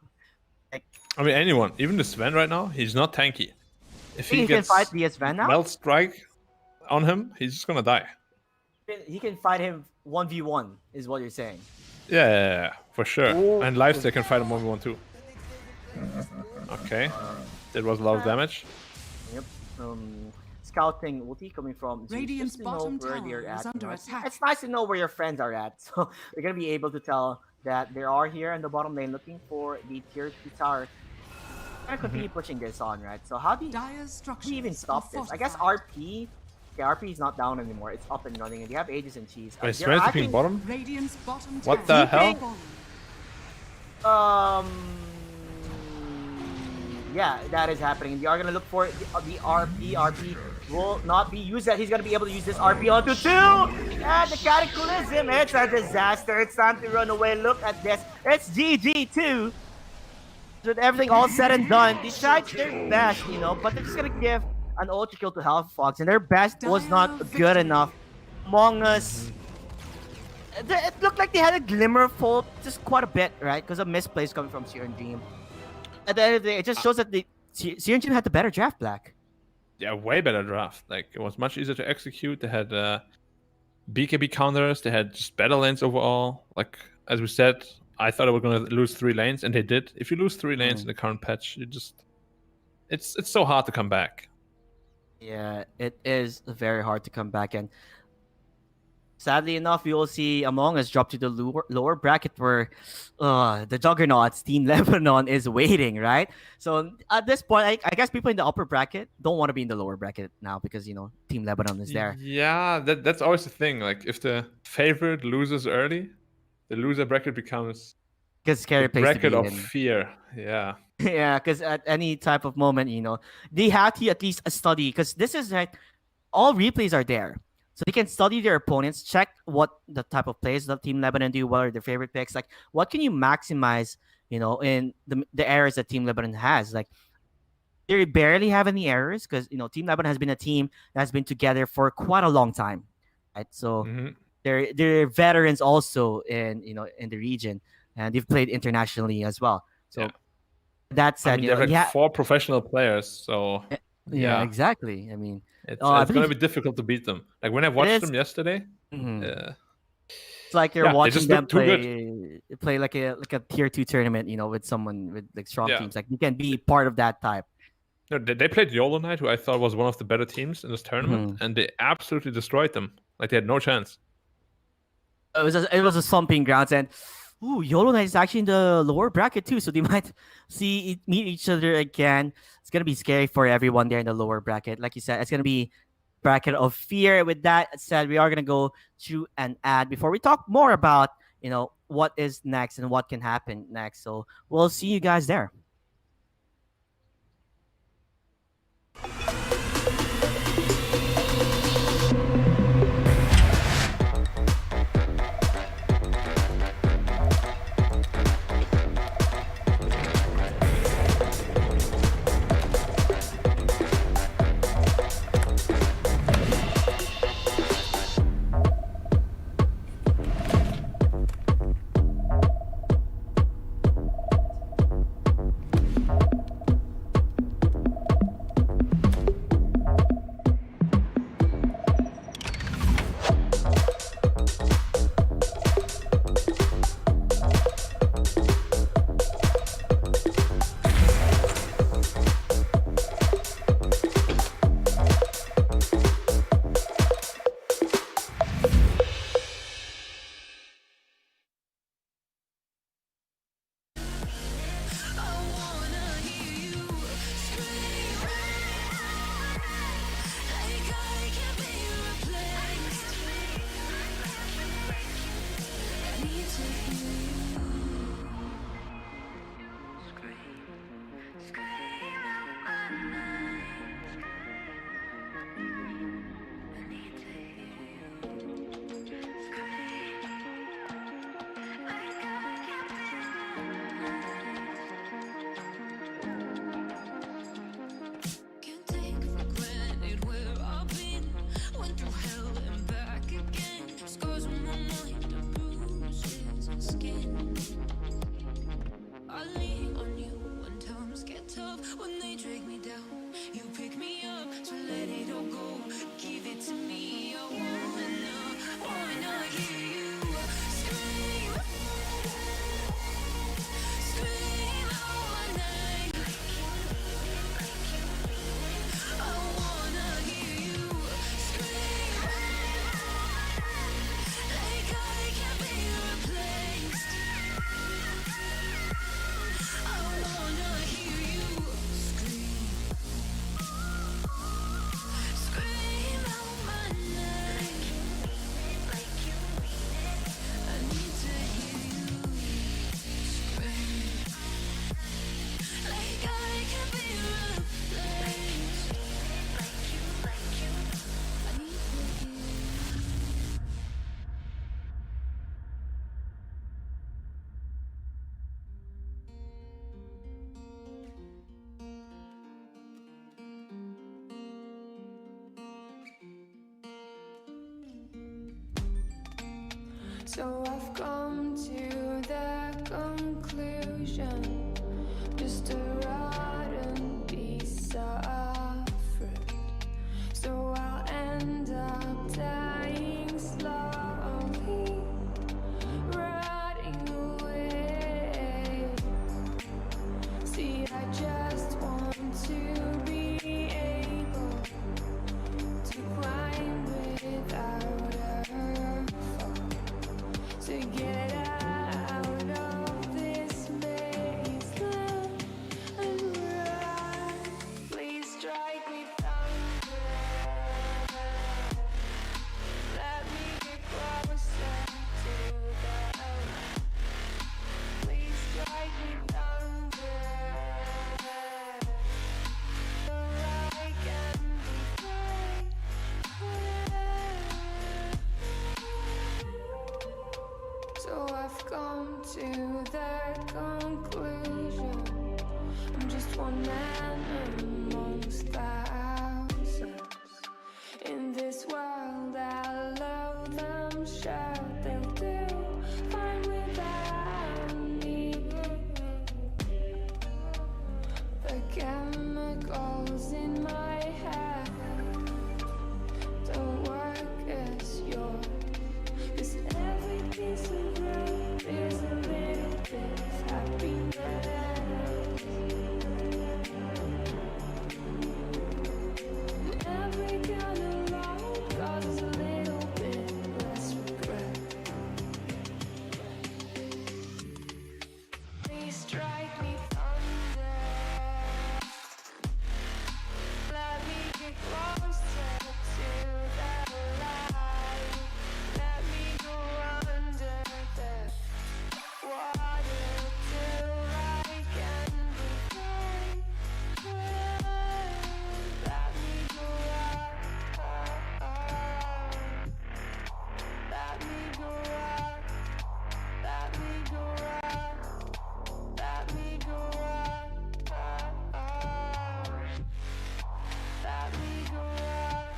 I mean, anyone, even the Sven right now, he's not tanky. If Think he can gets fight the Sven now? Melt Strike, on him, he's just gonna die. He can fight him 1v1, is what you're saying. Yeah, for sure. Ooh. And lives they can fight him 1v1 too. Okay, that was a lot of damage. Yep. Scouting ulti coming from Zeus, Radiant's just to know bottom where tower they're is at. under You know, attack. it's nice to know where your friends are at, so you're gonna be able to tell that they are here in the bottom lane looking for the tier 2 tower. Gonna continue pushing this on, right? So how do you Dire's structures even stop are this? I guess fortified. RP. Okay, RP is not down anymore. It's up and running, and they have Aegis and Cheese. Wait, They're Sven's actually- picking bottom? Radiant's bottom What tower the is hell? falling. Yeah, that is happening. They are gonna look for the RP. RP will not be used. That he's gonna be able to use this RP onto 2. And the Cataclysm. It's a disaster. It's time to run away. Look at this. It's GG2. With everything all said and done, they tried their best, you know, but they're just gonna give an ultra kill to Half Fox, and their best was not good enough. Among Us. It looked like they had a glimmer of hope, just quite a bit, right? Because of misplays coming from Seer and Dream. At the end of the day, it just shows that the Seer and Dream had the better draft, Black. Yeah, way better draft. Like, it was much easier to execute. They had BKB counters. They had just better lanes overall. Like, as we said, I thought they were going to lose 3 lanes, and they did. If you lose 3 lanes in the current patch, you just... It's so hard to come back. Yeah, it is very hard to come back, and sadly enough, we will see Among Us drop to the lower bracket where the Juggernauts, Team Lebanon, is waiting, right? So at this point, I guess people in the upper bracket don't want to be in the lower bracket now because, you know, Team Lebanon is there. Yeah, that's always the thing. Like, if the favorite loses early, the loser bracket becomes Because scary the place bracket to be of in. fear. Yeah. Yeah, because at any type of moment, you know, they have to at least study. Because this is right, all replays are there, so they can study their opponents, check what the type of plays that Team Lebanon do, what are their favorite picks, like what can you maximize, you know, in the errors that Team Lebanon has. Like they barely have any errors because, you know, Team Lebanon has been a team that has been together for quite a long time, right? So they're veterans also in, you know, in the region, and they've played internationally as well. So. Yeah. That said, I mean, you they know, have like yeah, 4 professional players, so yeah, exactly. I mean, it's I going to believe- be difficult to beat them. Like, when I watched is. them yesterday, it's like you're yeah, they watching just them look too play like a tier 2 tournament, you know, with someone with like strong Yeah. teams. Like you can be part of that type. no, they played YOLO Knight, who I thought was one of the better teams in this tournament, and they absolutely destroyed them. Like, they had no chance. It was a slumping grounds, and YOLO Knight is actually in the lower bracket too, so they might meet each other again. It's gonna be scary for everyone there in the lower bracket. Like you said, it's gonna be bracket of fear. With that said, we are gonna go to an ad before we talk more about, you know, what is next and what can happen next. So we'll see you guys there. Can't take for granted where I've been. Went through hell and back again. Scars on my mind, the bruises and skin. So I've come to the conclusion, just a rotten piece of fruit. So I'll end up dying slowly, rotting away. See, I just want to be able to climb without a fall, to get out of this wasteland and run. Please strike me thunder, let me get closer to the light. Please strike me thunder, so I can be free. So I've come to the conclusion, I'm just one man amongst thousands. In this world I'll load them, sure they'll do fine without me. The chemicals in my head don't work as yours, 'cause every piece of road is a little bit of happiness. Every kind of love causes a little bit less regret. Please strike me thunder, let me get closer to the light. Let me go under the water till I can be free. Let me go up, let me go up, let me go up, let me go up, let me go up,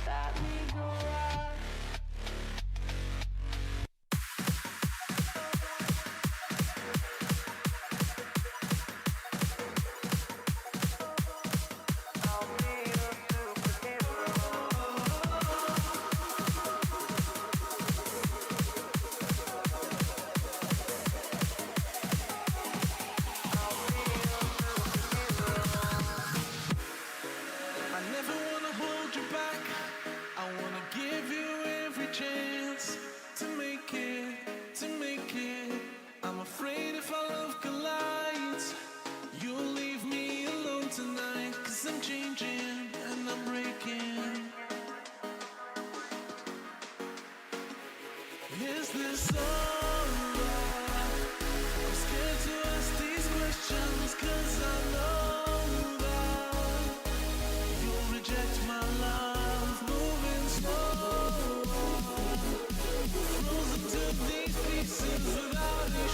let me go up. I'll be your superhero. I'll be your superhero. I never wanna hold you back. I wanna give you every chance to make it, to make it. I'm afraid if our love collides, you'll leave me alone tonight. 'Cause I'm changing and I'm breaking. Is this alright? I'm scared to ask these questions, 'cause I know that you'll reject my love, moving slow, frozen to these pieces without a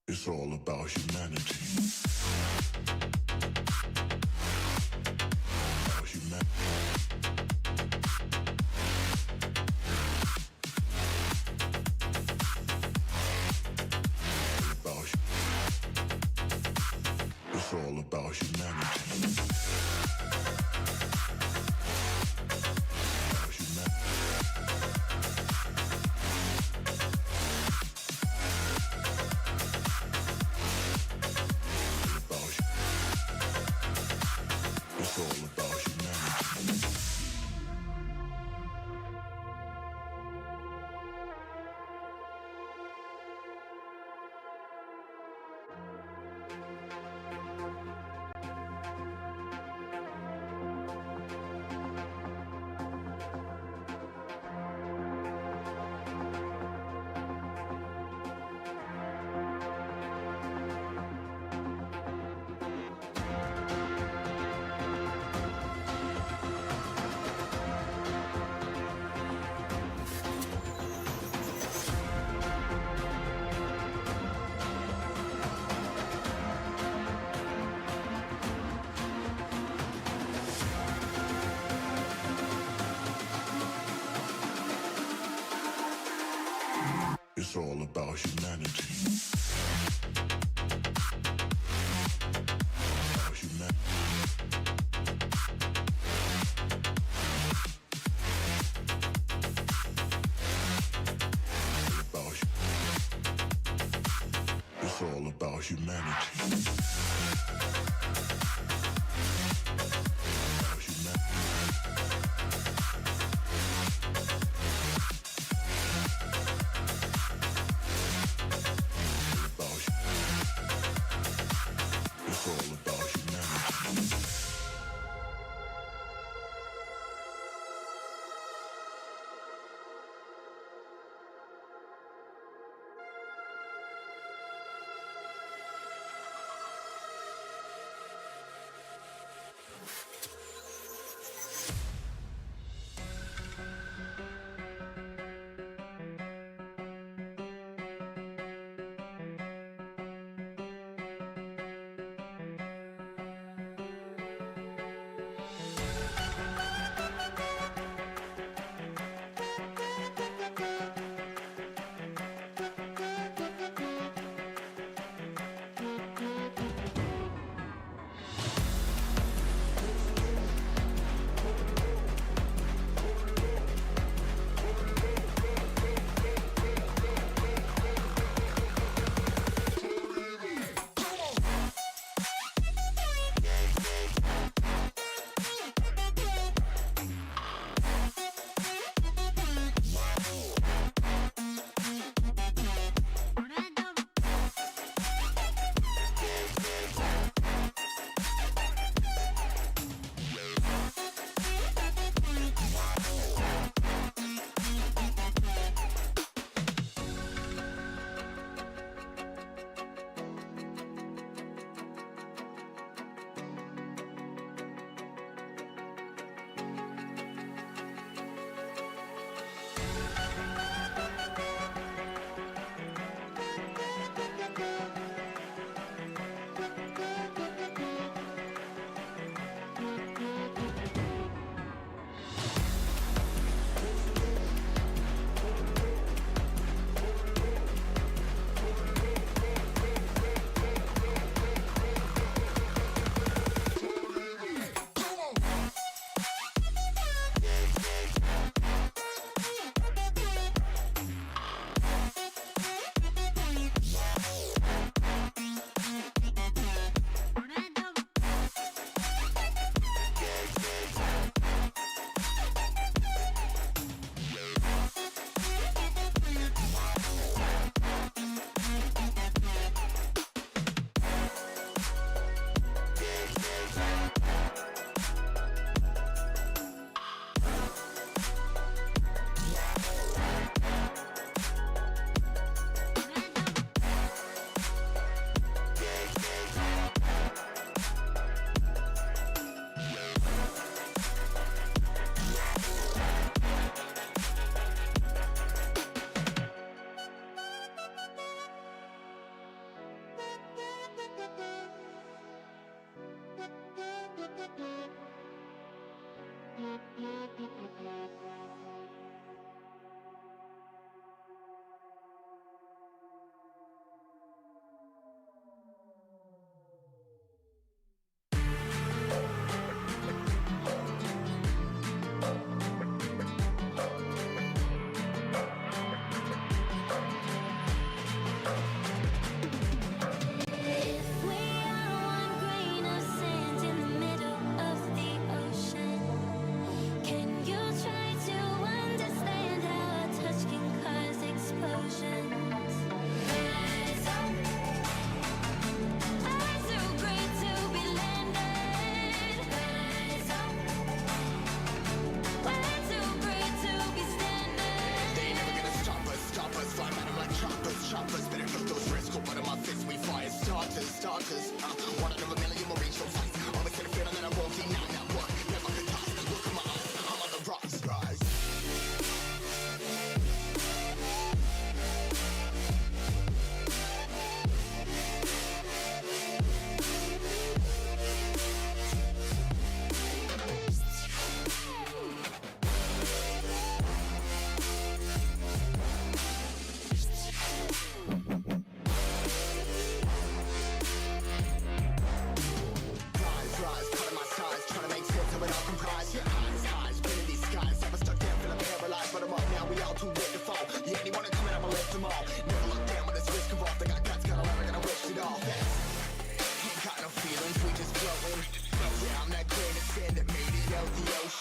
It's all about humanity. About humanity. It's all about humanity. About humanity. It's all about humanity. It's all about humanity. About humanity. It's all about humanity. About humanity. It's all about humanity.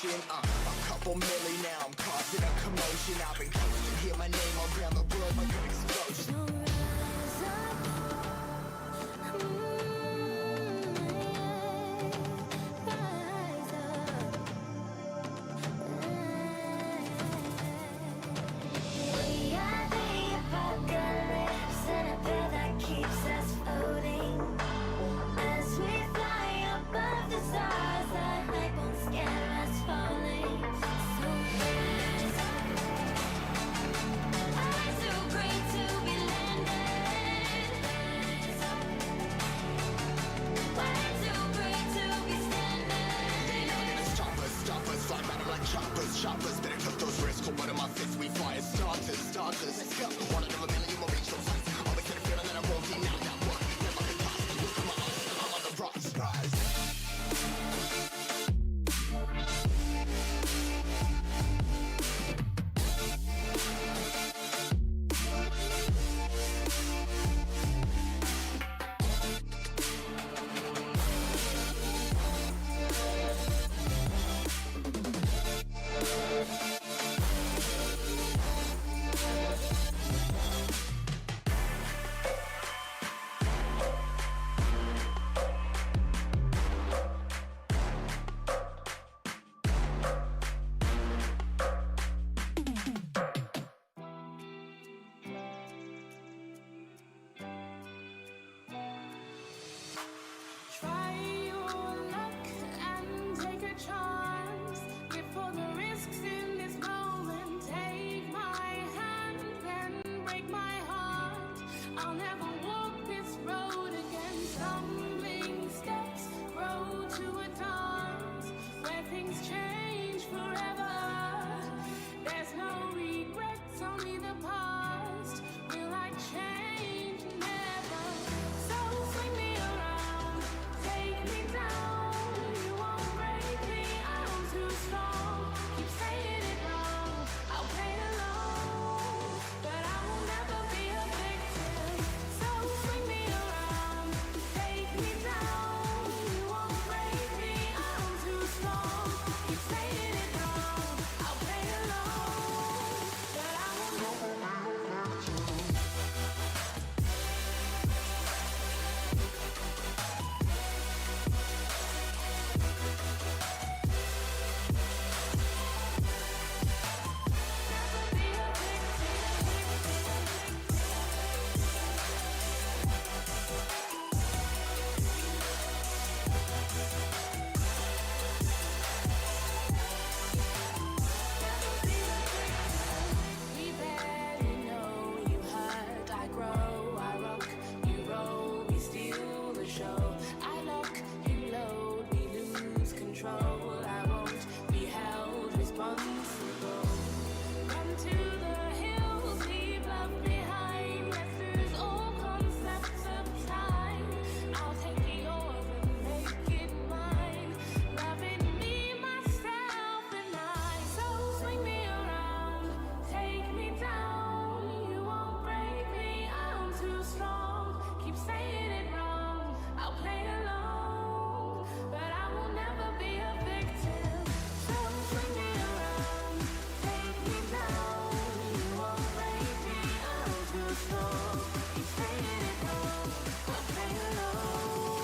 motion. A couple milli now, I'm causing a commotion. I've been coasting, hear my name around the world like an explosion. We are the apocalypse and a pill that keeps us floating. As we fly above the stars, the light won't scare us falling. So rise up. I'm too great to be landed. Rise up. We're too great to be standing. They know they're gonna stop us, fly by them like choppers. Better cut those risks, hold one of my fists, we fly as starters. Let's go. One out of a million, we'll reach those heights. All the kind of feeling that I won't deny. That work, never could possibly look at my eyes. I'm on the rocks, rise. Try your luck and take a chance. Before the risks in this moment, take my hand and break my heart. I'll never walk this road again. Stumbling steps grow to a dance where things change forever. There's no regrets, only the past. Will I change? Never. So swing me around, take me down. You won't break me, I'm too strong. Keep saying it wrong, I'll play along, but I will never be a victim. So swing me around, take me down. You won't break me, I'm too strong. Keep saying it wrong, I'll play along, but I will never be a victim. Never be a We barely know you hurt, I grow, I rock, you roll, we steal the show. I lock, you load, we lose control. I won't be held responsible. Run to the hills, leave love behind. Let's lose all concepts of time. I'll take yours and make it mine. Loving me, myself, and I. So swing me around, take me down. You won't break me, I'm too strong. Keep saying it wrong, I'll play along, but I will never be a victim. So swing me around, take me down. You won't break me, I'm too strong. Keep saying it wrong, I'll play along,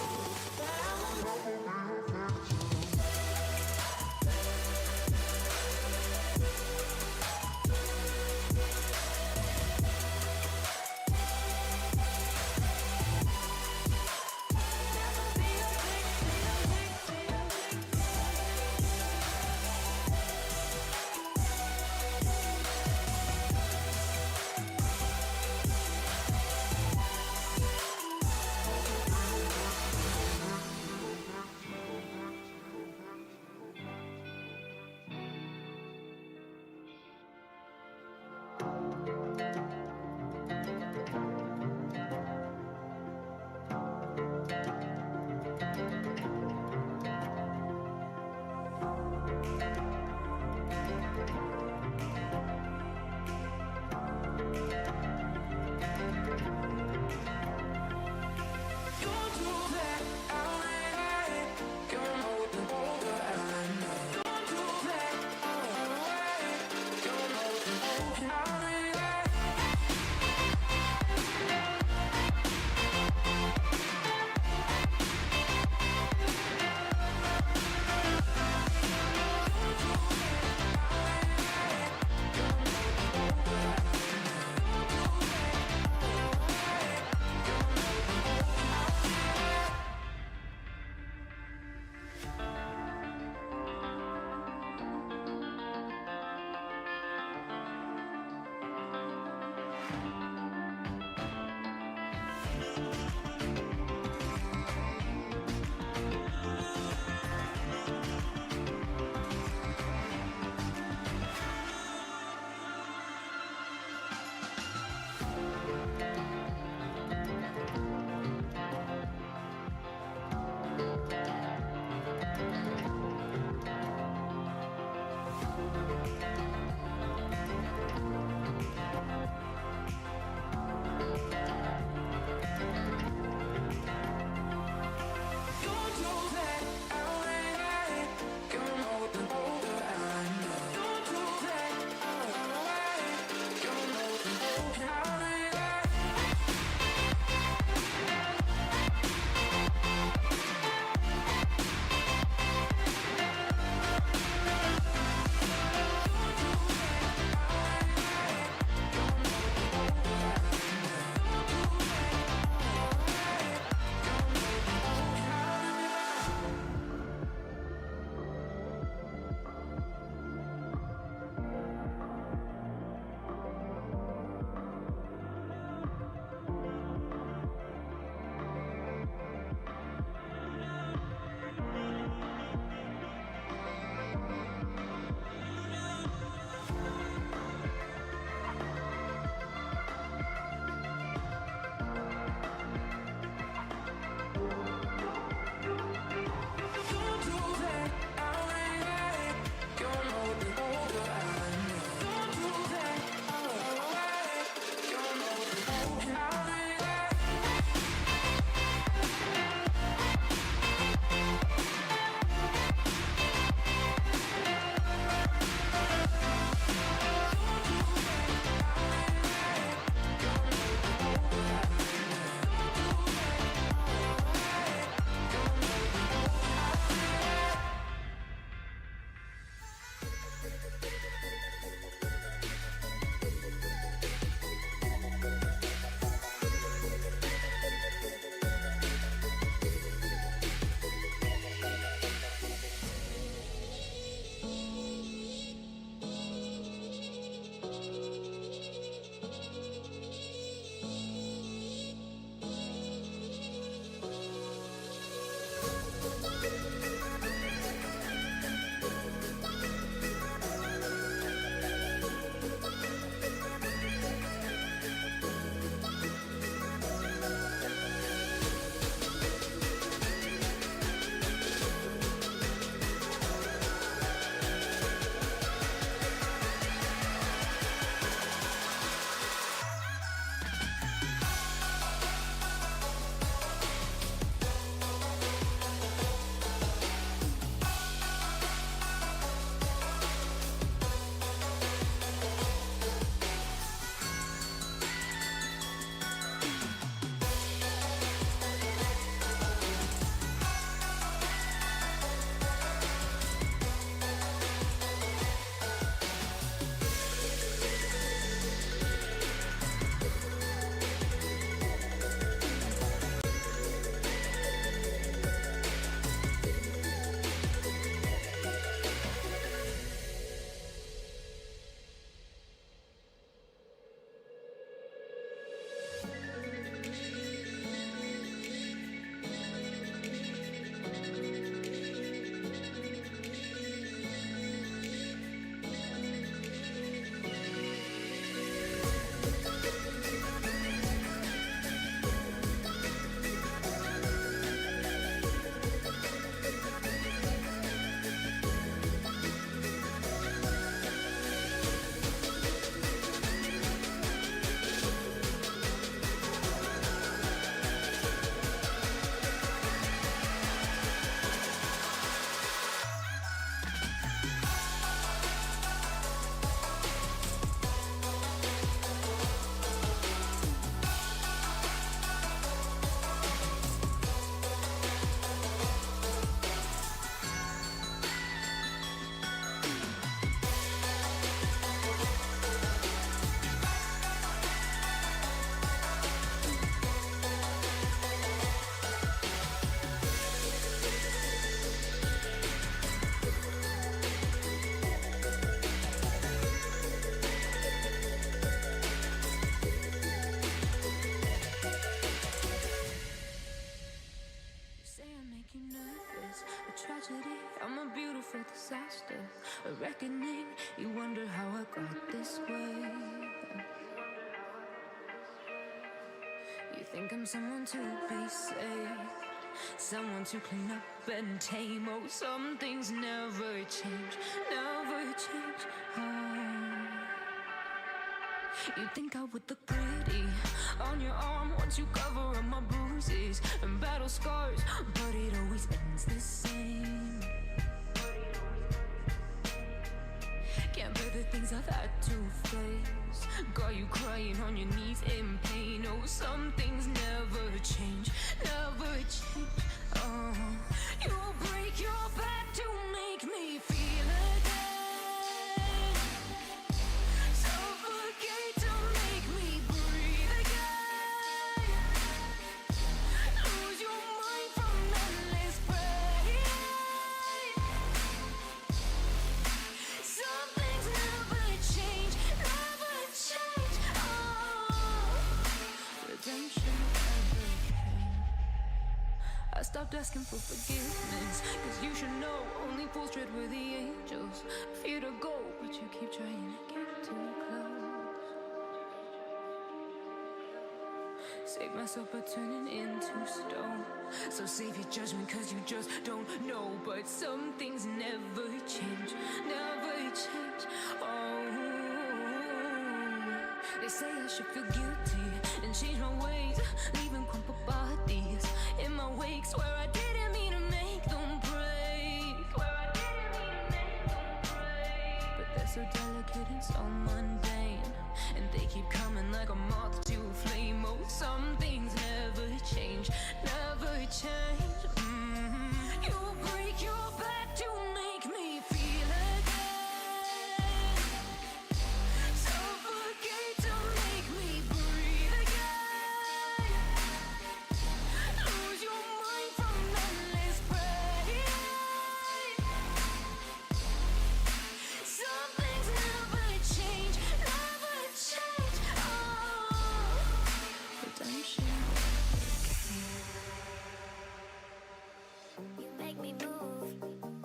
but I will never be a victim. Never be a You're too bad, I'm right. You're more than older, I know. You're too bad. for disaster, a reckoning. You wonder how I got this way. You think I'm someone to be saved, someone to clean up and tame. Oh, some things never change, never change. Oh. You think I would look pretty on your arm once you cover up my bruises and battle scars, but it always ends the same. Can't bear the things I've had to face, got you crying on your knees in pain. Oh, some things never change, never change. Oh, you'll break your back to make me feel again, suffocate to make me breathe again, lose your mind from endless pain. Some things never change, never change. Oh, redemption never came. I stopped asking for forgiveness, cause you should know only fools tread where the angels fear to go, but you keep trying to get too close. Save myself by turning into stone, so save your judgment cause you just don't know. But some things never change, never change. Oh, they say I should feel guilty and change my ways, leaving crumpled bodies in my wake. Swear I didn't mean to make them break, but they're so delicate and so mundane, and they keep coming like a moth to a flame. Oh, some things never change, never change. You break your back to make me feel again, suffocate to make me breathe again, lose your mind from endless pain. Some things never change, never change. Oh, redemption. You make me move,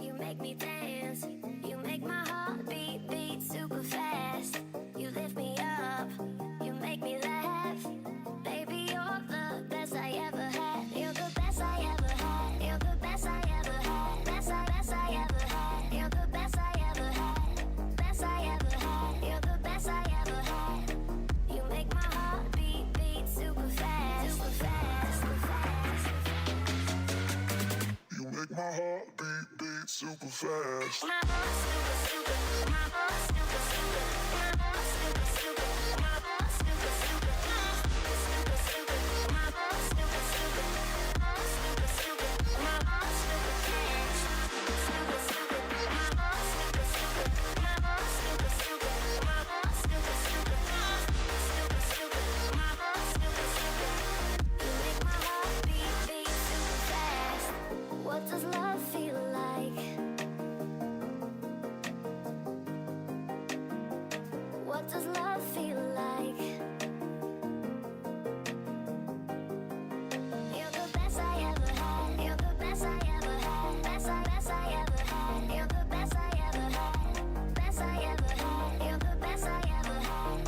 you make me dance, you make my heart beat super fast. You lift me up, you make me laugh. Baby, you're the best I ever had. You're the best I ever had. You're the best I ever had. Best I ever had. You're the best I ever had. Best I ever had. You're the best I ever had. You make my heart beat super fast, super fast, super fast. You make my heart beat super fast. My heart's super, super. My heart's super, super. My heart's super, super. My heart's super, super. Super, super. My heart's super, super. My heart's super, super. My heart's super fast. Super, super. My heart's super, super. My heart's super, super. My heart's super, super. Super, super. My heart's super, super. You make my heart beat super fast. What does love feel like? What does love feel like? You're the best I ever had. You're the best I ever had. Best I ever had. You're the best I ever had. Best I ever had. You're the best I ever had.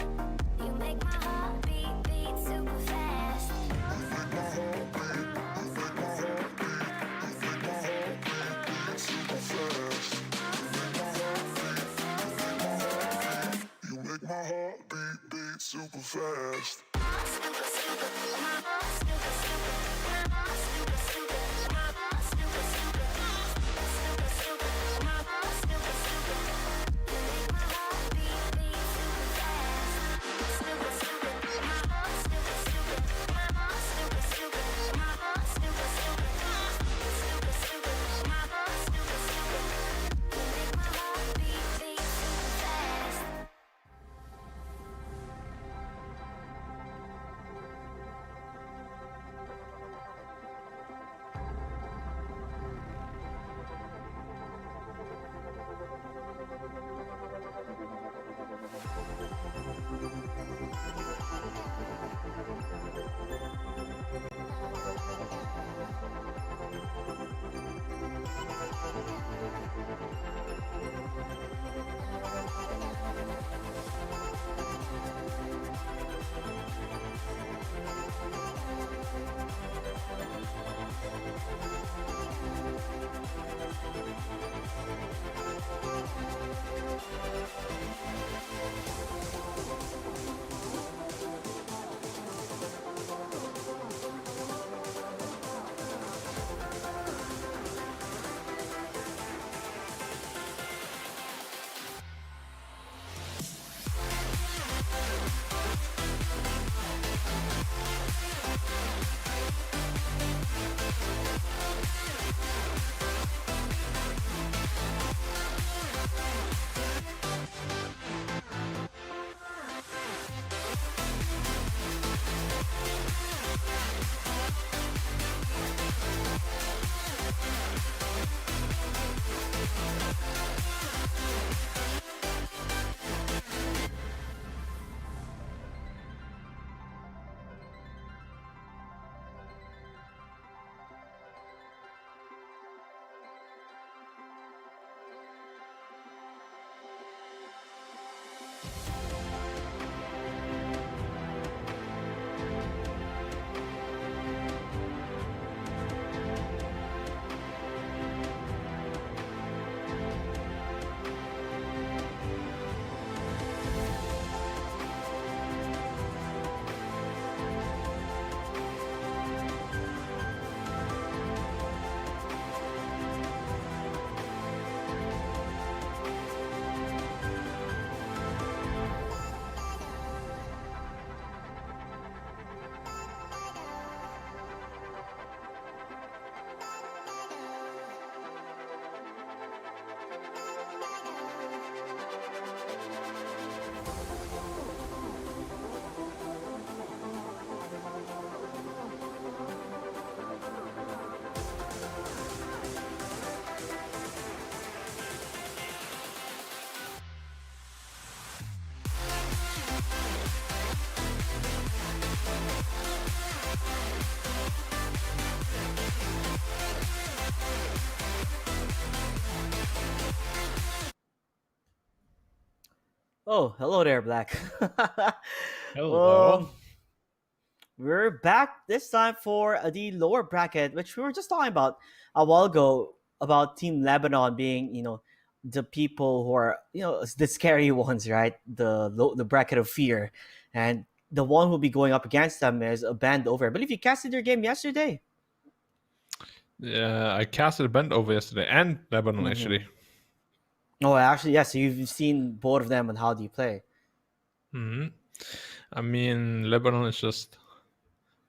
You make my heart beat super fast. You make my heart beat super fast. Super, super. My heart's super, super. My heart's super, super. My heart's super, super. Super, super. My heart's super, super. You make my heart beat super fast. Super, super. My heart's super, super. My heart's super, super. My heart's super, super. Super, super. My heart's super, super. You make my heart beat super fast. Oh, hello there, Black. Hello. We're back this time for the lower bracket, which we were just talking about a while ago about Team Lebanon being, the people who are, the scary ones, right? The bracket of fear, and the one who'll be going up against them is a Bendover. I believe you casted your game yesterday. Yeah, I casted Bendover yesterday and Lebanon actually. Oh, actually, yes. So you've seen both of them, and how do you play? I mean, Lebanon is just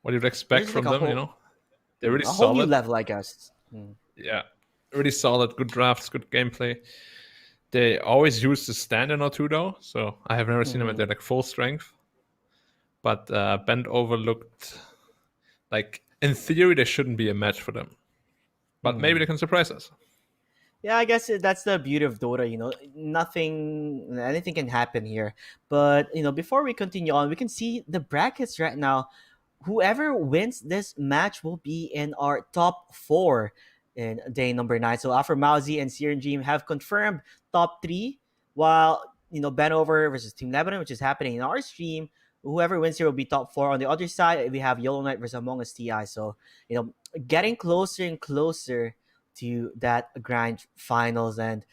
what you'd expect It's from like a them, whole, They're really a whole new solid. level, I guess. Yeah, really solid, good drafts, good gameplay. They always use the stand-in or two though, so I have never seen them at their like full strength. But Bendover looked like, in theory, there shouldn't be a match for them, but maybe they can surprise us. Yeah, I guess that's the beauty of Dota. Anything can happen here. But before we continue on, we can see the brackets right now. Whoever wins this match will be in our top 4 in day number 9. So Afro Mousy and Searing Dream have confirmed top 3, while Benover versus Team Lebanon, which is happening in our stream. Whoever wins here will be top 4. On the other side, we have Yellow Knight versus Among Us TI. So getting closer and closer to that grand finals, and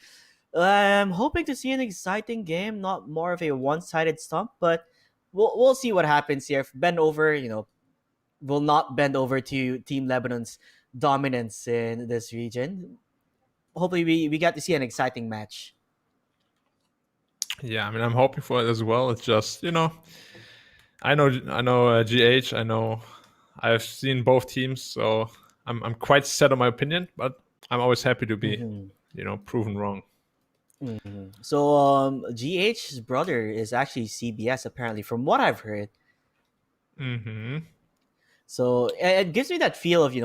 I'm hoping to see an exciting game, not more of a one-sided stump. But we'll see what happens here. If bend over, will not bend over to Team Lebanon's dominance in this region. Hopefully, we get to see an exciting match. Yeah, I mean, I'm hoping for it as well. It's just I know GH. I know I've seen both teams, so I'm quite set on my opinion. But I'm always happy to be proven wrong. So GH's brother is actually CBS, apparently, from what I've heard. So it gives me that feel of the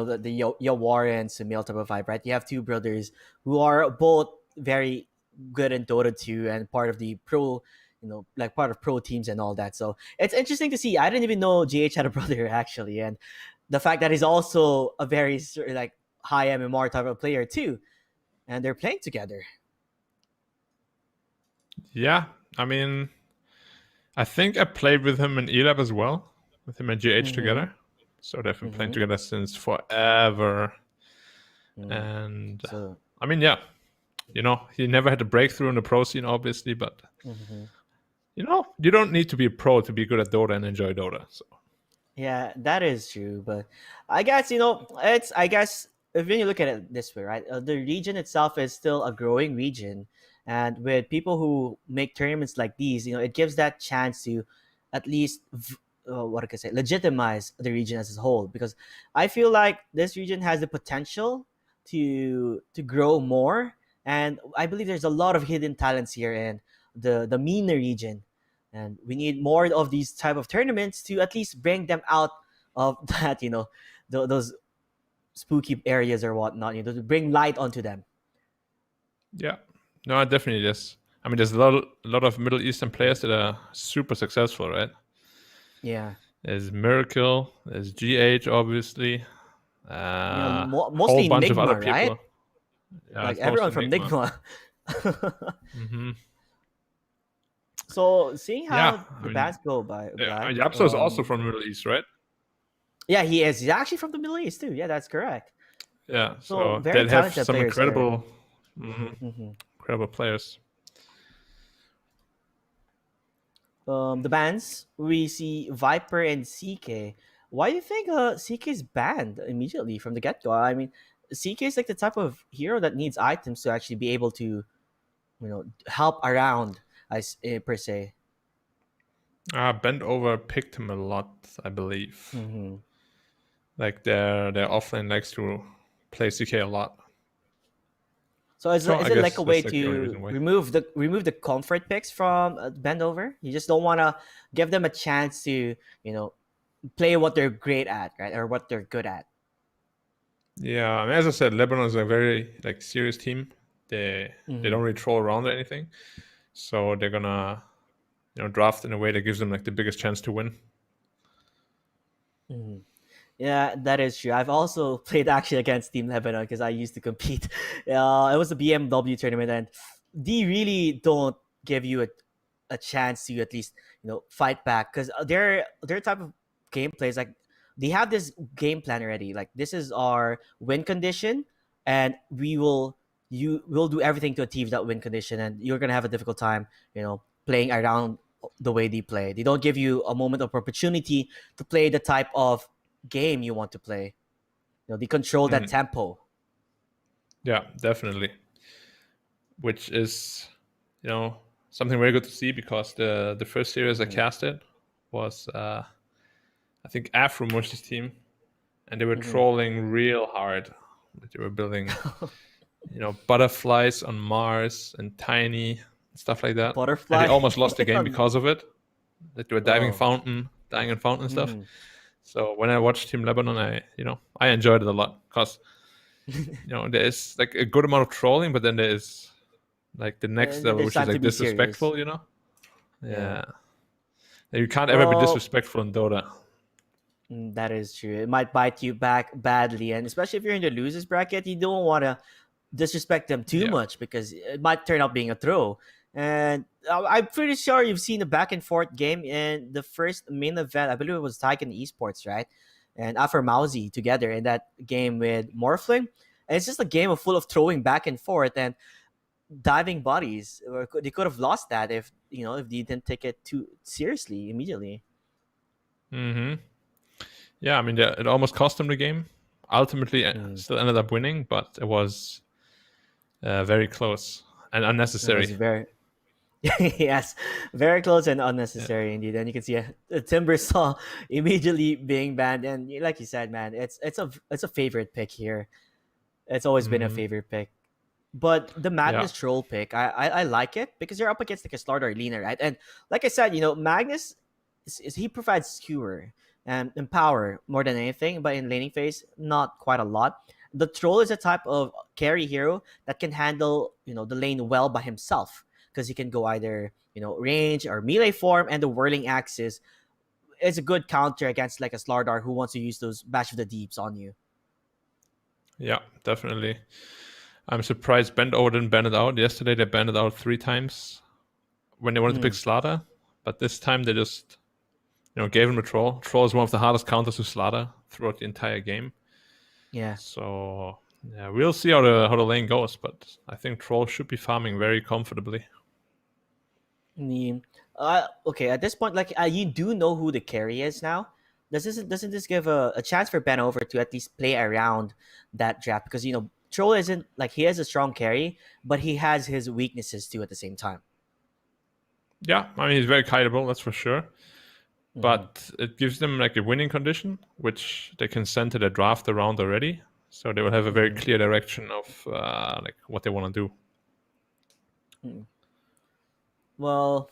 Yawara and Samil type of vibe, right? You have two brothers who are both very good in Dota 2 and part of the pro, like part of pro teams and all that. So it's interesting to see. I didn't even know GH had a brother actually, and the fact that he's also a very like high MMR type of player too, and they're playing together. Yeah, I mean, I think I played with him in ELAB as well, with him and GH together. So they've been playing together since forever. And So I mean, yeah, he never had a breakthrough in the pro scene, obviously, but you don't need to be a pro to be good at Dota and enjoy Dota. So yeah, that is true. But I guess if you look at it this way, right? The region itself is still a growing region, and with people who make tournaments like these, it gives that chance to at least what I can say, legitimize the region as a whole. Because I feel like this region has the potential to grow more, and I believe there's a lot of hidden talents here in the MENA region, and we need more of these type of tournaments to at least bring them out of that those spooky areas or whatnot, to bring light onto them. yeah, no, it definitely is. I mean, there's a lot of Middle Eastern players that are super successful, right? Yeah. There's Miracle, there's GH, obviously. Mostly whole bunch Nigma, of other people. right? Yeah, Like it's everyone mostly from Nigma. Mm-hmm. So seeing how Yeah, the bands go by Black, Yapso is also from the Middle East, right? yeah, he is. He's actually from the Middle East too. Yeah, that's correct. Yeah, So so very they have talented some players incredible, there. incredible players. The bans, we see Viper and CK. Why do you think CK is banned immediately from the get go? I mean, CK is like the type of hero that needs items to actually be able to, help around, per se. Bendover picked him a lot, I believe. Like their offlane likes to play CK a lot. So is So I it guess like a way that's, like, the only to reason why. remove the comfort picks from Bendover? You just don't want to give them a chance to play what they're great at, right, or what they're good at. Yeah, I mean, as I said, Lebanon is a very like serious team. They don't really troll around or anything, so they're gonna draft in a way that gives them like the biggest chance to win. Yeah, that is true. I've also played actually against Team Lebanon because I used to compete. It was a BMW tournament, and they really don't give you a chance to at least fight back, because their type of gameplay is like they have this game plan already. Like, this is our win condition, and we'll do everything to achieve that win condition, and you're gonna have a difficult time, playing around the way they play. They don't give you a moment of opportunity to play the type of game you want to play. They control that tempo. Yeah, definitely. Which is, something very good to see, because the first series I casted was, I think, Afromush's team, and they were trolling real hard. They were building, butterflies on Mars and tiny stuff like that. Butterfly. And they almost lost the game because of it. That they were dying in fountain and stuff. So when I watched Team Lebanon, I enjoyed it a lot, because there is like a good amount of trolling, but then there is like the next level, which is like disrespectful. Yeah. You can't ever be disrespectful in Dota. That is true. It might bite you back badly, and especially if you're in the losers bracket, you don't want to disrespect them too much, because it might turn out being a throw. And I'm pretty sure you've seen a back and forth game in the first main event. I believe it was D2MT Esports, right? And Afro together in that game with Morphling. And it's just a game full of throwing back and forth and diving bodies. They could have lost that if they didn't take it too seriously immediately. Yeah, I mean, it almost cost them the game. Ultimately, still ended up winning, but it was very close and unnecessary. It was yes, very close and unnecessary indeed. And you can see Timber Saw immediately being banned. And like you said, man, it's a favorite pick here. It's always been a favorite pick. But the Magnus troll pick, I like it, because you're up against like a Slard or Lina, right? And like I said, Magnus he provides skewer and power more than anything, but in laning phase, not quite a lot. The troll is a type of carry hero that can handle the lane well by himself, because he can go either range or melee form, and the whirling axis is a good counter against like a Slardar who wants to use those Bash of the Deeps on you. Yeah, definitely. I'm surprised Bendover didn't ban it out. Yesterday they banned it out 3 times when they wanted to pick Slaughter, but this time they just gave him a troll. Troll is one of the hardest counters to Slaughter throughout the entire game. Yeah. So yeah, we'll see how the lane goes, but I think Troll should be farming very comfortably. Okay, at this point, like you do know who the carry is now. Doesn't this give a chance for Bendover to at least play around that draft? Because Troll isn't like, he has a strong carry, but he has his weaknesses too at the same time. Yeah, I mean, he's very kiteable, that's for sure. But it gives them like a winning condition, which they can send to the draft around already. So they will have a very clear direction of like what they want to do. Well,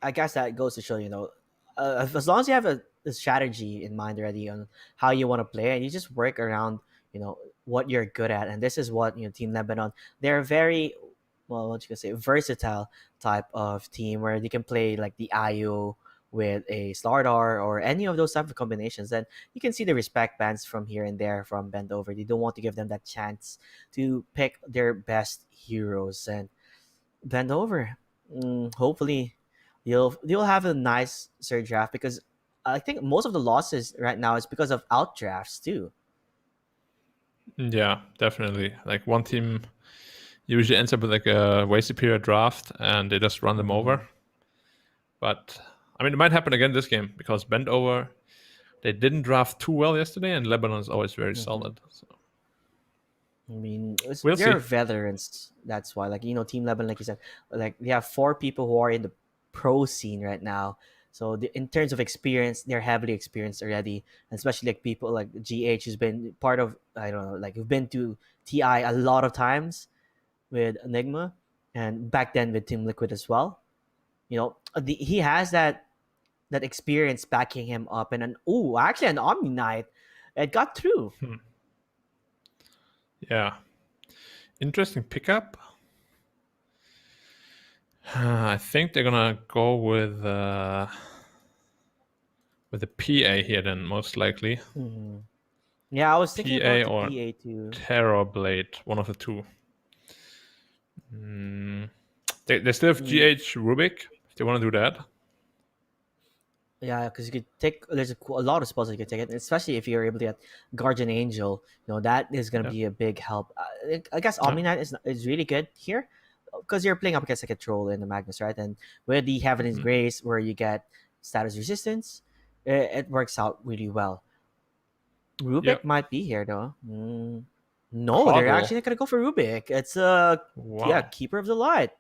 I guess that goes to show, as long as you have a strategy in mind already on how you want to play, and you just work around, what you're good at. And this is what, Team Lebanon, they're very, well, what you can say, versatile type of team, where they can play like the IO with a Slardar or any of those type of combinations. And you can see the respect bans from here and there from Bendover. They don't want to give them that chance to pick their best heroes. And Bendover, hopefully you'll have a nice surge draft, because I think most of the losses right now is because of out drafts too. Yeah, definitely. Like, one team usually ends up with like a way superior draft and they just run them over. But I mean, it might happen again this game, because Bendover, they didn't draft too well yesterday, and Lebanon is always very solid. So. I mean, We'll they're see. veterans. That's why, like, Team Lebanon, like you said, like they have 4 people who are in the pro scene right now. So in terms of experience, they're heavily experienced already, and especially like people like GH, who's been part of, I don't know, like who've been to TI a lot of times with Enigma, and back then with Team Liquid as well. He has that experience backing him up, and actually an Omni Knight, it got through. Yeah, interesting pickup. I think they're gonna go with the PA here then, most likely. Yeah, I was thinking PA about or the PA too. Terrorblade, one of the two. They still have GH Rubik If they want to do that. Yeah, because you could take. There's a lot of spells you could take it, especially if you're able to get Guardian Angel. That is gonna Yeah. be a big help. I guess Yeah. Omni Knight is really good here because you're playing up against like a troll in the Magnus, right? And with the Heaven's Grace, where you get status resistance, it works out really well. Rubik Yep. might be here though. No, they're Coddle. actually not gonna go for Rubik. It's Wow. Keeper of the Light.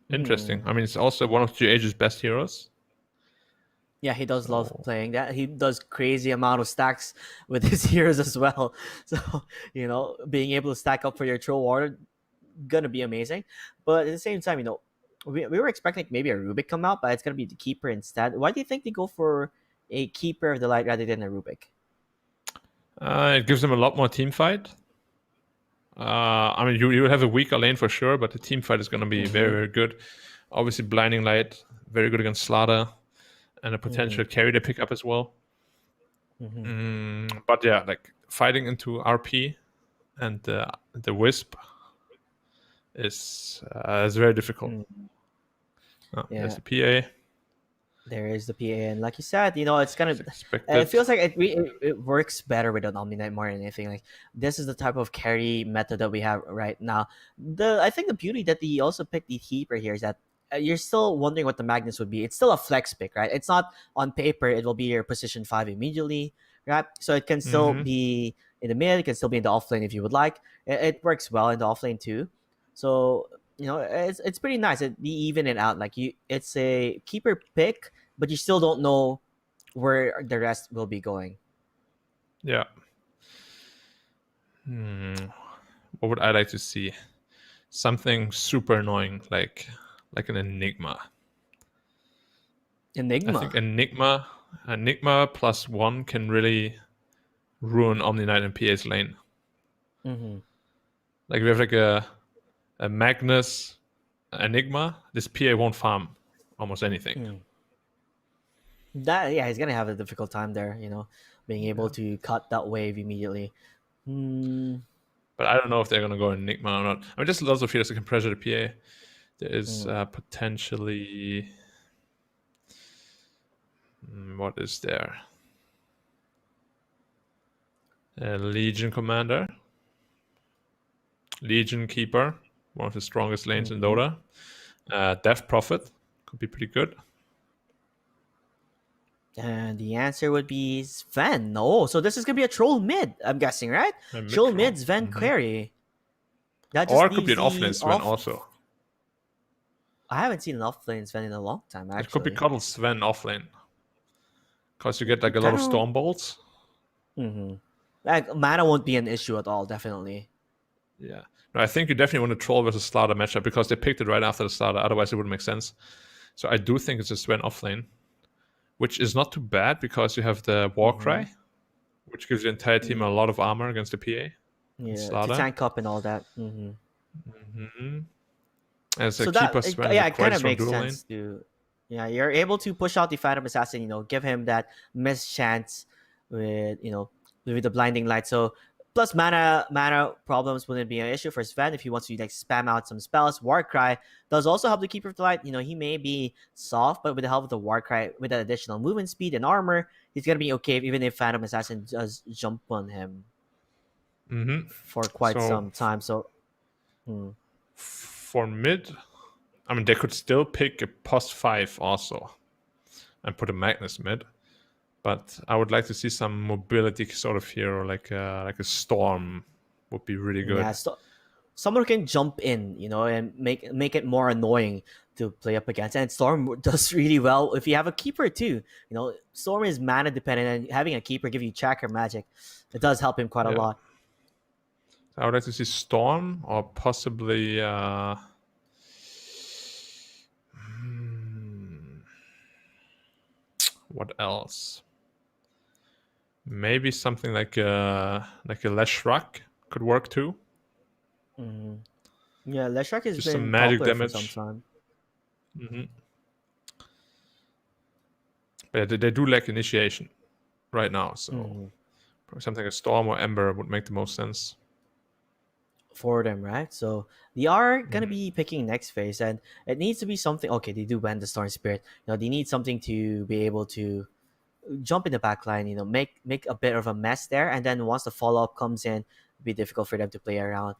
Interesting. I mean, it's also one of GH's best heroes. Yeah, he does love playing that. He does crazy amount of stacks with his heroes as well. So, being able to stack up for your Troll Warrior, gonna be amazing. But at the same time, we were expecting maybe a Rubik come out, but it's gonna be the Keeper instead. Why do you think they go for a Keeper of the Light rather than a Rubik? It gives them a lot more team fight. I mean, you have a weaker lane for sure, but the team fight is going to be very, very good. Obviously, Blinding Light, very good against Slaughter, and a potential carry to pick up as well. But yeah, like fighting into RP and the Wisp is very difficult. There's the PA. There is the PA, and like you said, it's gonna. Expected. It feels like it works better with an Omni Knight more than anything. Like this is the type of carry method that we have right now. I think the beauty that they also picked the Keeper here is that you're still wondering what the Magnus would be. It's still a flex pick, right? It's not on paper. It will be your position 5 immediately, right? So it can still be in the mid. It can still be in the offlane if you would like. It works well in the offlane too. So it's pretty nice. They even it out. Like it's a Keeper pick, but you still don't know where the rest will be going. Yeah. What would I like to see? Something super annoying, like an Enigma. Enigma. I think Enigma +1 can really ruin Omni Knight and PA's lane. Like we have like a Magnus Enigma. This PA won't farm almost anything. He's gonna have a difficult time there. Being able to cut that wave immediately. But I don't know if they're gonna go Enigma or not. I mean, there's lots of heroes that can pressure the PA. There is potentially. What is there? Legion Commander. Legion Keeper. One of the strongest lanes in Dota. Death Prophet. Could be pretty good. And the answer would be Sven. No, so this is gonna be a troll mid, I'm guessing, right? Troll mid, Sven carry. That just or it could be an offlane Sven also. I haven't seen an offlane Sven in a long time, actually. It could be Cuddle Sven offlane. Because you get like a lot of Storm Bolts. Like mana won't be an issue at all, definitely. Yeah. No, I think you definitely want to troll versus Slaughter matchup because they picked it right after the Slaughter. Otherwise, it wouldn't make sense. So I do think it's a Sven offlane. Which is not too bad because you have the Warcry, which gives the entire team a lot of armor against the PA. Yeah, to tank up and all that. As so a Keeper Sven, it kind of makes sense to. Yeah, you're able to push out the Phantom Assassin. Give him that missed chance with with the Blinding Light. So plus mana problems wouldn't be an issue for Sven if he wants to like spam out some spells. Warcry does also help the Keeper of the Light. He may be soft, but with the help of the Warcry, with that additional movement speed and armor, he's gonna be okay even if Phantom Assassin does jump on him for quite some time. So for mid, I mean they could still pick a +5 also and put a Magnus mid. But I would like to see some mobility sort of hero, like a Storm, would be really good. Yeah, someone who can jump in, and make it more annoying to play up against. And Storm does really well if you have a Keeper too. Storm is mana dependent, and having a Keeper give you tracker magic. It does help him quite a lot. I would like to see Storm or possibly. What else? Maybe something like a Leshrac could work too. Yeah, Leshrac has just been some magic popular damage for some time. But they do lack initiation right now, so probably something like a Storm or Ember would make the most sense. for them, right? So they are gonna be picking next phase, and it needs to be something. Okay, they do ban the Storm Spirit. They need something to be able to jump in the back line. Make a bit of a mess there, and then once the follow up comes in, it'll be difficult for them to play around.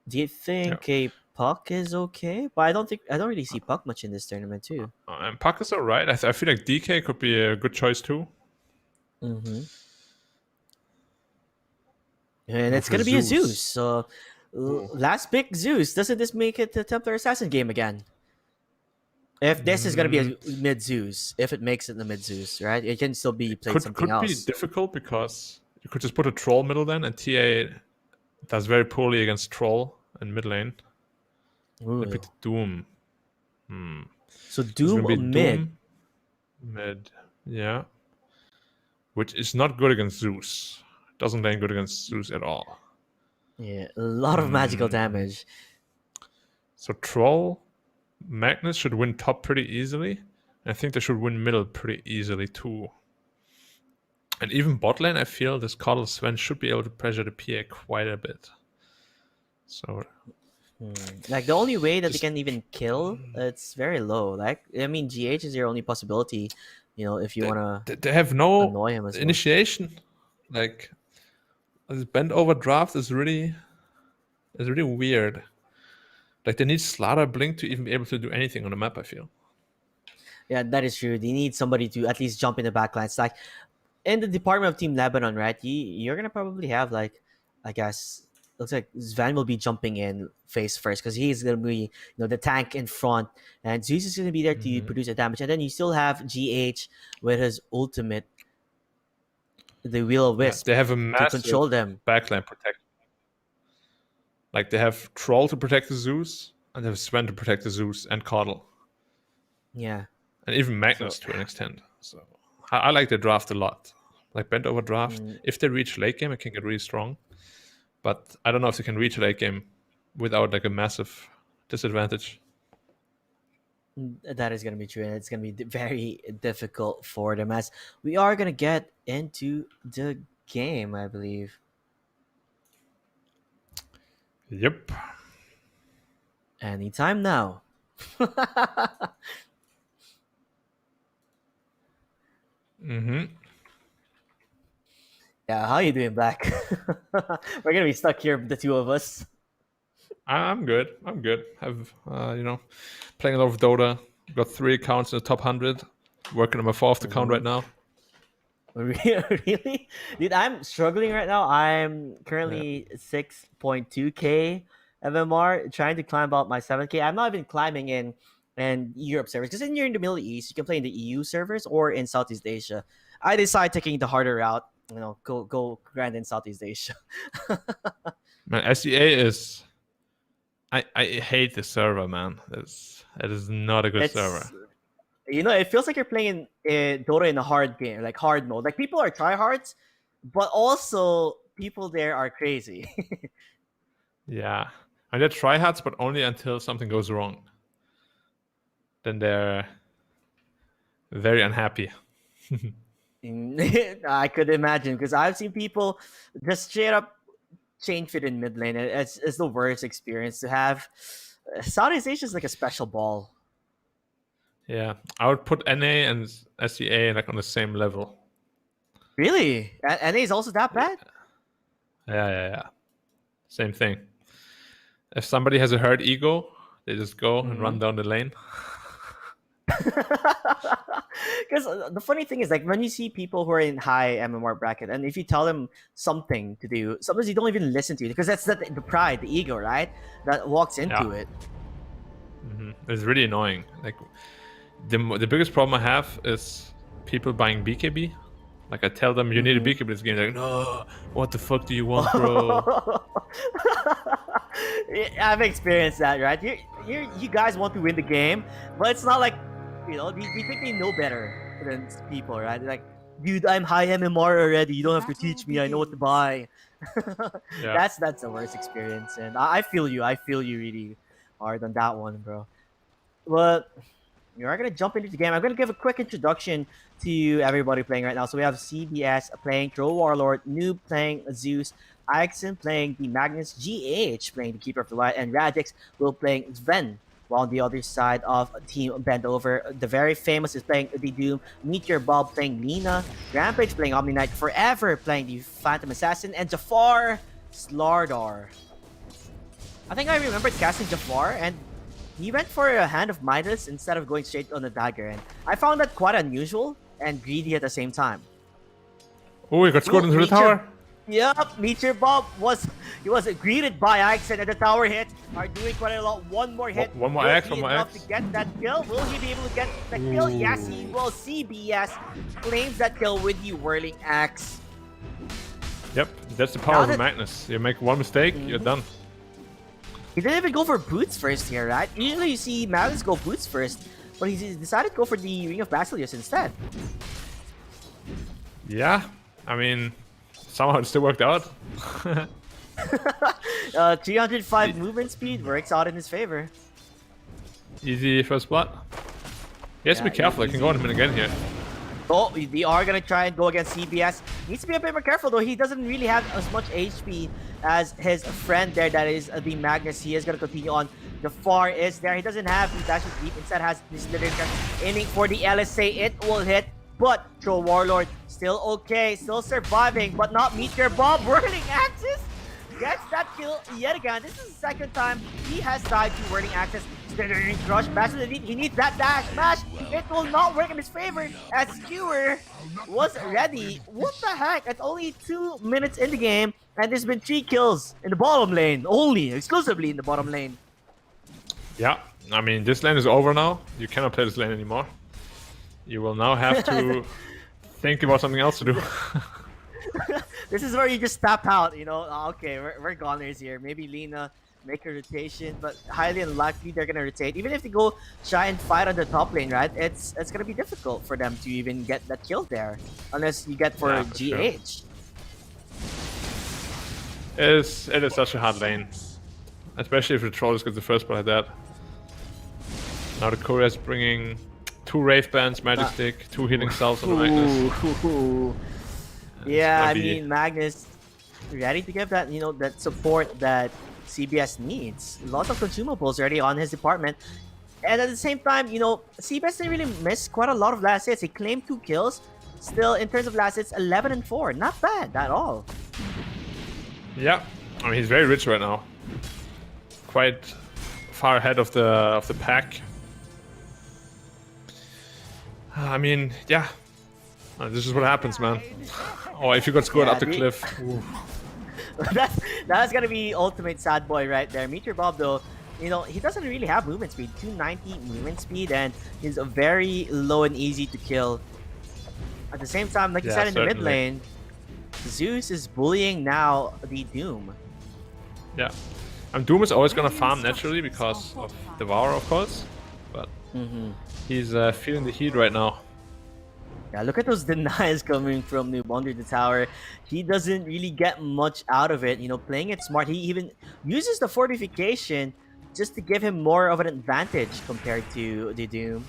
Do you think a Puck is okay? But I don't really see Puck much in this tournament too. And Puck is alright. I feel like DK could be a good choice too. Mm-hmm. And it's gonna be a Zeus. So last pick Zeus. Doesn't this make it the Templar Assassin game again? If this is gonna be a mid Zeus, if it makes it the mid Zeus, right? It can still be played something else. Could be difficult because you could just put a troll middle then, and TA does very poorly against troll in mid lane. Ooh. Maybe Doom. So Doom mid. Mid, yeah. Which is not good against Zeus. Doesn't lane good against Zeus at all. Yeah, a lot of magical damage. So Troll, Magnus should win top pretty easily. I think they should win middle pretty easily too. And even bot lane, I feel this Coddle Sven should be able to pressure the PA quite a bit. So, like the only way that they can even kill, it's very low. Like I mean, GH is your only possibility. If you wanna, they have no annoy him as well. initiation. Like this Bendover draft is really weird. Like they need Slaughter Blink to even be able to do anything on the map, I feel. Yeah, that is true. They need somebody to at least jump in the backlines. Like in the department of Team Lebanon, right? You're gonna probably have like, I guess, looks like Sven will be jumping in face first because he's gonna be the tank in front, and Zeus is gonna be there to produce the damage, and then you still have GH with his ultimate, the Wheel of Wisp, they have a to massive control them. backline protection. Like they have Troll to protect the Zeus, and they have Sven to protect the Zeus and Coddle. Yeah. And even Magnus to an extent. So I like the draft a lot. Like Bendover draft, if they reach late game, it can get really strong. But I don't know if they can reach late game without like a massive disadvantage. That is going to be true, and it's going to be very difficult for them as we are going to get into the game, I believe. Yep. Anytime now. Yeah, how you doing, Black? We're gonna be stuck here, the two of us. I'm good. I've playing a lot of Dota. Got 3 accounts in the top 100. Working on my 4th account right now. Really? Dude, I'm struggling right now. I'm currently 6.2k MMR, trying to climb out my 7k. I'm not even climbing in Europe servers, because you're in the Middle East, you can play in the EU servers or in Southeast Asia. I decided taking the harder route, go grind in Southeast Asia. Man, SEA is... I hate the server, man. It is not a good server. It feels like you're playing in Dota in a hard game, like hard mode. Like people are tryhards, but also people there are crazy. Yeah. And they're tryhards, but only until something goes wrong. Then they're very unhappy. I could imagine, because I've seen people just straight up chain fit in mid lane. It's the worst experience to have. Southeast Asia is like a special ball. Yeah, I would put NA and SEA like on the same level. Really? NA is also that bad? Yeah. Same thing. If somebody has a hurt ego, they just go and run down the lane. Because the funny thing is, like, when you see people who are in high MMR bracket, and if you tell them something to do, sometimes you don't even listen to you, because that's the pride, the ego, right, that walks into it. It's really annoying. Like the biggest problem I have is people buying BKB. Like I tell them you need a BKB this game. They're like, no, what the fuck do you want, bro? I've experienced that, right? You guys want to win the game, but it's not like, you think they know better than people, right? They're like, dude, I'm high MMR already. You don't have to teach me. I know what to buy. Yeah. That's the worst experience, and I feel you. I feel you really hard on that one, bro. But we are gonna jump into the game. I'm gonna give a quick introduction to everybody playing right now. So we have CBS playing Troll Warlord, Noob playing Zeus, Ixon playing the Magnus, GH playing the Keeper of the Light, and Radix will playing Sven. While on the other side of Team Bendover, the very famous is playing the Doom, Meteor Bob playing Lina, Rampage playing Omni Knight, Forever playing the Phantom Assassin, and Jafar Slardar. I think I remembered casting Jafar, and he went for a Hand of Midas instead of going straight on the dagger, and I found that quite unusual and greedy at the same time. Oh, he got scored into the tower. Yep, Meteor Bob was greeted by Ixon, and the tower hit are doing quite a lot. One more hit. One more Will X, he one more enough X. to get that kill? Will he be able to get the kill? Yes, he will. CBS claims that kill with the Whirling Axe. Yep, that's the power of Magnus. You make one mistake, you're done. He didn't even go for boots first here, right? Usually you see Magnus go boots first, but he decided to go for the Ring of Basilius instead. Yeah, I mean, somehow it still worked out. 305 movement speed works out in his favor. Easy first blood. He has to be careful, I can go on him again here. Oh, they are gonna try and go against CBS. Needs to be a bit more careful though. He doesn't really have as much HP as his friend there, that is the Magnus. He is gonna continue on. The Far is there. He doesn't have the dash deep. Instead has this little aiming for the LSA. It will hit, but Throw Warlord still okay, still surviving, but not Meteor Bob. Whirling Axis gets that kill yet again. This is the second time he has died to Whirling Axis. Slithering Crush, Bash to the lead. He needs that dash smash. It will not work in his favor as Skewer was ready. What the heck? It's only 2 minutes in the game, and there's been 3 kills in the bottom lane. Only, exclusively in the bottom lane. Yeah, I mean, this lane is over now. You cannot play this lane anymore. You will now have to think about something else to do. This is where you just tap out, you know. Okay, we're goners here. Maybe Lina make a rotation, but highly unlikely they're gonna rotate. Even if they go try and fight on the top lane, right? It's gonna be difficult for them to even get that kill there, unless you get for GH. Sure. It is such a hard lane, especially if the trollers get the first blood like that. Now the Courier is bringing 2 Wraith Bands, Magic Stick, 2 healing cells on the Magnus. Yeah, I mean, Magnus ready to give that, you know, that support that CBS needs. Lots of consumables already on his department. And at the same time, you know, CBS didn't really miss quite a lot of last hits. He claimed 2 kills. Still, in terms of last hits, 11 and 4. Not bad at all. Yeah, I mean, he's very rich right now. Quite far ahead of the pack. I mean, yeah. This is what happens, man. Oh, if you got scored up the cliff. That's gonna be ultimate sad boy right there. Meteor Bob though, you know, he doesn't really have movement speed. 290 movement speed, and he's very low and easy to kill. At the same time, like you said in the mid lane, Zeus is bullying now the Doom. Yeah. Doom is always gonna farm naturally because of Devour, of course. But he's feeling the heat right now. Yeah, look at those denies coming from Noob under the tower. He doesn't really get much out of it, you know, playing it smart. He even uses the fortification just to give him more of an advantage compared to the Doom.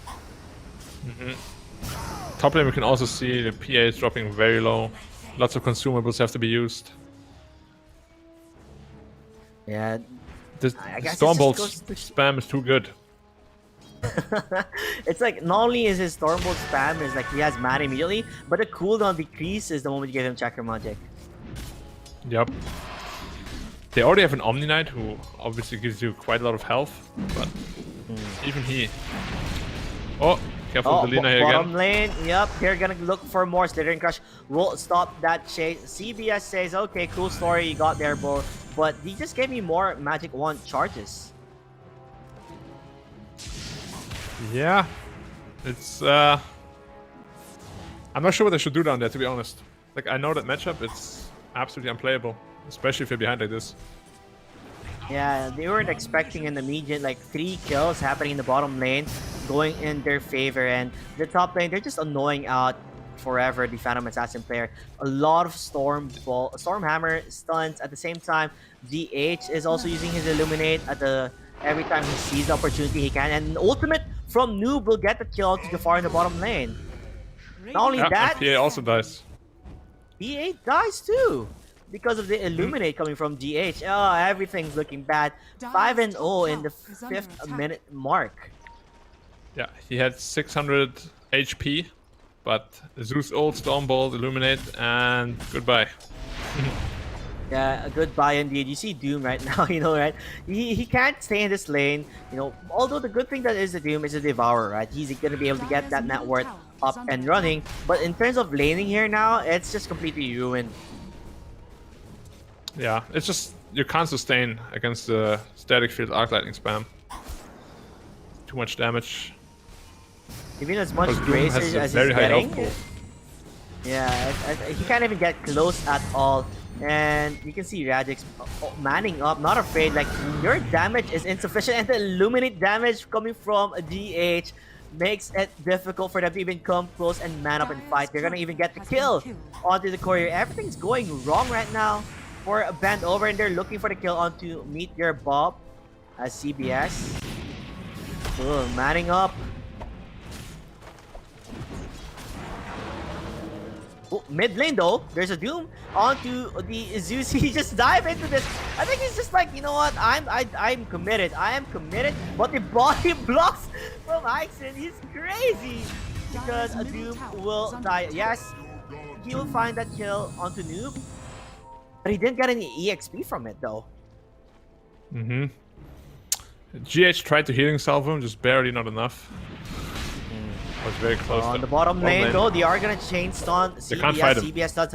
Top lane we can also see the PA is dropping very low. Lots of consumables have to be used. Yeah. The Stormbolt spam is too good. It's like not only is his Stormbolt spam is like he has mana immediately, but the cooldown decreases the moment you give him Chakra Magic. Yep. They already have an Omni Knight who obviously gives you quite a lot of health, but even he. Oh, careful with the Lina here again. Bottom lane, yep, they're gonna look for more. Slithering Crush will stop that chase. CBS says, okay, cool story you got there, Bo, but he just gave me more Magic Wand charges. Yeah, it's I'm not sure what I should do down there, to be honest. Like, I know that matchup, it's absolutely unplayable, especially if you're behind like this. Yeah, they weren't expecting an immediate like 3 kills happening in the bottom lane going in their favor, and the top lane, they're just annoying out Forever, the Phantom Assassin player. A lot of Stormhammer stuns. At the same time, DH is also using his Illuminate at the every time he sees the opportunity he can, and an ultimate from Noob will get the kill to Jafar in the bottom lane. Not only that, PA also dies. PA dies too. because of the Illuminate coming from GH. Oh, everything's looking bad. 5-0 in the 5th minute mark. Yeah, he had 600 HP, but Zeus ult, Stormbolt, Illuminate, and goodbye. Yeah, a goodbye indeed. You see Doom right now, you know, right? He can't stay in this lane, you know. Although the good thing that is the Doom is a Devourer, right? He's gonna be able to get that net worth up and running. But in terms of laning here now, it's just completely ruined. Yeah, it's just you can't sustain against the static field arc lightning spam. Too much damage. Even as much Because Doom grace has a as very he's high getting, health pool. yeah, he can't even get close at all. And you can see Radix manning up, not afraid. Like, your damage is insufficient, and the Illuminate damage coming from a DH makes it difficult for them to even come close and man up and fight. They're gonna even get the kill onto the courier. Everything's going wrong right now for Bendover, and they're looking for the kill onto Meet Your Bob as CBS. Ooh, manning up. Oh, mid lane though, there's a Doom onto the Zeus. He just dive into this. I think he's just like, you know what? I'm committed. I am committed. But the body blocks from Ixon. He's crazy because a Doom will die. Yes, he will find that kill onto Noob, but he didn't get any EXP from it though. GH tried to heal himself him, just barely, not enough. Was very close. On the bottom lane though, they are gonna chain stun CBS does.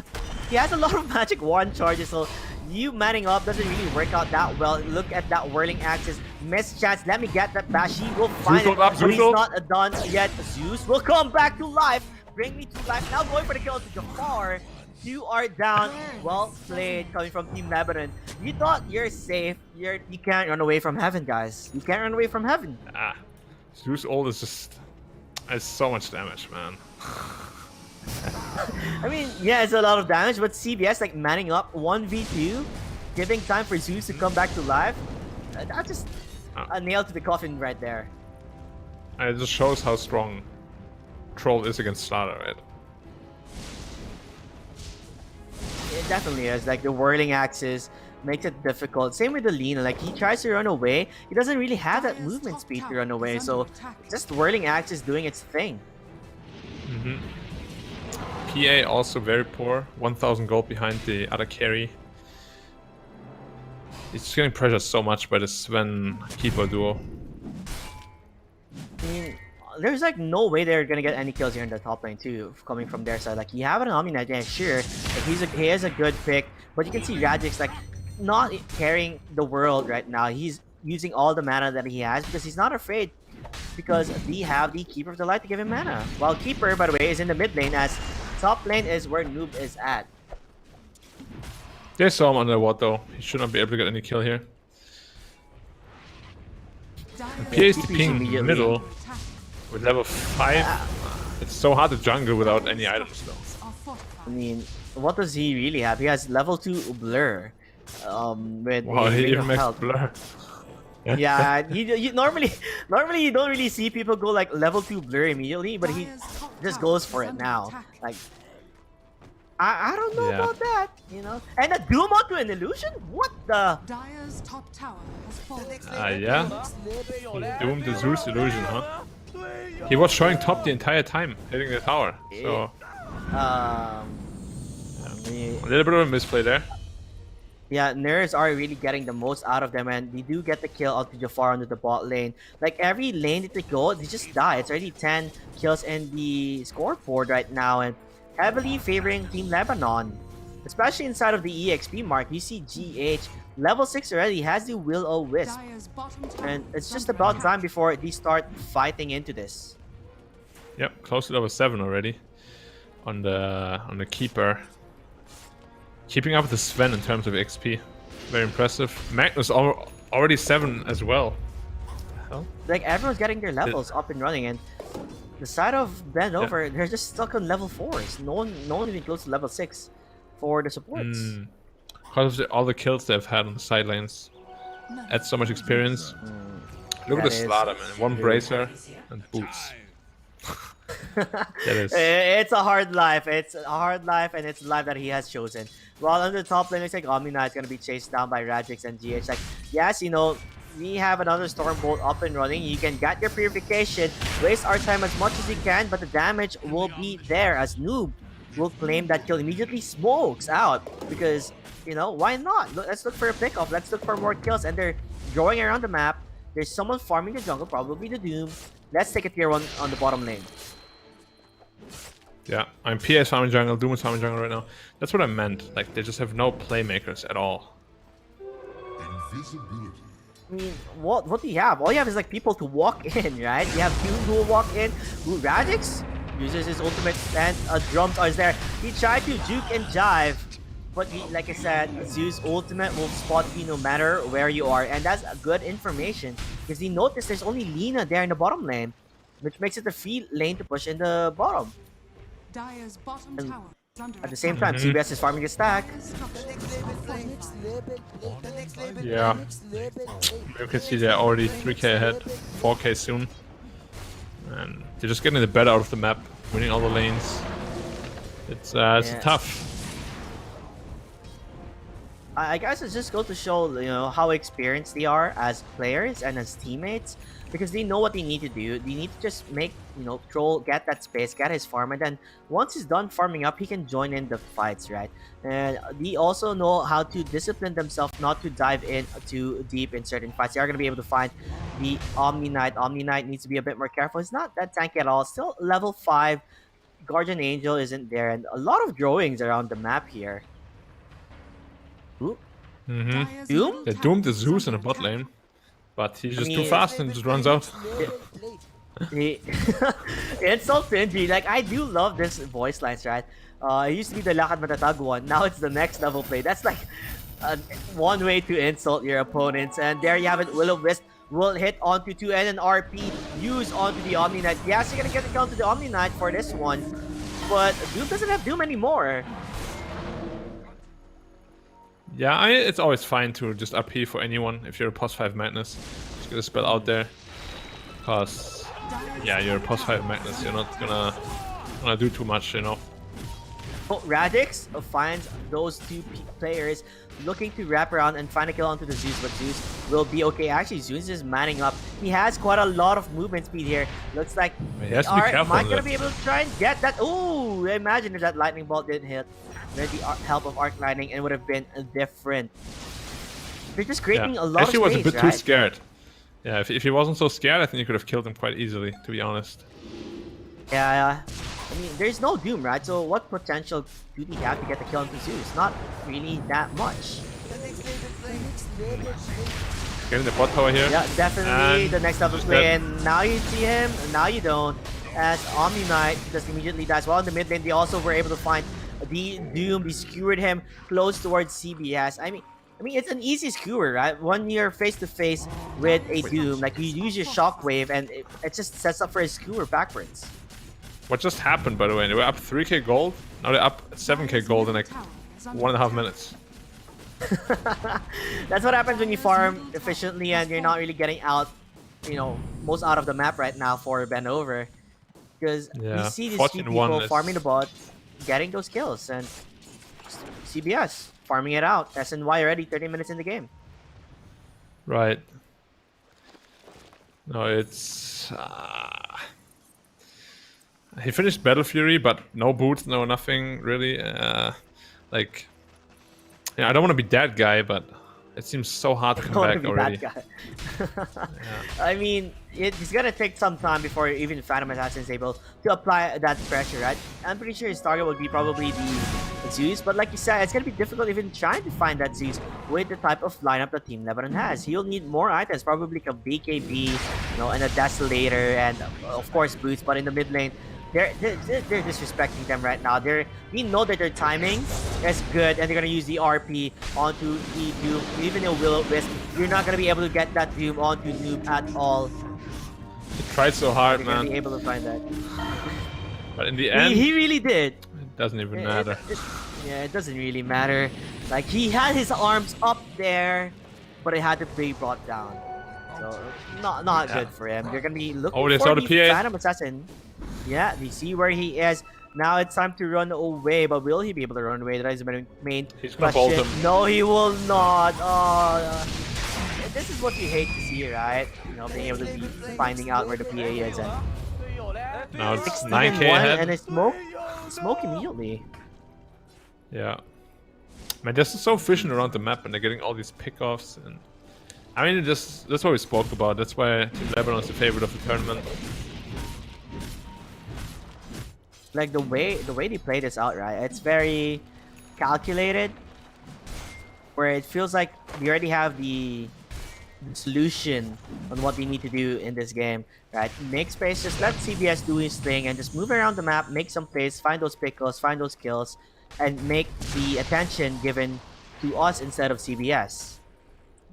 He has a lot of magic wand charges, so you manning up doesn't really work out that well. Look at that whirling axis. Missed chance. Let me get that bash. He will find it, but he's not done yet. Zeus will come back to life. Bring me to life. Now going for the kill to Jafar. You are down. Well played coming from Team Lebanon. You thought you're safe. You can't run away from heaven, guys. You can't run away from heaven. Zeus ult is just... It's so much damage, man. I mean, yeah, it's a lot of damage, but CBS like manning up 1v2, giving time for Zeus to come back to life. That's just a nail to the coffin right there. It just shows how strong Troll is against Slaughter, right? It definitely is. Like, the whirling axis makes it difficult. Same with the Lina. Like, he tries to run away. He doesn't really have that movement speed to run away. So, just whirling axis doing its thing. PA also very poor. 1,000 gold behind the other carry. He's just getting pressured so much by the Sven Keeper duo. I mean, there's like no way they're gonna get any kills here in the top lane too, coming from their side. Like, you have an Omni-Knight, yeah, sure. Like, he is a good pick, but you can see Radix like not carrying the world right now. He's using all the mana that he has because he's not afraid, because we have the Keeper of the Light to give him mana. While Keeper, by the way, is in the mid lane, as top lane is where Noob is at. They saw him under what though. He should not be able to get any kill here. PA is the ping in the middle with level 5. It's so hard to jungle without any items though. I mean, what does he really have? He has level 2 Blur. With wow, he even makes Blur. Yeah, you normally you don't really see people go like level 2 Blur immediately, but he just goes for it now. Like, I don't know about that, you know. And a Doom onto an illusion? What the? Dire's top tower has fallen. Yeah. Doom the Zeus illusion, huh? He was showing top the entire time, hitting the tower. So a little bit of a misplay there. Yeah, Nerds are really getting the most out of them, and they do get the kill onto Jafar onto the bot lane. Like, every lane that they go, they just die. It's already 10 kills in the scoreboard right now, and heavily favoring Team Lebanon. Especially inside of the EXP mark, you see GH level 6 already has the Will-O-Wisp. And it's just about time before they start fighting into this. Yep, close to level 7 already on the Keeper. Keeping up with the Sven in terms of XP. Very impressive. Magnus already 7 as well. Hell? Like, everyone's getting their levels up and running, and the side of Bendover, they're just stuck on level 4s. No one even close to level 6 for the supports. Because of all the kills they've had on the side lanes. Add so much experience. Look at the Slaughter, man. 1 bracer and boots. It is. It's a hard life. It's a hard life, and it's a life that he has chosen. While on the top lane, looks like Omni is gonna be chased down by Radix and GH. Like, yes, you know, we have another Stormbolt up and running. You can get your purification, waste our time as much as you can, but the damage will be there as Noob will claim that kill, immediately smokes out because, you know, why not? Let's look for a pickoff. Let's look for more kills, and they're going around the map. There's someone farming the jungle, probably the Doom. Let's take a tier 1 on the bottom lane. Yeah, I'm PS farming jungle, Doom is farming jungle right now. That's what I meant. Like, they just have no playmakers at all. Invisibility. I mean, what do you have? All you have is like people to walk in, right? You have Doom who will walk in. Who, Radix uses his ultimate and drums are there. He tried to juke and jive, but like I said, Zeus ultimate will spot you no matter where you are, and that's good information because he noticed there's only Lina there in the bottom lane, which makes it a free lane to push in the bottom. Dire's bottom tower is under At the same time, CBS is farming his stack. Yeah. You can see they're already 3k ahead, 4k soon. And they're just getting the better out of the map, winning all the lanes. It's tough. I guess it just goes to show, you know, how experienced they are as players and as teammates, because they know what they need to do. They need to just make, you know, Troll get that space, get his farm, and then once he's done farming up, he can join in the fights, right? And they also know how to discipline themselves not to dive in too deep in certain fights. They are going to be able to find the Omni Knight. Omni Knight needs to be a bit more careful. It's not that tanky at all. Still level 5. Guardian Angel isn't there, and a lot of drawings around the map here. Ooh. Doom? They doomed the Zeus in the bot lane, but he's just too fast and just runs out. Insult to injury. Like, I do love this voice lines, right? It used to be the Lakad Matatag one. Now it's the next level play. That's like one way to insult your opponents. And there you have it. Will-O-Wisp will hit onto 2 and an RP use onto the Omni Knight. Yes, you're gonna get the count to the Omni Knight for this one, but Doom doesn't have Doom anymore. Yeah, it's always fine to just RP for anyone if you're a +5 Madness. Just get a spell out there. Because, yeah, you're a +5 Madness. You're not gonna do too much, you know. Oh, Radix finds those two players looking to wrap around and find a kill onto the Zeus, but Zeus will be okay. Actually, Zeus is manning up. He has quite a lot of movement speed here. Looks like he has to be careful. Might gonna be able to try and get that. Ooh, imagine if that lightning bolt didn't hit. With the help of Arc Lightning, it would have been different. They're just creating a lot of space, was a bit right? too scared. Yeah, if he wasn't so scared, I think you could have killed him quite easily, to be honest. Yeah, I mean, there's no Doom, right? So what potential do they have to get the kill onto Zeus? Not really that much. Getting the bot tower here. Yeah, definitely And the next level just play. dead. And now you see him, and now you don't. As Omni Knight just immediately dies. While in the mid lane, they also were able to find the Doom. They skewered him close towards CBS. I mean, it's an easy skewer, right? When you're face to face with a Doom, like you use your shockwave, and it just sets up for a skewer backwards. What just happened, by the way? They were up 3k gold. Now they're up 7k gold in like 1.5 minutes. That's what happens when you farm efficiently and you're not really getting out, you know, most out of the map right now for Bendover. Because we see these few people farming the bot, getting those kills, and CBS farming it out. SNY already 30 minutes in the game. Right. No, it's... he finished Battle Fury, but no boots, no nothing, really. Like... Yeah, I don't want to be that guy, but it seems so hard to come back already. I mean, it's gonna take some time before even Phantom Assassin is able to apply that pressure, right? I'm pretty sure his target would be probably the Zeus, but like you said, it's gonna be difficult even trying to find that Zeus with the type of lineup that Team Lebanon has. He'll need more items, probably like a BKB, you know, and a Desolator, and of course boots. But in the mid lane, they're disrespecting them right now. We know that their timing is good, and they're gonna use the RP onto the Doom. Even though Will-O-Wisp, you're not gonna be able to get that Doom onto Noob at all. He tried so hard, you're man. Gonna be able to find that. But in the end, he really did. It doesn't even matter. Yeah, it doesn't really matter. Like, he had his arms up there, but it had to be brought down. So not good for him. They're gonna be looking for the Phantom Assassin. Yeah, you see where he is. Now it's time to run away, but will he be able to run away? That is the main He's gonna bolt question. him. No, he will not. Oh, this is what you hate to see, right? You know, being able to be finding out where the PA is, and Now it's 16 9k and 1, ahead. and it's smoke immediately. Yeah. Man, this is so efficient around the map, and they're getting all these pickoffs. And I mean, that's what we spoke about. That's why Team Lebanon is the favorite of the tournament. Like the way they play this out, right? It's very calculated, where it feels like we already have the solution on what we need to do in this game, right? Make space, just let CBS do his thing and just move around the map, make some plays, find those pickles, find those kills, and make the attention given to us instead of CBS.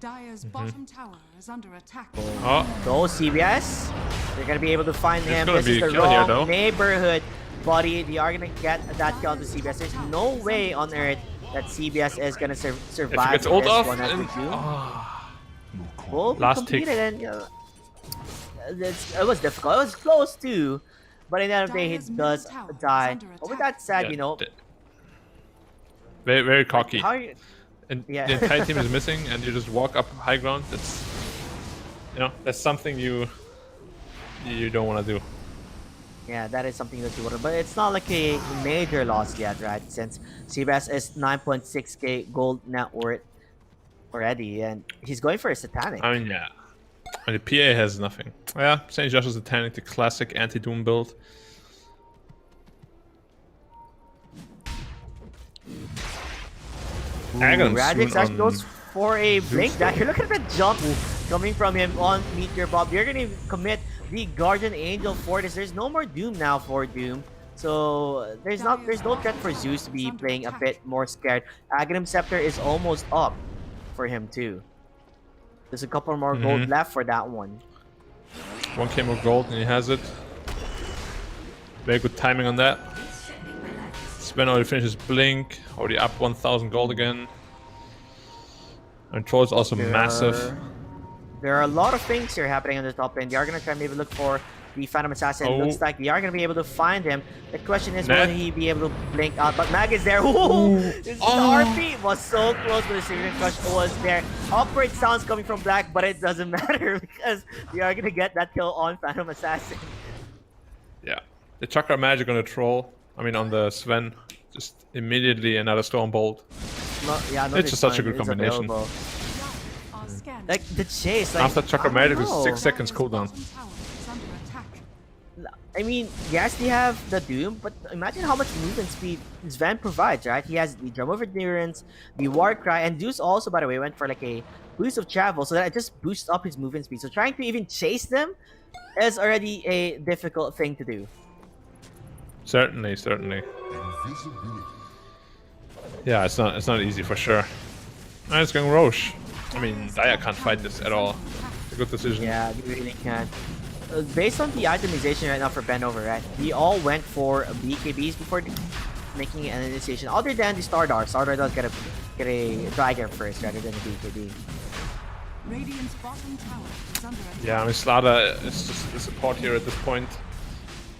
Dire's bottom tower is under attack. Oh, Go CBS. They're gonna be able to find him. gonna This be is a the kill here, wrong though. neighborhood, buddy. They are gonna get that kill to CBS. There's no way on earth that CBS is gonna survive. if he gets this ult off, one as we and, do. oh, Will be last tick. completed, and it was difficult. It was close too, but at the end of the day, he Dire's does middle tower is die. under But with attack. that said, yeah, you know, very, very cocky. how you, And Yeah. the entire team is missing, and you just walk up high ground. That's, that's something you don't want to do. yeah, that is something that you want. But it's not like a major loss yet, right? Since CBS is 9.6k gold net worth already, and he's going for a satanic. I mean, yeah. And the PA has nothing. Yeah, St. Josh's Satanic, the classic anti-Doom build. Agon Radix soon actually on goes for a blink dagger. Look at the jump coming from him on Meteor Bob. You're gonna commit the Guardian Angel for this. There's no more Doom now for Doom. So there's no threat for Zeus to be playing a bit more scared. Aghanim Scepter is almost up for him too. There's a couple more gold left for that one. 1k more gold, and he has it. Very good timing on that. Sven already finishes Blink, already up 1000 gold again. And Troll is also massive. There are a lot of things here happening on the top lane. They are going to try and maybe look for the Phantom Assassin. Oh. Looks like they are going to be able to find him. The question is, Ned. will he be able to blink out? But Mag is there. Ooh! This RP was so close, but the Syrian Crush was there. Upward sounds coming from Black, but it doesn't matter because they are going to get that kill on Phantom Assassin. Yeah. The Chakra Magic on the Troll, on the Sven, just immediately another Storm Bolt. It's just such a good combination. Are scanned. Like the chase, like After Chakra I don't Magic is know. 6 seconds cooldown. Bottom tower is under attack. I mean, yes, they have the Doom, but imagine how much movement speed Sven provides, right? He has the Drum of Endurance, the War Cry, and Zeus also, by the way, went for like a boost of travel, so that it just boosts up his movement speed. So trying to even chase them is already a difficult thing to do. Certainly. Yeah, it's not easy for sure. Alright, it's going Roche. Dia can't fight this at all. It's a good decision. Yeah, they really can. Based on the itemization right now for Bendover, right? We all went for BKBs before making an initiation. Other than the Stardar. Stardar does get a Dagger first rather than a BKB. Radiant's bottom tower is under attack. Yeah, Slaughter is just the support here at this point.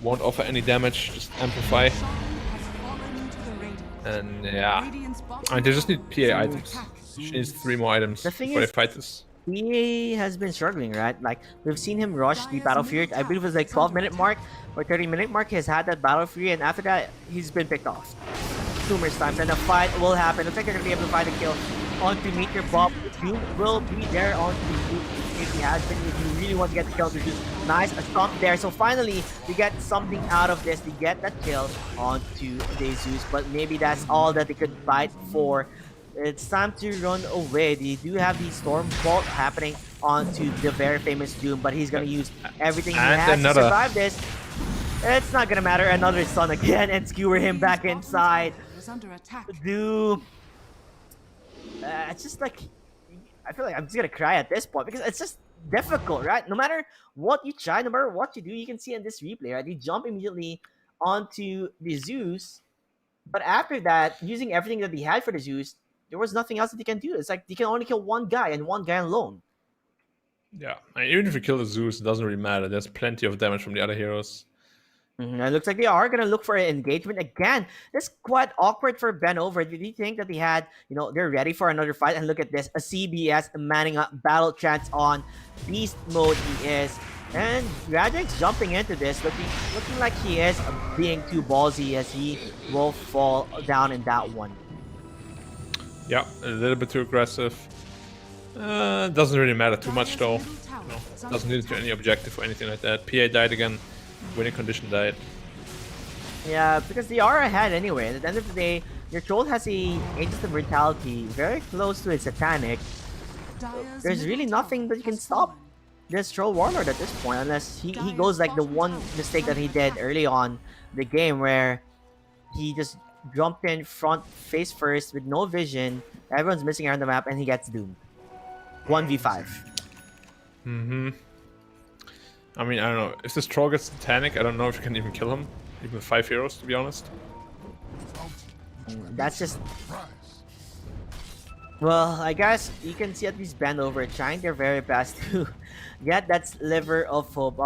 Won't offer any damage, just amplify. Shaman has fallen to the radiant. And yeah, Radiant's bottom they just need tower is PA under items. attack. She needs 3 more items The thing before is- they fight this. He has been struggling, right? Like, we've seen him rush the Battlefield. I believe it was like 12-minute mark or 30-minute mark. He has had that Battlefield, and after that, he's been picked off numerous times. And the fight will happen. Looks like they're going to be able to find a kill onto Meteor Bob. Doom will be there onto the Doom if he has been. If you really want to get the kill to Doom. Nice, a stomp there. So finally, we get something out of this. We get that kill onto Jesus, but maybe that's all that they could fight for. It's time to run away. They do have the Storm Bolt happening onto the very famous Doom, but he's gonna use everything he And has another. to survive this. It's not gonna matter. Another Sun again and skewer him back Radiant's bottom inside. tower is under attack. Doom. It's just like, I feel like I'm just gonna cry at this point because it's just difficult, right? No matter what you try, no matter what you do, you can see in this replay, right? They jump immediately onto the Zeus, but after that, using everything that they had for the Zeus, there was nothing else that they can do. It's like they can only kill one guy and one guy alone. Yeah, even if you kill the Zeus, it doesn't really matter. There's plenty of damage from the other heroes. It looks like they are gonna look for an engagement again. This is quite awkward for Bendover. Did you think that they had, they're ready for another fight? And look at this, a CBS manning up battle chance on beast mode he is. And Radix jumping into this, looking like he is being too ballsy as he will fall down in that one. Yeah, a little bit too aggressive. Doesn't really matter too much though. Doesn't lead to any objective or anything like that. PA died again. Winning condition died. Yeah, because they are ahead anyway. At the end of the day, your troll has a Aegis of Brutality very close to his Satanic. There's really nothing that you can stop this troll warlord at this point, unless he goes like the one mistake that he did early on the game where he just jumped in front face first with no vision. Everyone's missing around the map and he gets doomed. 1v5. I mean, I don't know. If this troll gets Satanic, I don't know if you can even kill him. Even with 5 heroes, to be honest. That's just... Well, I guess you can see at least Bendover trying their very best to get that sliver of hope.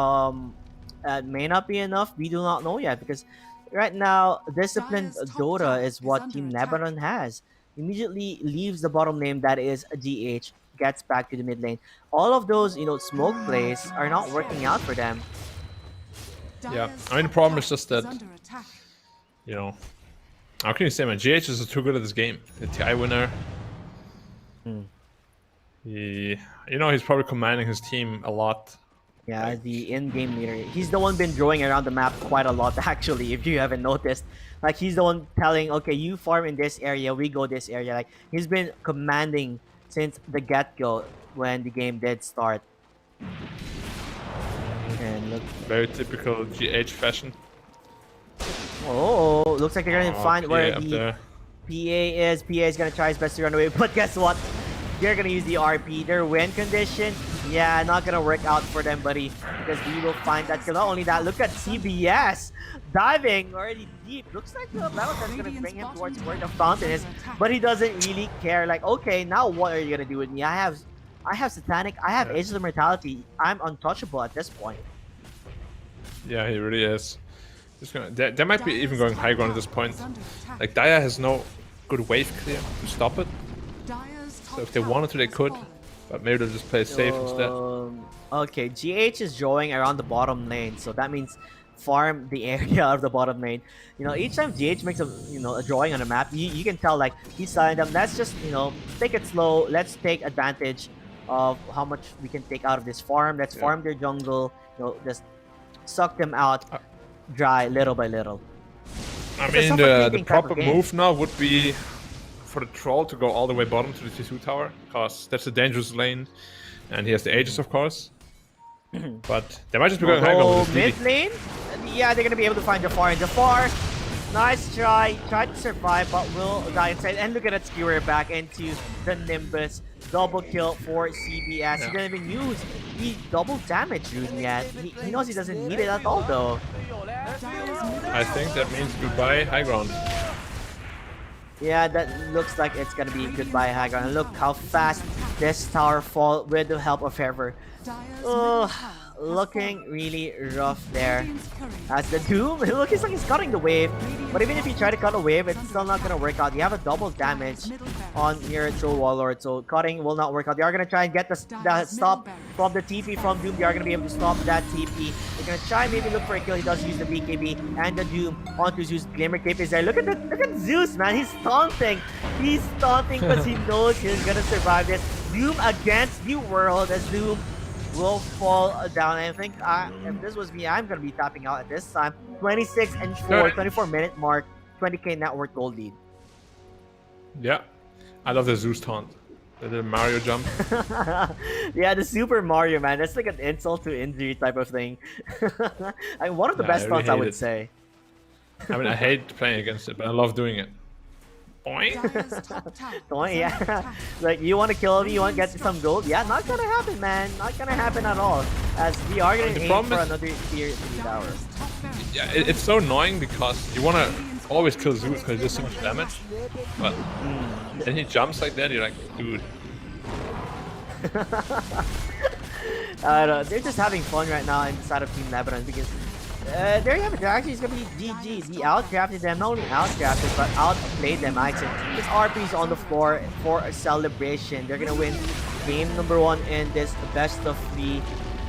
May not be enough. We do not know yet because right now, disciplined Dota is what Team Lebanon has. Immediately leaves the bottom lane, that is GH, gets back to the mid lane. All of those, smoke plays are not working out for them. Yeah, I mean, the problem is just that, how can you say, man? GH is too good at this game. The TI winner. He's probably commanding his team a lot. Yeah, the in-game leader. He's the one been drawing around the map quite a lot, actually, if you haven't noticed. Like, he's the one telling, okay, you farm in this area, we go this area. Like, he's been commanding since the get-go when the game did start. And look. Very typical GH fashion. Oh, looks like they're gonna find where the PA is. PA is gonna try his best to run away, but guess what? They're gonna use the RP. Their win condition, yeah, not gonna work out for them, buddy. Because we will find that kill. Not only that, look at CBS diving already deep. Looks like the battle is gonna bring him towards where the fountain is, but he doesn't really care. Like, okay, now what are you gonna do with me? I have Satanic. I have Aegis of Mortality. I'm untouchable at this point. Yeah, he really is. They might be even going high ground at this point. Like, Dia has no good wave clear to stop it. So if they wanted to, they could. But maybe they'll just play safe instead. Okay, GH is drawing around the bottom lane, so that means farm the area of the bottom lane. Each time GH makes a drawing on a map, you can tell like he's telling them, let's just take it slow. Let's take advantage of how much we can take out of this farm. Let's farm their jungle. Just suck them out dry little by little. I mean, the proper move now would be for the troll to go all the way bottom to the T2 tower, because that's a dangerous lane, and he has the Aegis, of course. But they might just be going high ground with this mid lane? Yeah, they're gonna be able to find Jafar. Jafar, nice try. Tried to survive, but will die inside. And look at that skewer back into the Nimbus. Double kill for CBS. Yeah. He didn't even use the double damage rune yet. He knows he doesn't need it at all, though. I think that means goodbye high ground. Yeah, that looks like it's gonna be goodbye high ground. And look how fast this tower fall with the help of Fever. Oh, looking really rough there. As the Doom, it looks like he's cutting the wave. But even if you try to cut a wave, it's still not gonna work out. You have a double damage on your Troll Warlord, so cutting will not work out. They are gonna try and get the stop from the TP from Doom. They are gonna be able to stop that TP. They're gonna try maybe look for a kill. He does use the BKB and the Doom onto Zeus. Glimmer Cape is there. Look at Zeus, man. He's taunting. He's taunting because he knows he's gonna survive this. Doom against the world as Doom will fall down. I think if this was me, I'm gonna be tapping out at this time. 26 and 4, 24-minute mark, 20k net worth gold lead. Yeah, I love the Zeus taunt, the little Mario jump. Yeah, the Super Mario, man. That's like an insult to injury type of thing. One of the best taunts, I would say. I mean, I hate playing against it, but I love doing it. Boing. Boing, yeah. Like, you want to kill me, you want to get some gold? Yeah, not gonna happen, man. Not gonna happen at all. As we are gonna aim for another tier 3 tower. Yeah, it's so annoying because you want to always kill Zeus because he does so much damage. But then he jumps like that, you're like, dude. I don't know. They're just having fun right now inside of Team Lebanon because there you have it. Actually, it's gonna be GG. The outdrafted them, not only outdrafted, but outplayed them. I said, this RP is on the floor for a celebration. They're gonna win game number 1 in this best of 3.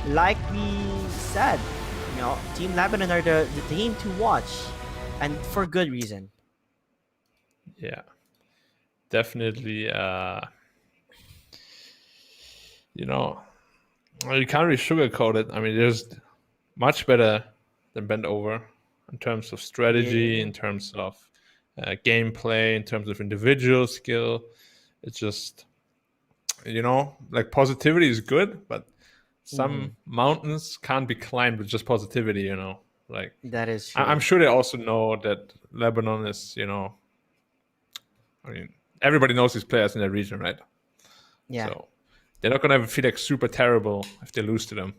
Like we said, Team Lebanon are the team to watch, and for good reason. Yeah, definitely. You can't really sugarcoat it. I mean, they're just much better than Bendover in terms of strategy, in terms of gameplay, in terms of individual skill. It's just, like positivity is good, but some mountains can't be climbed with just positivity, Like, that is true. I'm sure they also know that Lebanon is, I mean, everybody knows these players in that region, right? Yeah. So they're not going to feel like super terrible if they lose to them.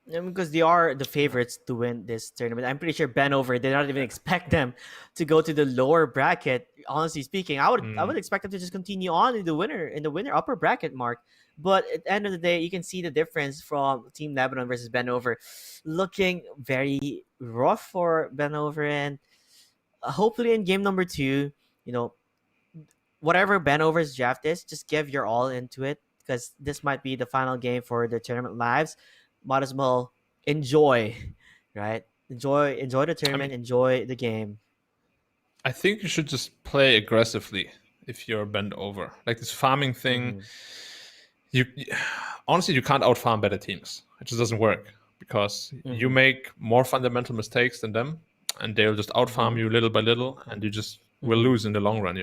Because they are the favorites to win this tournament. I'm pretty sure Bendover did not even expect them to go to the lower bracket. Honestly speaking, I would expect them to just continue on in the winner upper bracket mark. But at the end of the day, you can see the difference from Team Lebanon versus Bendover, looking very rough for Bendover, and hopefully in game number 2, whatever Bendover's draft is, just give your all into it, because this might be the final game for the tournament lives. Might as well enjoy, right? Enjoy the tournament, enjoy the game. I think you should just play aggressively if you're Bendover. Like this farming thing, you honestly, you can't outfarm better teams. It just doesn't work, because you make more fundamental mistakes than them, and they'll just outfarm you little by little, and you just will lose in the long run,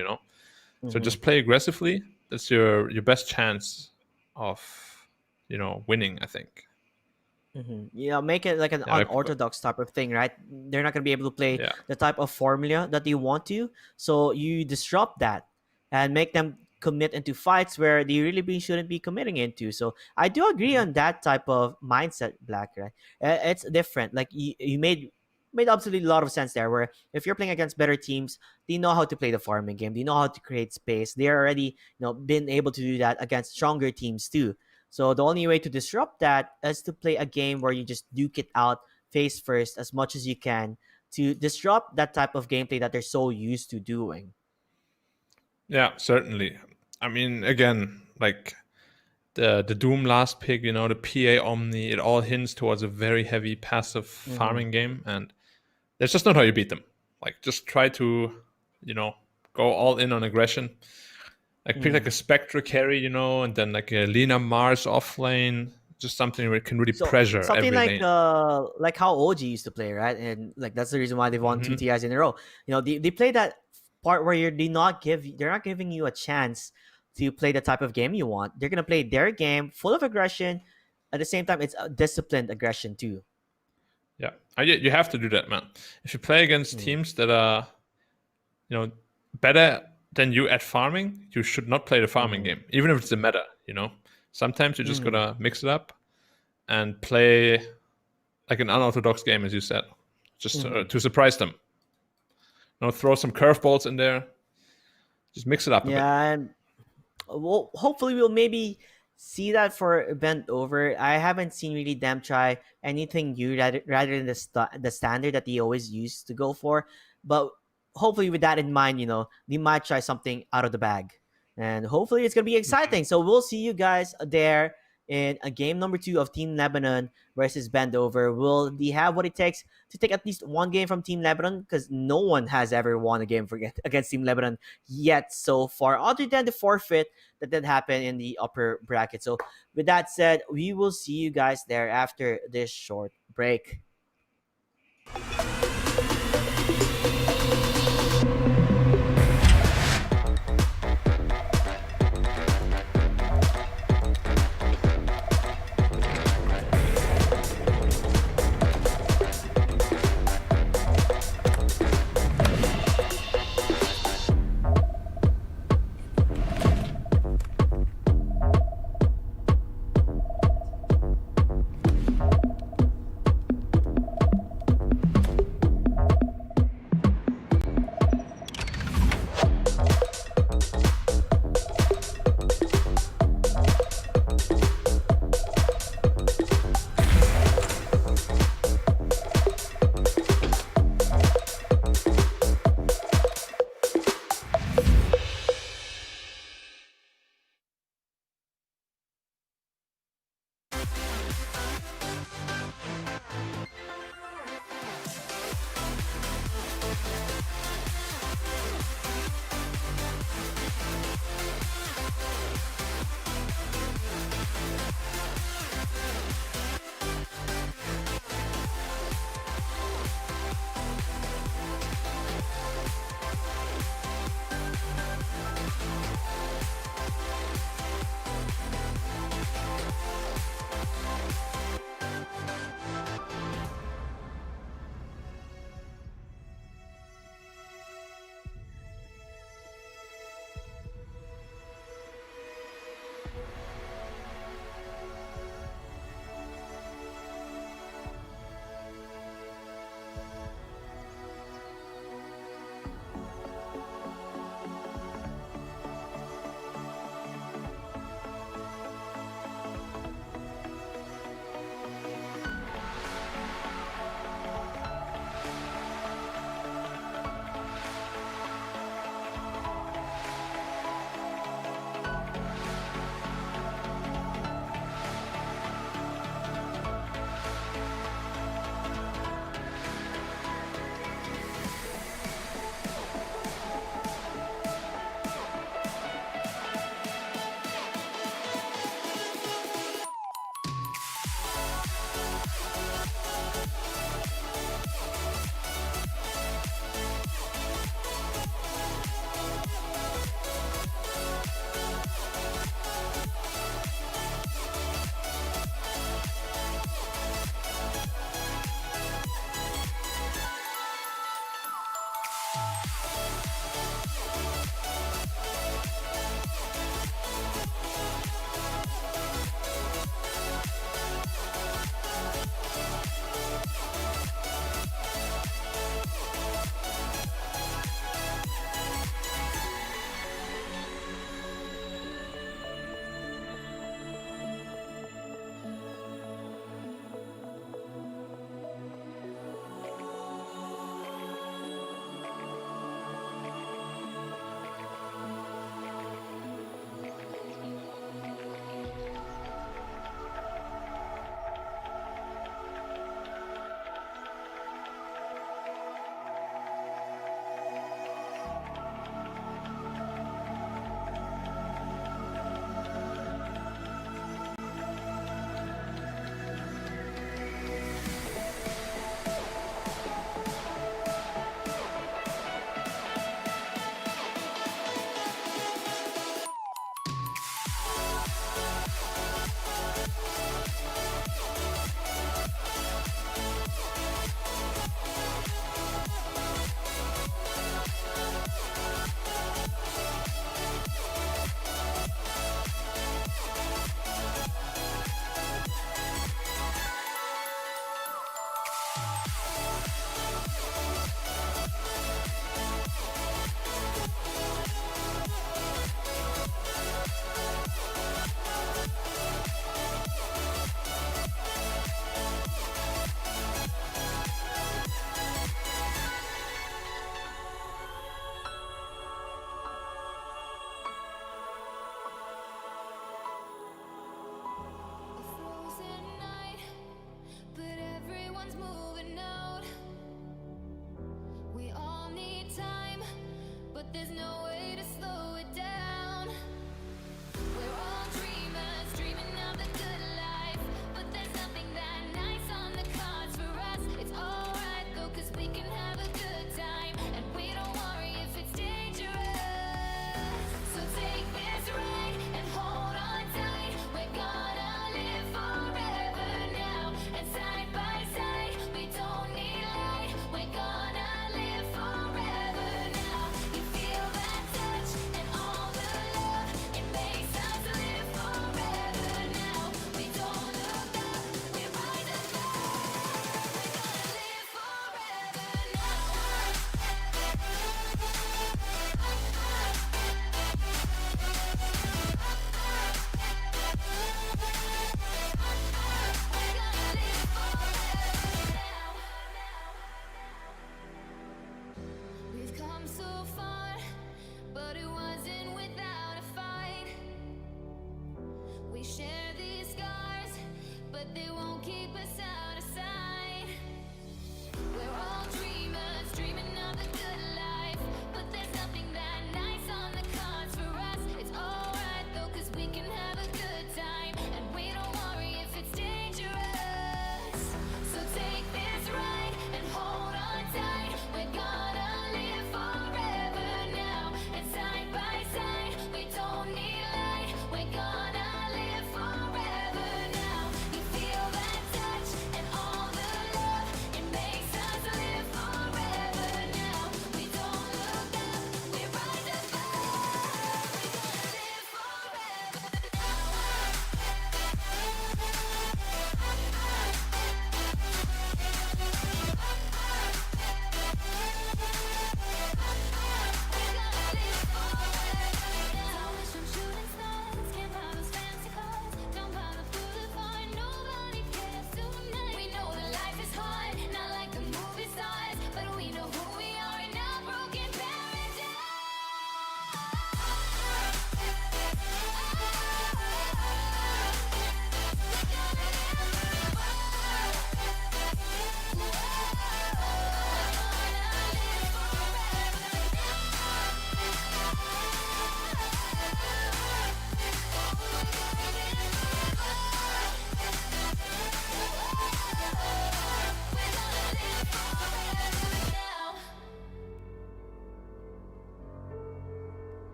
So just play aggressively. That's your best chance of, winning, I think. Make it like an unorthodox type of thing, right? They're not going to be able to play the type of formula that they want to, so you disrupt that and make them commit into fights where they really shouldn't be committing into. So I do agree on that type of mindset, Black, right? It's different. Like you made absolutely a lot of sense there, where if you're playing against better teams, they know how to play the farming game, they know how to create space, they're already been able to do that against stronger teams too. So the only way to disrupt that is to play a game where you just duke it out face first as much as you can, to disrupt that type of gameplay that they're so used to doing. Yeah, certainly. I mean, again, like the Doom last pick, the PA Omni, it all hints towards a very heavy passive farming game, and that's just not how you beat them. Like, just try to, go all in on aggression. Like, pick like a Spectre carry, and then like a Lena Mars offlane, just something where it can really pressure something every lane. Like how OG used to play, right? And like that's the reason why they've won 2 TIs in a row. They play that part where they're not giving you a chance to play the type of game you want. They're gonna play their game full of aggression. At the same time, it's a disciplined aggression too. Yeah, you have to do that, man. If you play against teams that are, better than you at farming, you should not play the farming game, even if it's a meta. Sometimes you just gotta mix it up and play like an unorthodox game, as you said, just to surprise them. Throw some curveballs in there, just mix it up. And well, hopefully we'll maybe see that for Bendover. I haven't seen really them try anything new rather than the standard that they always used to go for. But hopefully with that in mind, they might try something out of the bag. And hopefully it's going to be exciting. So we'll see you guys there in a game number 2 of Team Lebanon versus Bendover. Will they have what it takes to take at least one game from Team Lebanon? Because no one has ever won a game against Team Lebanon yet so far, other than the forfeit that did happen in the upper bracket. So with that said, we will see you guys there after this short break.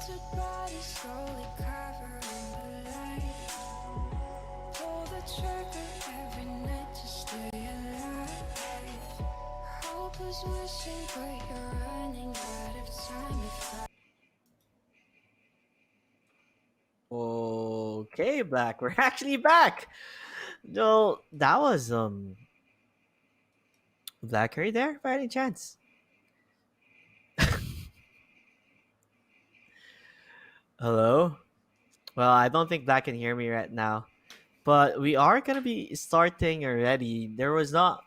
Twisted body slowly covering the light. Pull the trigger every night to stay alive. Hope is wishing, but you're running out of time to fight. Okay, Black. We're actually back. No, that was Black. Are you there by any chance? Hello? Well, I don't think Black can hear me right now. But we are gonna be starting already. There was not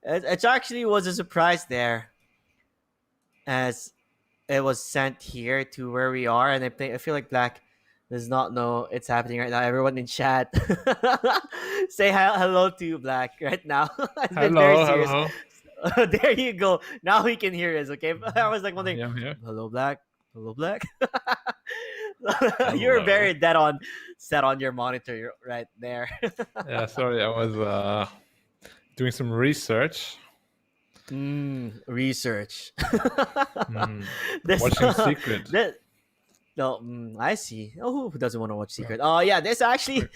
it actually was a surprise there. As it was sent here to where we are, and I feel like Black does not know it's happening right now. Everyone in chat, say hello to Black right now. It's been very Hello, serious. hello. There you go. Now he can hear us. Okay, I was like wondering, Yeah, I'm here. hello, Black. Hello, Black. You're Hello. very dead on set on your monitor right there. Yeah, sorry, I was doing some research. Research. Mm. This- Watching Secret. No, I see. Oh, who doesn't want to watch Secret? Oh, yeah, this actually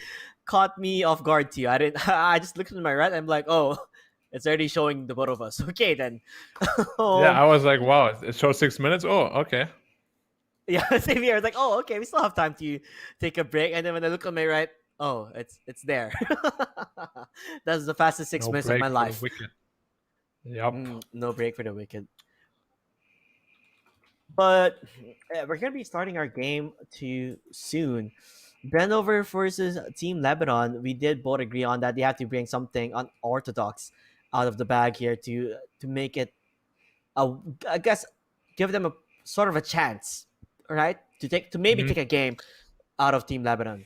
caught me off guard too. I didn't. I just looked to my right. I'm like, oh, it's already showing the both of us. Okay, then. Yeah, I was like, wow, it shows 6 minutes. Oh, okay. Yeah, same here. I was like, oh, okay, we still have time to take a break. And then when I look on my right, oh, it's there. That's the fastest 6 No minutes of break my for the life. wicked. Yep. No break for the wicked. But we're gonna be starting our game too soon. Bendover versus Team Lebanon. We did both agree on that they have to bring something unorthodox out of the bag here to make it. I guess give them a sort of a chance, right? To maybe take a game out of Team Lebanon.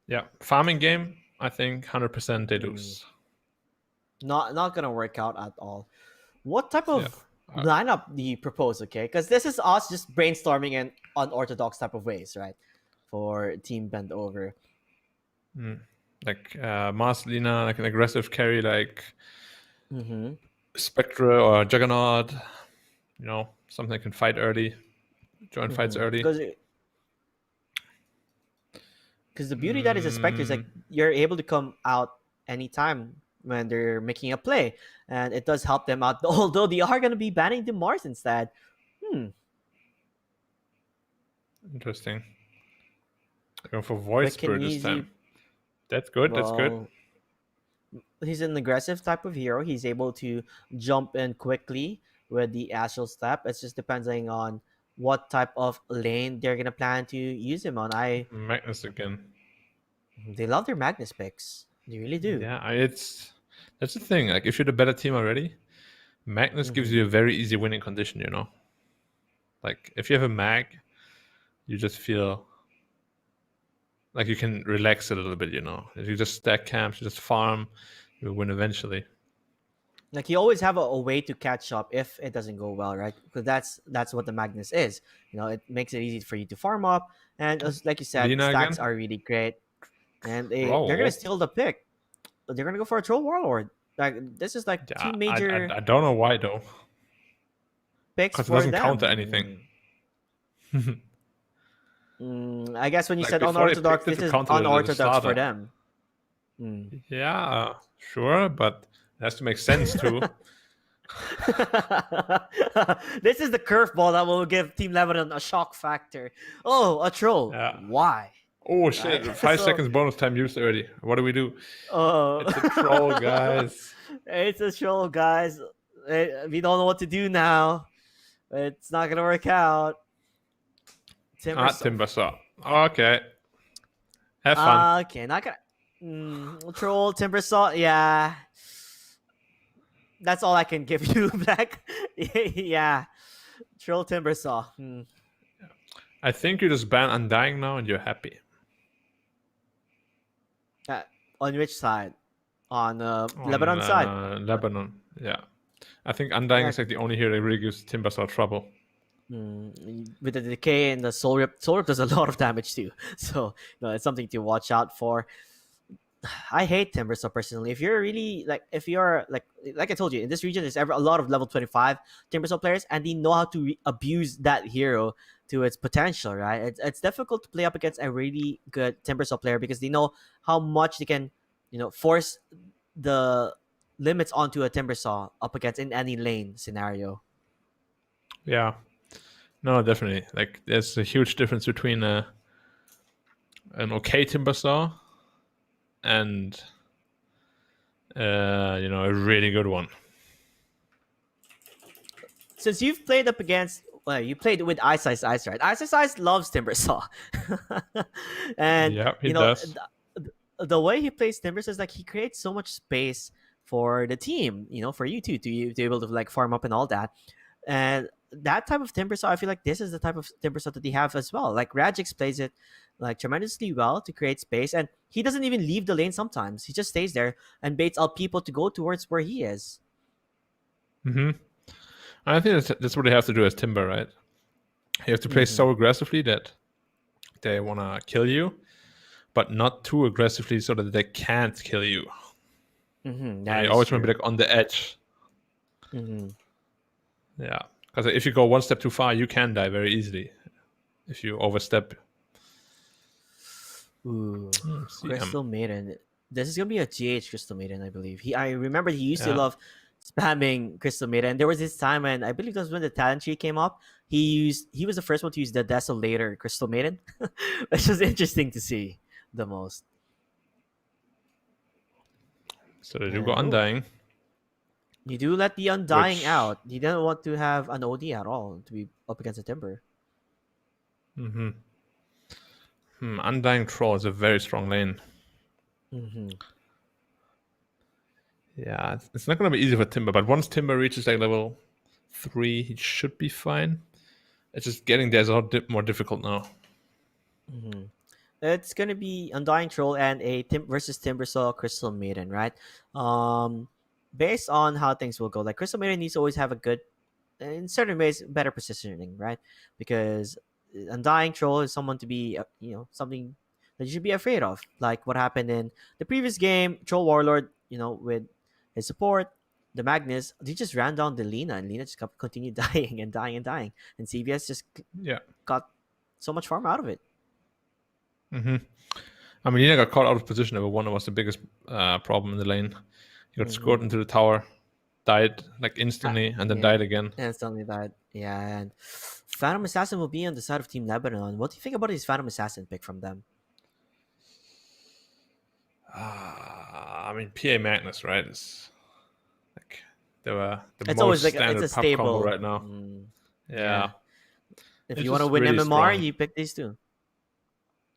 Yeah, farming game. I think 100% they lose. Not gonna work out at all. What type of lineup do you propose? Okay, because this is us just brainstorming in unorthodox type of ways, right? For Team Bendover. Like Marcelina, like an aggressive carry, like Spectre or Juggernaut. You know, something that can fight early, join fights early. Because the beauty that is a Spectre is like you're able to come out anytime when they're making a play, and it does help them out. Although they are going to be banning the Mars instead. Interesting. Going for Voice Bird this time. That's good. That's good. He's an aggressive type of hero. He's able to jump in quickly with the Astral Step. It just depending on what type of lane they're gonna plan to use him on. Magnus again. They love their Magnus picks. They really do. Yeah, that's the thing. Like if you're the better team already, Magnus gives you a very easy winning condition. You know, like if you have a mag, you just feel like you can relax a little bit. You know, if you just stack camps, you just farm, you'll win eventually. Like you always have a way to catch up if it doesn't go well, right? Because that's what the Magnus is. You know, it makes it easy for you to farm up, and like you said, Lina stacks again? are really great, and they're gonna steal the pick. They're gonna go for a Troll Warlord. Like this is like two major. I don't know why though. Picks because it for doesn't them. counter anything. I guess when you Like, said before they unorthodox, picked it this to is counter the unorthodox for starter. them. Yeah, sure, but it has to make sense too. This is the curveball that will give Team Lebanon a shock factor. Oh, a troll. Yeah. Why? Oh shit! Right. 5 So- seconds bonus time used already. What do we do? Oh, It's a troll, guys. It's a troll, guys. We don't know what to do now. It's not gonna work out. Timbersaw. Okay. Have fun. Okay, not gonna. Troll, Timbersaw. Yeah. That's all I can give you, Black. Yeah. Troll, Timbersaw. I think you just ban Undying now and you're happy. On which side? On Lebanon side. Lebanon, yeah. I think Undying is like the only hero that really gives Timbersaw trouble. With the decay and the soul rip does a lot of damage too. So it's something to watch out for. I hate Timbersaw personally. If you're really like I told you, in this region there's a lot of level 25 Timbersaw players, and they know how to abuse that hero to its potential, right? It's difficult to play up against a really good Timbersaw player because they know how much they can, force the limits onto a Timbersaw up against in any lane scenario. Yeah. No, definitely. Like, there's a huge difference between an okay Timbersaw and a really good one. Since you've played up against, well, you played with Ice, right? Ice loves Timbersaw, and Yeah, he does. The way he plays Timbersaw is like he creates so much space for the team, for you to be able to like farm up and all that, and that type of Timbersaw, I feel like this is the type of Timbersaw that they have as well. Like Radix plays it like tremendously well to create space, and he doesn't even leave the lane sometimes. He just stays there and baits out people to go towards where he is. Mm-hmm. I think that's what they have to do as Timber, right? You have to play so aggressively that they want to kill you, but not too aggressively so that they can't kill you. Mm-hmm. You always want to be like on the edge. Mm-hmm. Yeah, because if you go one step too far, you can die very easily if you overstep. Ooh, Crystal Maiden. This is gonna be a GH Crystal Maiden, I believe. I remember he used to love spamming Crystal Maiden. There was this time when I believe that was when the talent tree came up. He was the first one to use the Desolator Crystal Maiden, which was interesting to see the most. So they do go Undying. You do let the Undying out. He didn't want to have an OD at all to be up against a Timber. Undying Troll is a very strong lane. Yeah, it's not going to be easy for Timber, but once Timber reaches like level 3, he should be fine. It's just getting there is a lot more difficult now. It's gonna be Undying Troll and a versus Timbersaw Crystal Maiden, right? Based on how things will go, like Crystal Maiden needs to always have a good, in certain ways, better positioning, right? Because Undying Troll is someone to be, something that you should be afraid of, like what happened in the previous game. Troll Warlord, with his support, the Magnus, they just ran down the Lina, and Lina just continued dying and dying and dying, and CVS just got so much farm out of it. I mean, Lina got caught out of position. Number one, was the biggest problem in the lane. He got scored into the tower, died like instantly, and then died again. Instantly died. Yeah, and Phantom Assassin will be on the side of Team Lebanon. What do you think about his Phantom Assassin pick from them? I mean, PA Magnus, right? It's like the it's most always like standard it's a pub stable combo right now. Yeah. If It's you want to just win really MMR, strong. you pick these two.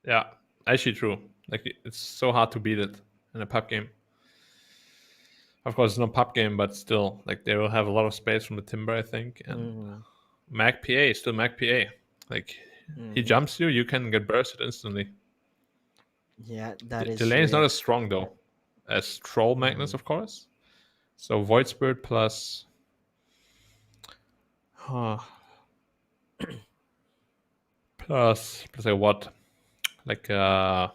Yeah, actually true. Like, it's so hard to beat it in a pub game. Of course, it's not pub game, but still, like, they will have a lot of space from the Timber, I think. And Mag PA is still Mag PA. Like, he jumps you, you can get bursted instantly. Yeah, that is the lane is true. not as strong though as Troll Magnus, of course. So Void Spirit plus plus like what? Like a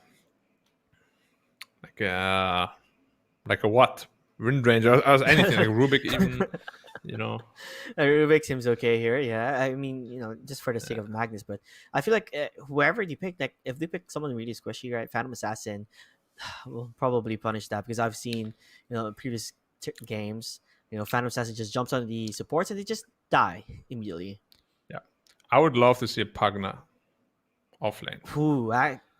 what? Wind range or anything like Rubik even, Rubik seems okay here. Yeah, I mean, just for the sake of Magnus, but I feel like whoever you pick, like if they pick someone really squishy, right, Phantom Assassin will probably punish that, because I've seen, in previous games, Phantom Assassin just jumps on the supports and they just die immediately. Yeah, I would love to see a Pugna offlane. Ooh,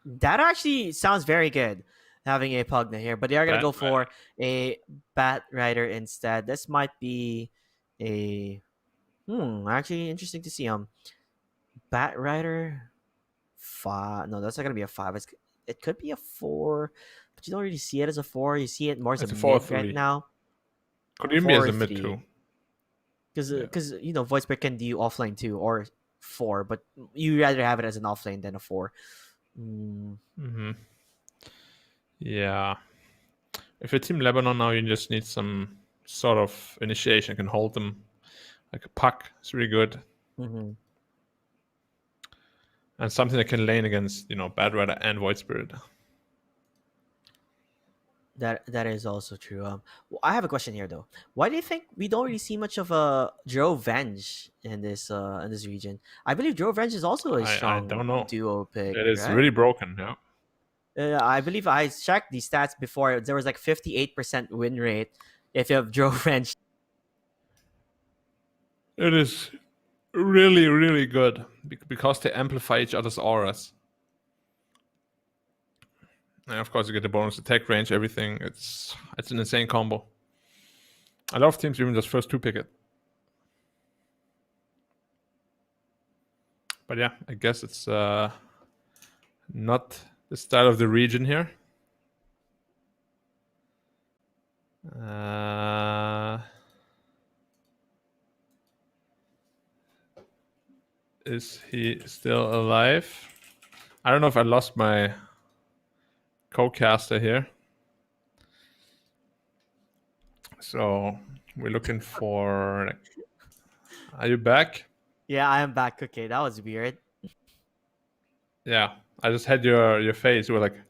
that actually sounds very good, having a Pugna here, but they are going to go for a Bat Rider instead. This might be a actually interesting to see. Bat Rider 5. No, that's not going to be a 5. It could be a 4, but you don't really see it as a 4. You see it more as a mid right now. Could even be as a mid too. Because Void Spirit can do offlane too, or 4, but you rather have it as an offlane than a 4. Yeah. If you're Team Lebanon now, you just need some sort of initiation. You can hold them like a puck. It's really good. And something that can lane against, Bad Rider and Void Spirit. That is also true. I have a question here though. Why do you think we don't really see much of a Venge in this region? I believe Venge is also a I strong don't know. duo pick, It is right? really broken. Yeah. I believe I checked these stats before. There was like 58% win rate if you have Venge. It is really, really good because they amplify each other's auras. And of course, you get the bonus attack range, everything. It's an insane combo. A lot of teams even just first two pick it. But yeah, I guess it's not the style of the region here. Is he still alive? I don't know if I lost my co-caster here. So we're looking for. Are you back? Yeah, I am back. Okay, that was weird. Yeah, I just had your face. You were like.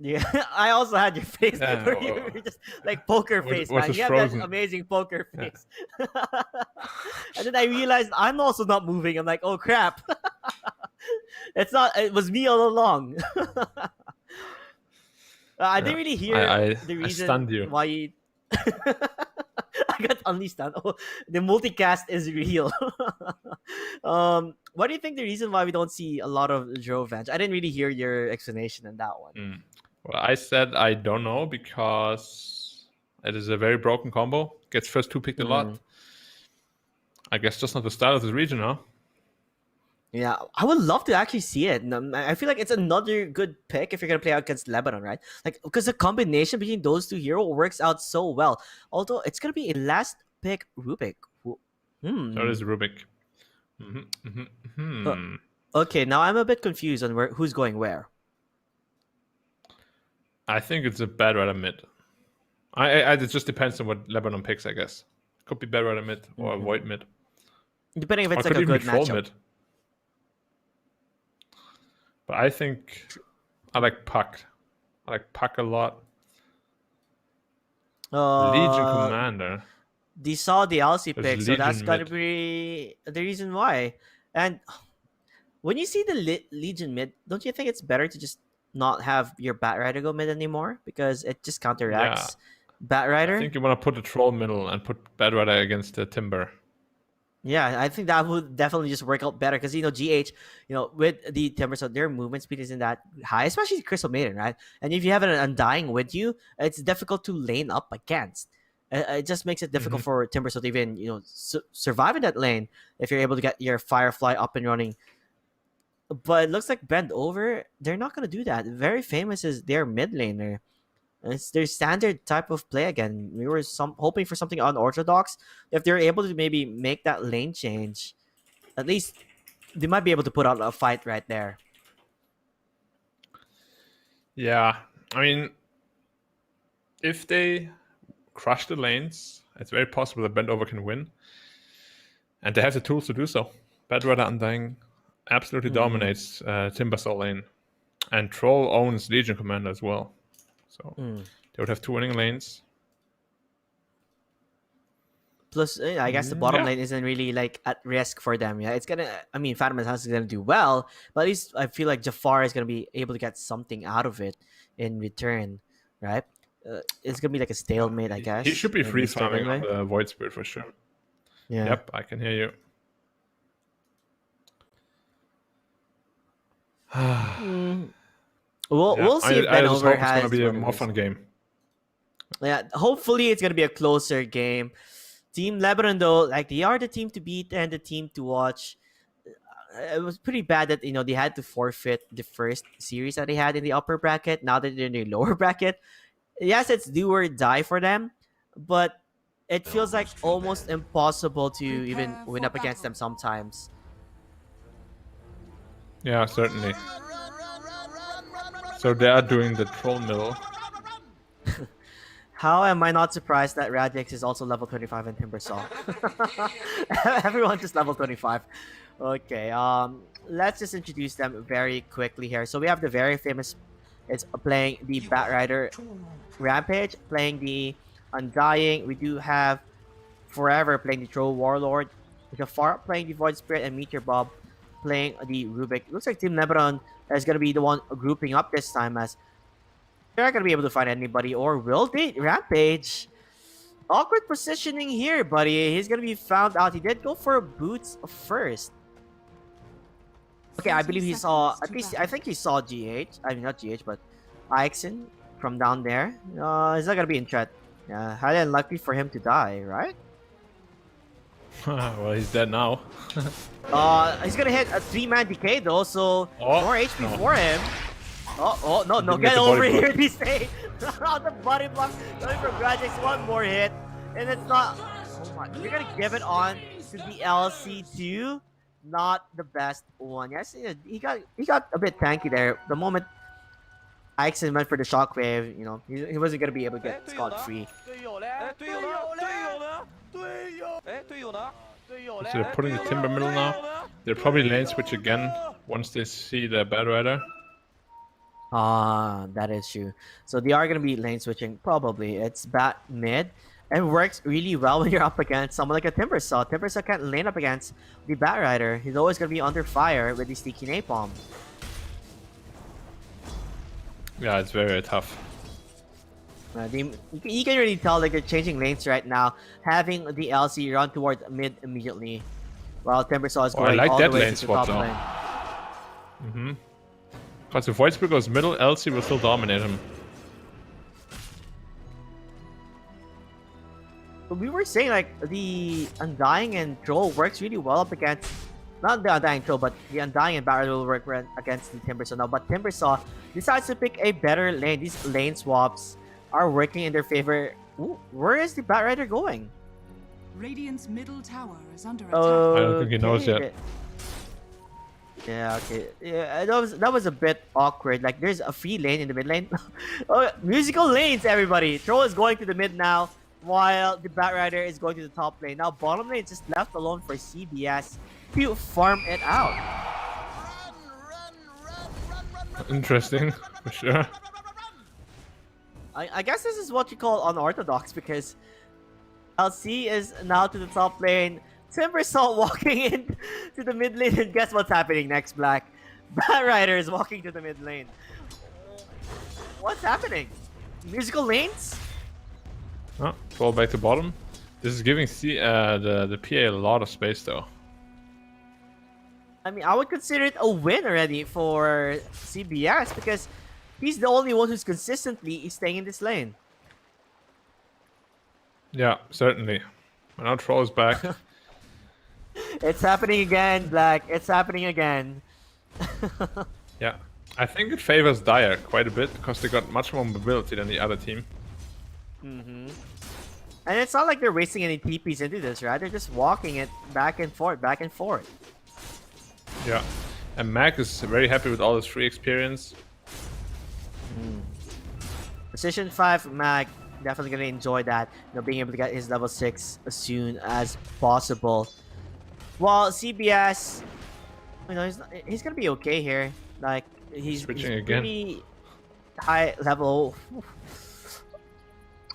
Yeah, I also had your face. Yeah, Where you were just like poker face, man. You have frozen. that amazing poker face. And then I realized I'm also not moving. I'm like, oh crap. It's not. It was me all along. I didn't really hear the reason stunned you. why you. I got unleashed. Oh, the multicast is real. What do you think the reason why we don't see a lot of Venge? I didn't really hear your explanation on that one. Well, I said I don't know because it is a very broken combo. Gets first two picked a lot. I guess just not the style of the region, huh? Yeah, I would love to actually see it. I feel like it's another good pick if you're gonna play out against Lebanon, right? Like because the combination between those two heroes works out so well. Although it's gonna be a last pick Rubik. So it is Rubik. Okay, now I'm a bit confused on who's going where. I think it's a bad rider mid. It just depends on what Lebanon picks, I guess. Could be bad rider mid or avoid mid. Depending if it's or like a good troll matchup. Mid. But I think I like Puck. I like Puck a lot. Legion Commander. They saw the LC pick, so Legion that's gotta mid. be the reason why. And when you see the Legion mid, don't you think it's better to just not have your Bat Rider go mid anymore because it just counteracts Bat Rider? I think you want to put the troll middle and put Bad Rider against the Timber. Yeah, I think that would definitely just work out better because GH, with the Timber, so their movement speed isn't that high, especially Crystal Maiden, right? And if you have an Undying with you, it's difficult to lane up against. It just makes it difficult for Timber to even survive in that lane if you're able to get your Firefly up and running. But it looks like Bendover, they're not gonna do that. Very famous is their mid laner. It's their standard type of play again. We were hoping for something unorthodox. If they're able to maybe make that lane change, at least they might be able to put out a fight right there. Yeah, I mean, if they crush the lanes, it's very possible that Bendover can win. And they have the tools to do so. Bad Rider Undying absolutely dominates Timbersaw lane. And Troll owns Legion Commander as well. So they would have two winning lanes. Plus, I guess the bottom lane isn't really like at risk for them. Yeah, it's gonna. I mean, Phantom House is gonna do well, but at least I feel like Jafar is gonna be able to get something out of it in return, right? It's gonna be like a stalemate, I guess. He should be free farming on the Void Spirit for sure. Yeah. Yep, I can hear you. We'll see if Bendover has. It's gonna be a more fun game. Yeah, hopefully it's gonna be a closer game. Team Lebanon though, like they are the team to beat and the team to watch. It was pretty bad that they had to forfeit the first series that they had in the upper bracket. Now that they're in the lower bracket, yes, it's do or die for them, but it feels like almost impossible to even win up against them sometimes. Yeah, certainly. So they are doing the troll middle. How am I not surprised that Radix is also level 25 in Timbersaw? Everyone just level 25. Okay, let's just introduce them very quickly here. So we have the very famous is playing the Batrider Rampage, playing the Undying. We do have Forever playing the Troll Warlord, Jafar playing the Void Spirit, and Meteor Bob playing the Rubik. Looks like Team Lebanon is going to be the one grouping up this time, as they're not going to be able to find anybody. Or will they? Rampage. Awkward positioning here, buddy. He's going to be found out. He did go for boots first. Okay, I believe he saw, at least, I think he saw GH. I mean, not GH, but Ixon from down there. He's not going to be in chat. Highly unlikely for him to die, right? Well, he's dead now. He's gonna hit a 3-man decay though, so more HP for him. No, get over here, they say. On the body block, going for Grajax, one more hit, and it's not. Oh my! You're gonna give it on to the LC2. Not the best one. Yes, he got a bit tanky there. The moment Ixon went for the shockwave, you know, he wasn't gonna be able to get scot-free. So they're putting the Timber middle now. They'll probably lane switch again once they see the Batrider. That is true. So they are going to be lane switching, probably. It's bat mid. And it works really well when you're up against someone like a Timbersaw. Timbersaw can't lane up against the Batrider. He's always going to be under fire with the Sticky Napalm. Yeah, it's very, very tough. You can really tell like they're changing lanes right now, having the LC run towards mid immediately, while Timbersaw is going all the way to the top lane. Because if Voidspear goes middle, LC will still dominate him. But we were saying like the Undying and Troll works really well up against, not the Undying Troll, but the Undying and Barrel will work against the Timbersaw now. But Timbersaw decides to pick a better lane. These lane swaps are working in their favor. Ooh, where is the Batrider going? Radiant's middle tower is under attack. I don't think he knows yet. Yeah, okay. Yeah, that was a bit awkward. Like, there's a free lane in the mid lane. Musical lanes, everybody. Troll is going to the mid now, while the Batrider is going to the top lane. Now, bottom lane is just left alone for CBS to farm it out. Interesting, for sure. I guess this is what you call unorthodox, because LC is now to the top lane. Timbersaw walking in to the mid lane, and guess what's happening next, Black? Batrider is walking to the mid lane. What's happening? Musical lanes? Oh, fall back to bottom. This is giving the PA a lot of space, though. I mean, I would consider it a win already for CBS, because he's the only one who's consistently staying in this lane. Yeah, certainly. And now Troll is back. It's happening again, Black. It's happening again. Yeah. I think it favors Dire quite a bit, because they got much more mobility than the other team. And it's not like they're wasting any TPs into this, right? They're just walking it back and forth, back and forth. Yeah. And Mac is very happy with all his free experience. Position 5, Mag, definitely going to enjoy that. You know, being able to get his level 6 as soon as possible. While CBS, you know, he's going to be okay here. Like, he's pretty high level.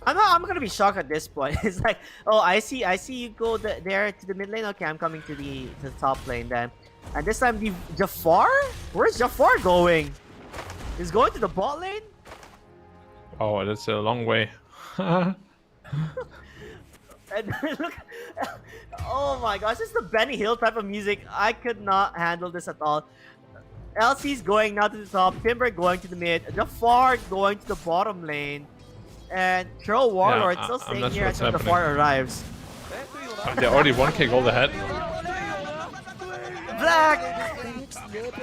I'm gonna be shocked at this point. It's like, oh, I see you go there to the mid lane. Okay, I'm coming to the top lane then. And this time, the Jafar? Where's Jafar going? He's going to the bot lane? Oh, that's a long way. And look, oh my gosh, this is the Benny Hill type of music. I could not handle this at all. LC's going now to the top, Timber going to the mid, Jafar going to the bottom lane, and Troll Warlord still staying here until Jafar arrives. They already 1k gold ahead. Black!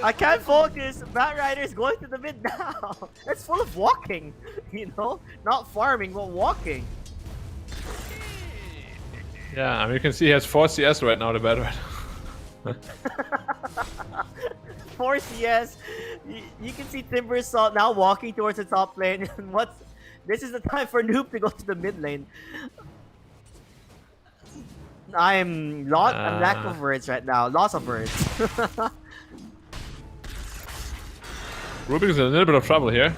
I can't focus. Batrider is going to the mid now. It's full of walking, you know? Not farming, but walking. Yeah, I mean, you can see he has 4 CS right now, the Batrider. 4 CS. You can see Timbersaw now walking towards the top lane. And this is the time for Noob to go to the mid lane. I'm lack of words right now. Lots of words. Rubik is in a little bit of trouble here.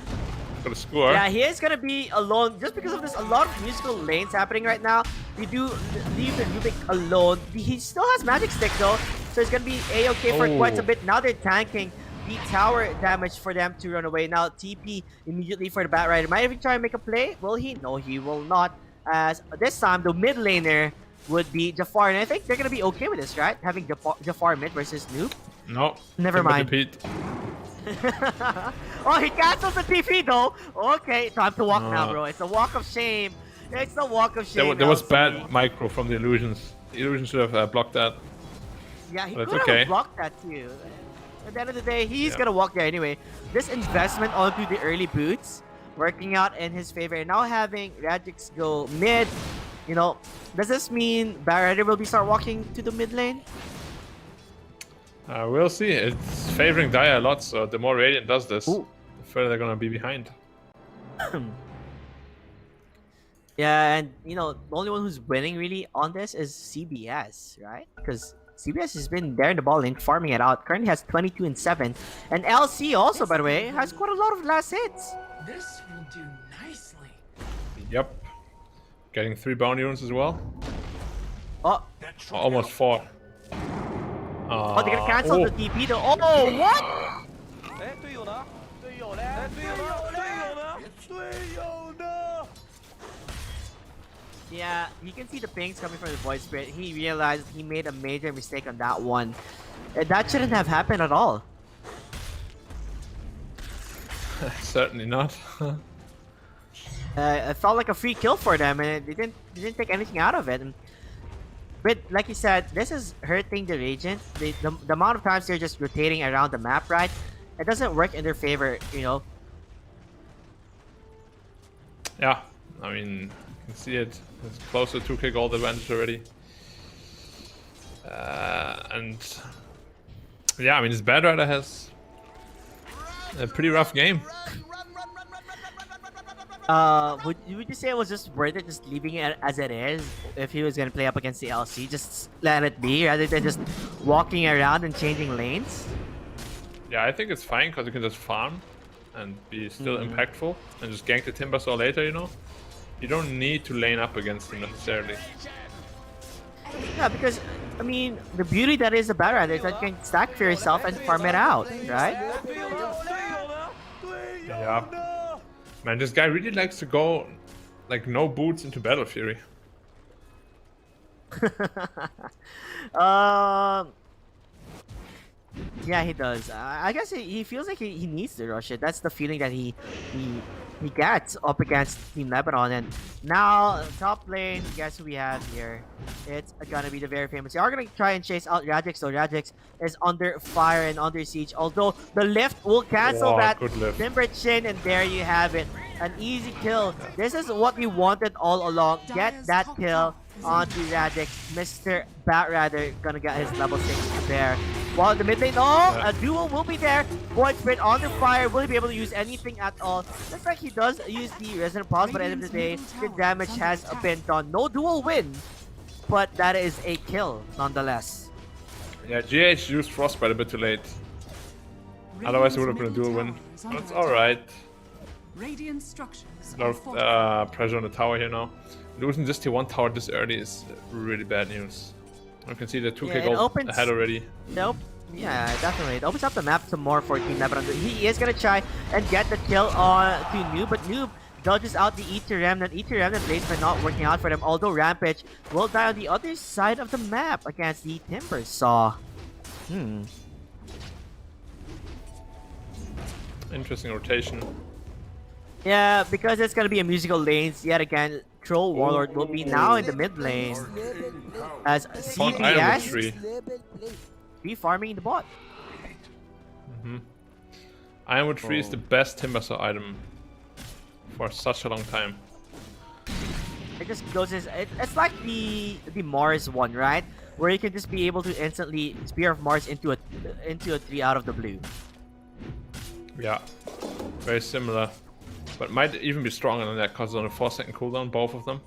Gonna score. Yeah, he is gonna be alone just because of this. A lot of musical lanes happening right now. We do leave the Rubik alone. He still has magic stick though, so it's gonna be a-okay for quite a bit. Now they're tanking the tower damage for them to run away. Now TP immediately for the Bat Rider. Might even try and make a play. Will he? No, he will not. As this time the mid laner would be Jafar, and I think they're gonna be okay with this, right? Having Jafar mid versus Noob. No. Never mind. Oh, he cancels the TP though. Okay, time to walk now, bro. It's a walk of shame. It's a walk of shame. There was LC. bad micro from the illusions. The illusion should have blocked that. Yeah, he But could it's have okay. blocked that too. At the end of the day, he's gonna walk there anyway. This investment onto the early boots working out in his favor, and now having Radix go mid. You know, does this mean Barrier will be start walking to the mid lane? We'll see. It's favoring Dia a lot, so the more Radiant does this, the further they're gonna be behind. Yeah, and you know, the only one who's winning really on this is CBS, right? Because CBS has been there in the ball lane, farming it out. Currently has 22 and 7. And LC also, by the way, has quite a lot of last hits. This will do nicely. Yep. Getting 3 bounty runes as well. Oh, Almost 4. oh, they're gonna cancel the TP though. Oh, what? Yeah, you can see the pings coming from the Void Spirit. He realized he made a major mistake on that one. And that shouldn't have happened at all. Certainly not. It felt like a free kill for them, and they didn't take anything out of it. But like you said, this is hurting the Radiant. The amount of times they're just rotating around the map, right? It doesn't work in their favor, you know. Yeah, I mean, you can see it. It's close to 2k gold advantage already. And yeah, I mean, this Bad Rider has a pretty rough game. Would you say it was just worth it just leaving it as it is if he was gonna play up against the LC? Just let it be rather than just walking around and changing lanes? Yeah, I think it's fine because you can just farm and be still impactful and just gank the Timbersaw later, you know? You don't need to lane up against him necessarily. Yeah, because, I mean, the beauty that is about it is that you can stack for yourself and farm it out, right? Yeah. Man, this guy really likes to go, like, no boots into Battle Fury. Yeah, he does. I guess he feels like he needs to rush it. That's the feeling that he gets up against Team Lebanon. And now, top lane, guess who we have here? It's gonna be the very famous. They are gonna try and chase out Radix, so Radix is under fire and under siege. Although the lift will cancel that Timber Chin, and there you have it. An easy kill. This is what we wanted all along. Get that kill onto Radix. Mr. Batrider gonna get his level 6 there. While the mid lane, a duel will be there. Void Spirit on the fire. Will he be able to use anything at all? Looks like he does use the Resonant Pulse, but at the end of the day, the damage has been done. No duel win, but that is a kill nonetheless. Yeah, GH used Frostbite a bit too late. Otherwise, it would have been a duel win. But it's alright. Radiant structures. A lot of pressure on the tower here now. Losing this tier 1 tower this early is really bad news. You can see the 2k gold ahead already. Nope. Yeah, definitely. It opens up the map some more for Team Lebanon. He is gonna try and get the kill on to Noob, but Noob dodges out the E2 Remnant. E2 Remnant placement not working out for them, although Rampage will die on the other side of the map against the Timbersaw. Interesting rotation. Yeah, because it's gonna be a musical lanes yet again. Troll Warlord will be now in the mid lane as CBS be farming the bot. Ironwood 3 is the best Timbersaw item for such a long time. It just goes it's like the Mars one, right? Where you can just be able to instantly Spear of Mars into a 3 out of the blue. Yeah, very similar. But might even be stronger than that because it's on a 4-second cooldown, both of them.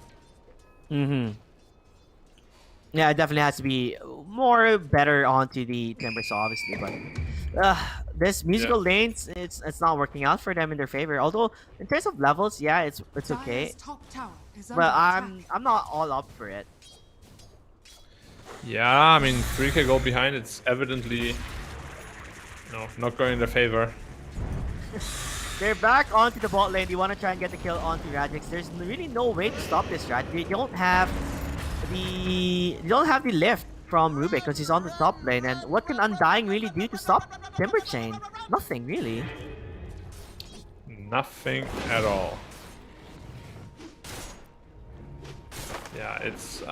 Yeah, it definitely has to be more better onto the Timbersaw, obviously. But this musical lanes, it's not working out for them in their favor. Although in terms of levels, yeah, it's okay. Dire's top tower is under But attack. I'm not all up for it. Yeah, I mean 3k gold behind. It's evidently not going in their favor. They're back onto the bot lane. They want to try and get the kill onto Radix. There's really no way to stop this, right? They don't have the lift from Rubik because he's on the top lane. And what can Undying really do to stop Timber Chain? Nothing really. Nothing at all. Yeah, it's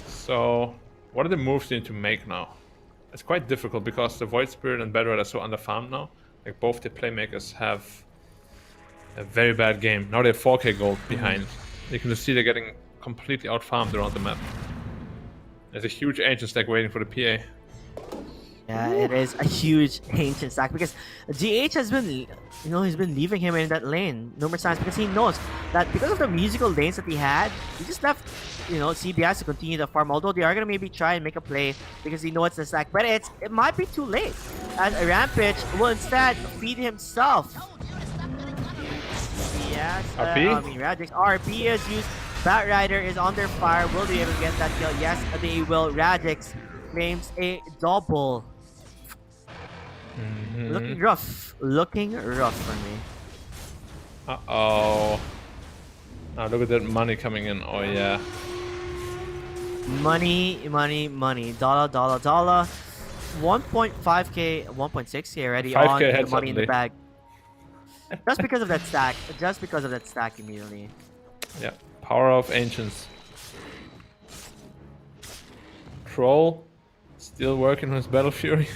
So, what are the moves they need to make now? It's quite difficult because the Void Spirit and Bedrock are so underfarmed now. Like both the playmakers have a very bad game. Now they have 4k gold behind. You can just see they're getting completely outfarmed around the map. There's a huge ancient stack waiting for the PA. Yeah, it is a huge ancient stack because GH has been, he's been leaving him in that lane numerous times because he knows that because of the musical lanes that he had, he just left, CBS to continue the farm. Although they are gonna maybe try and make a play because he knows it's a stack, but it might be too late. As a Rampage will instead feed himself. Yes, Radix RP is used. Batrider is under fire. Will they be able to get that kill? Yes, they will. Radix claims a double. Looking rough for me. Uh-oh. Now look at that money coming in. Oh yeah. Money. Dollar. 1.5k, 1.6k already 5K on the heads money up in the late. bag. Just because of that stack. Immediately. Yeah. Power of Ancients. Troll still working on his Battle Fury.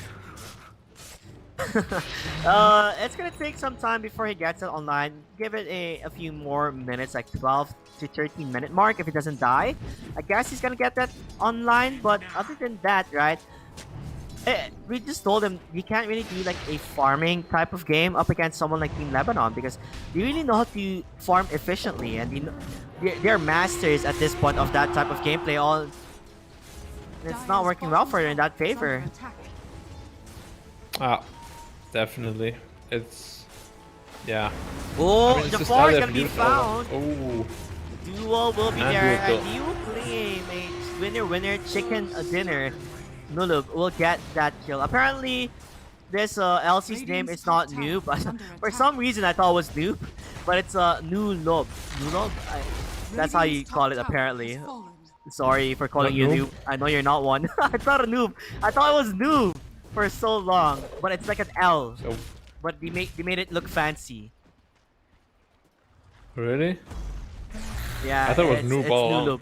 It's gonna take some time before he gets it online. Give it a few more minutes, like 12 to 13 minute mark. If he doesn't die, I guess he's gonna get that online. But other than that, right? We just told him you can't really do like a farming type of game up against someone like Team Lebanon because they really know how to farm efficiently and they're masters at this point of that type of gameplay. It's not working well for them in that favor. Definitely. It's Oh, it's just Jafar is either gonna be beautiful- found. Oh. Duel will be And there, duel and you claim a winner chicken dinner. Nulub will get that kill. Apparently, this LC's name is not Noob, but for some reason I thought it was Noob, but it's Nulub. Nulub? That's how you call it apparently. Sorry for calling you Noob. I know you're not one. I thought a Noob. I thought it was Noob for so long, but it's like an L. So, But they made it look fancy. really? Yeah, I thought it was Noob all along. Nulub.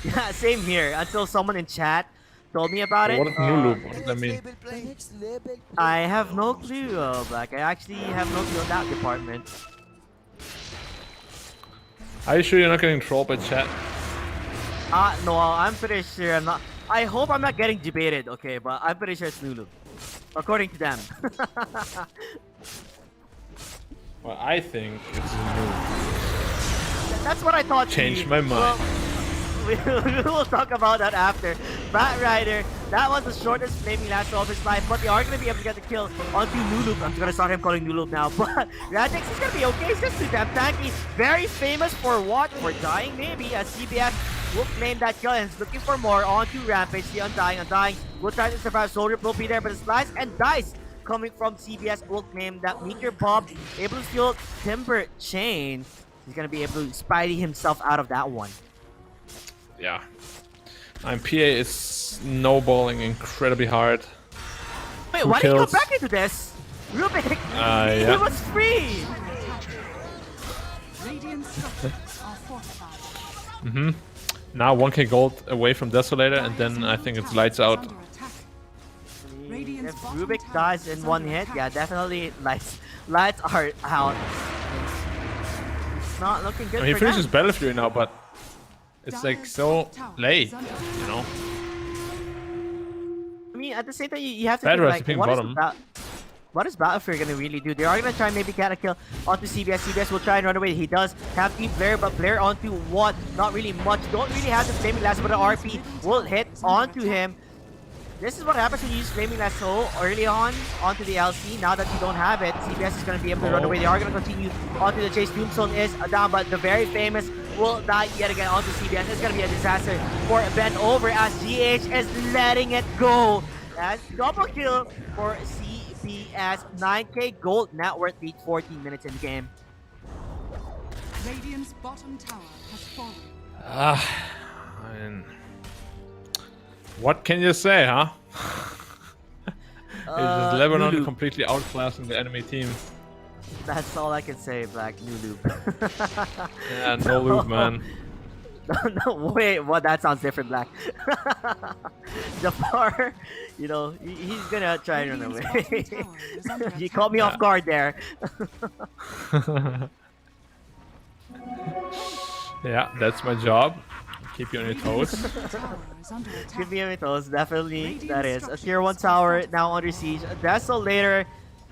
Yeah, same here. Until someone in chat told me about it. What is Nulu? What does that mean? I have no clue, Black. I actually have no clue on that department. Are you sure you're not getting trolled by chat? No, I'm pretty sure I'm not. I hope I'm not getting debated, okay? But I'm pretty sure it's Nulu. According to them. Well, I think it's Nulu. That's what I thought. Changed my mind. Well, we will talk about that after. Batrider, that was the shortest flaming last of his life, but they are going to be able to get the kill onto Nulub. I'm going to start him calling Nulub now, but Radix is going to be okay. He's just too damn tanky. Very famous for what? For dying, maybe, as CBF will claim that kill and is looking for more onto Rampage. The Undying will try to survive. Soldier will be there, but Slice and Dice coming from CBS will claim that Meteor Bob able to steal Timber Chain. He's going to be able to Spidey himself out of that one. Yeah. PA is snowballing incredibly hard. Wait, Two why did he go kills. back into this? Rubik, yeah. he was free! Radiant structures are fortified. Now 1k gold away from Desolator, and then I think it's lights out. Under attack. If Rubik dies in one hit, yeah, definitely lights are out. It's not looking good I mean, he for finishes them. Battle Fury now, but it's like so late, you know? I mean, at the same time, you have to Bad think, recipe like, bottom. what is Battlefield gonna really do? They are gonna try and maybe get a kill onto CBS. CBS will try and run away. He does have Deep Blair, but Blair onto what? Not really much. Don't really have the flaming last, but the RP will hit onto him. This is what happens when you use Flaming Lasso early on onto the LC. Now that you don't have it, CBS is going to be able to run away. They are going to continue onto the chase. Tombstone is down, but the very famous will die yet again onto CBS. It's going to be a disaster for Bendover as GH is letting it go. That's double kill for CBS. 9k gold net worth beat 14 minutes in the game. Radiant's bottom tower has fallen. I mean, what can you say, huh? It's just Lebanon Lulu. completely outclassing the enemy team. That's all I can say, Black. New loop. Yeah, no loop, man. No, wait, well, that sounds different, Black. Jafar, you know, he's gonna try and run away. You caught me off guard there. Yeah, that's my job. Keep you on your toes. Keep me on your toes, definitely. That is a tier 1 tower now under siege. Desolator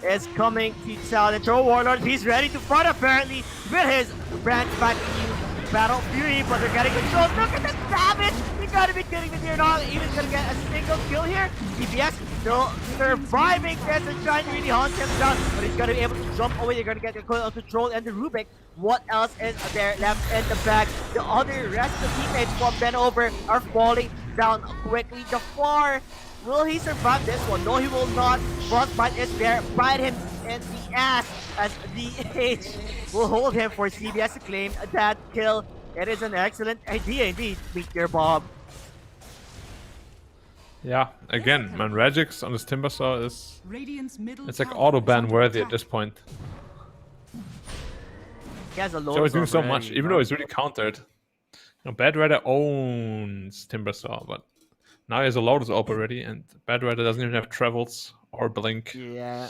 is coming to town and throw Warlord. He's ready to fight apparently with his brand spanking new Battle Fury, but they're getting control. Look at the damage! You gotta be kidding me, they're not even gonna get a single kill here. CBS still surviving this and trying to really hunt him down, but he's gonna be able to jump away. They're gonna get the control and the Rubik. What else is there left in the bag? The other rest of the teammates from Bendover are falling down quickly. Jafar, will he survive this one? No, he will not. Frostbite is there. Bite him in the ass as DH will hold him for CBS to claim that kill. It is an excellent idea indeed, Meteor Bob. Yeah, again, man, Regix on this Timbersaw is... Radiant's middle It's like tower auto is ban under worthy at attack. this point. He has a low. So he's doing so much, even though he's really countered. You know, Bad Rider owns Timbersaw, but now he has a Lotus Orb already, and Bad Rider doesn't even have Travels or Blink. Yeah.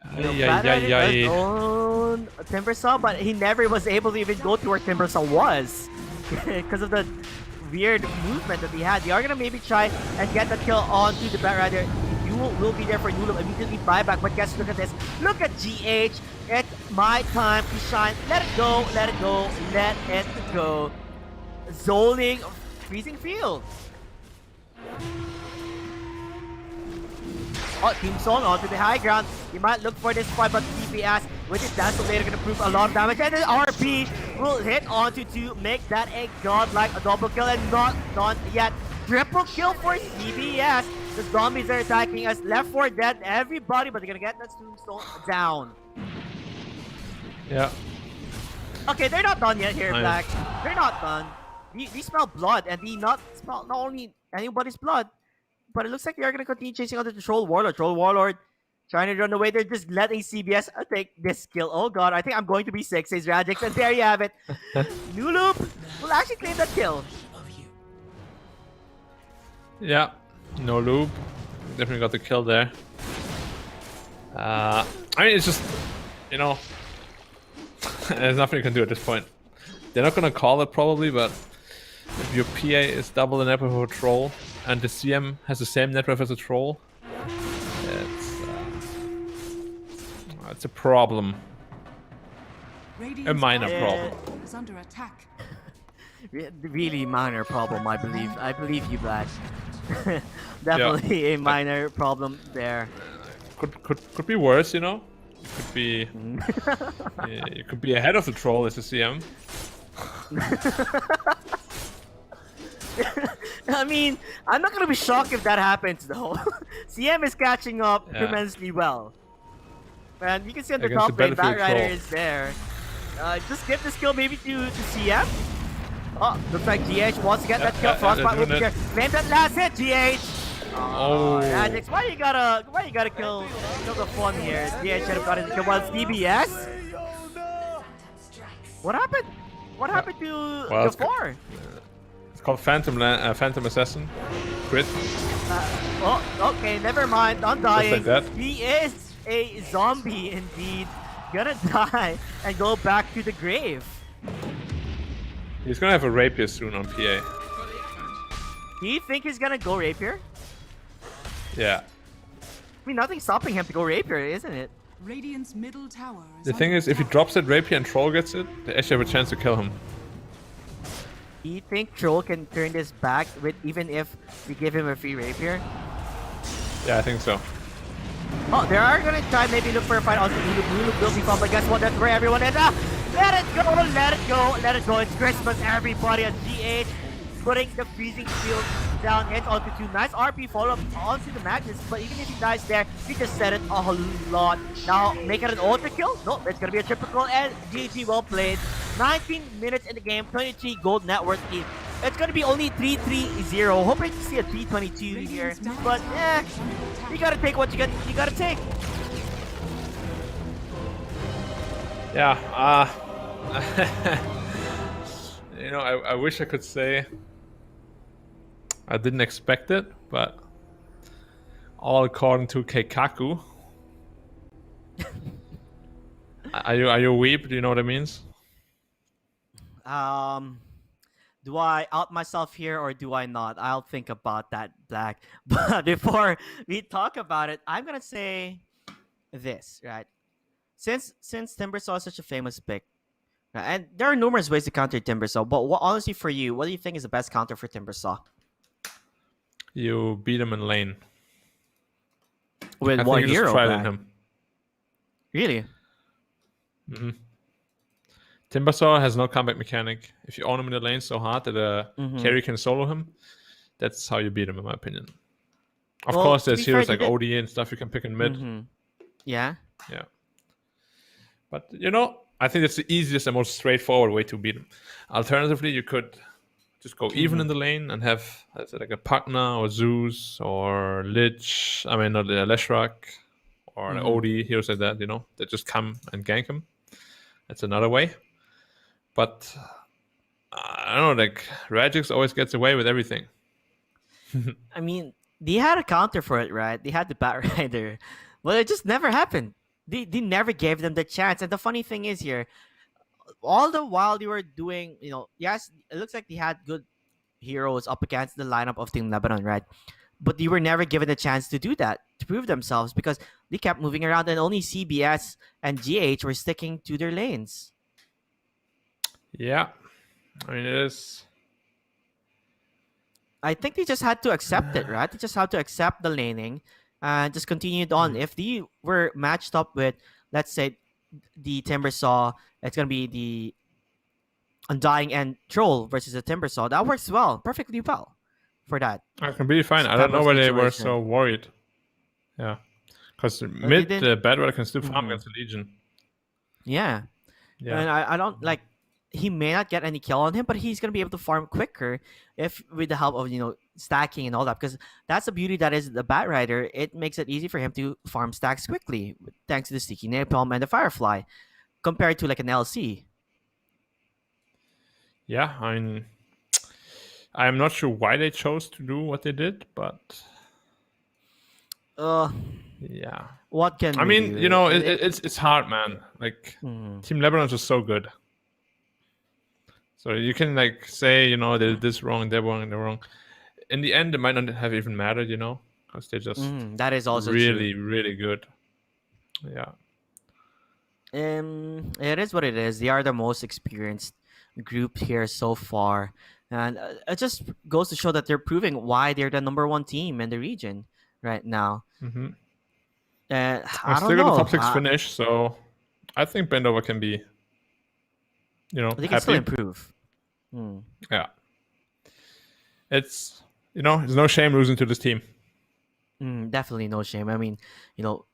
Ay, ay, ay, ay. Own Timbersaw, but he never was able to even go to where Timbersaw was because of the weird movement that he had. They are gonna maybe try and get the kill onto the Bat Rider. Duel will be there for Nulu immediately buyback, but guys, look at this. Look at GH. It's my time to shine. Let it go. Let it go. Let it go. Zoning freezing field. Oh, Team Zone onto the high ground. He might look for this fight, but CBS with his Desolator gonna prove a lot of damage. And the RP will hit onto to make that a godlike a double kill and not done yet. Triple kill for CBS. The zombies are attacking us. Left 4 dead, everybody, but they're gonna get that Tombstone down. Yeah. Okay, they're not done yet here, Nice. Black. They're not done. They smell blood, and they not smell not only anybody's blood, but it looks like they're gonna continue chasing other Troll Warlord. Troll Warlord trying to run away. They're just letting CBS take this kill. Oh god, I think I'm going to be 6, says Radix, and there you have it. New Loop will actually claim that kill. Yeah, no loop. Definitely got the kill there. I mean, it's just, you know, there's nothing you can do at this point. They're not gonna call it probably, but if your PA is double the net worth of a troll and the CM has the same net worth as a troll, it's a problem. A minor problem. Is under attack. Really minor problem, I believe. I believe you, Black. Definitely a minor problem there. Could be worse, you know. Could be you could be ahead of the troll as a CM. I mean, I'm not gonna be shocked if that happens though. CM is catching up tremendously well. And you can see on the Against top the lane, Bat Battlefield Rider troll. is there. Just give this kill maybe to CM. Oh, looks like GH wants to get that kill. Frostbite will be there. Claim that last hit, GH. Oh. Radix, why you gotta kill the fun here? GH should have gotten the kill. Well, DBS. What happened? What happened to Well, Jafar? It's called Phantom Assassin. Crit. Oh, okay, never mind. Undying. Just like that. He is a zombie indeed. Gonna die and go back to the grave. He's gonna have a rapier soon on PA. Do you think he's gonna go rapier? Yeah. I mean, nothing's stopping him to go rapier, isn't it? Radiant's middle tower is The thing under is, if he attack. drops that rapier and troll gets it, they actually have a chance to kill him. Do you think Troll can turn this back with even if we give him a free rapier? Yeah, I think so. Oh, they are gonna try maybe look for a fight. Also, Lulu will be fun, but guess what? That's where everyone is. Let it go, let it go, let it go. It's Christmas, everybody at GH. Putting the freezing shield down into onto 2. Nice RP follow-up onto the Magnus, but even if he dies there, he just said it a lot. Now, make it an ultra kill? No, it's gonna be a triple kill, and GG well played. 19 minutes in the game, 23 gold net worth lead. It's gonna be only 3-3-0. Hoping to see a 3-22 here, but you gotta take what you gotta take. Yeah, you know, I wish I could say I didn't expect it, but all according to Keikaku. Are you a weep? Do you know what it means? Do I out myself here or do I not? I'll think about that, Black. But before we talk about it, I'm gonna say this, right? Since Timbersaw is such a famous pick, right, and there are numerous ways to counter Timbersaw, but honestly for you, what do you think is the best counter for Timbersaw? You beat him in lane. With I what think you hero? just tried Black? in him. Really? Mm-hmm. Timbersaw has no comeback mechanic. If you own him in the lane so hard that a carry can solo him, that's how you beat him, in my opinion. Of Well, course, to there's be fair, heroes they like did- OD and stuff you can pick in mid. Yeah. Yeah. But, you know, I think it's the easiest and most straightforward way to beat him. Alternatively, you could just go even in the lane and have like a Pugna or Zeus or Lich. I mean, not Leshrac or an OD, heroes like that, you know, that just come and gank him. That's another way. But I don't know, like Radix always gets away with everything. I mean, they had a counter for it, right? They had the Bat Rider, but it just never happened. They never gave them the chance. And the funny thing is here, all the while they were doing, yes, it looks like they had good heroes up against the lineup of Team Lebanon, right? But they were never given the chance to do that, to prove themselves, because they kept moving around and only CBS and GH were sticking to their lanes. Yeah. I mean, it is. I think they just had to accept it, right? They just had to accept the laning and just continued on. If they were matched up with, let's say, the Timbersaw, it's going to be the Undying and Troll versus the Timbersaw. That works well, perfectly well for that. I can be fine. I type don't know of why they were situation. so worried. Yeah. Because mid didn't- Bad Weather can still farm against the Legion. Yeah. Yeah. And I don't like, he may not get any kill on him, but he's gonna be able to farm quicker if with the help of stacking and all that. Because that's the beauty that is the Bat Rider. It makes it easy for him to farm stacks quickly thanks to the Sticky Napalm and the Firefly, compared to like an LC. Yeah, I mean, I'm not sure why they chose to do what they did, but yeah. What can I we mean, do? it's hard, man. Like Team Lebanon is just so good. So you can like say, they did this wrong, they're wrong, they're wrong. In the end, it might not have even mattered, because they're just that is also really, true. really good. Yeah. It is what it is. They are the most experienced group here so far, and it just goes to show that they're proving why they're the number one team in the region right now. Mm-hmm. I I don't still know. got the top 6 finish, so I think Bendover can be, They can still happy. improve. Yeah. It's, there's no shame losing to this team. Definitely no shame. I mean,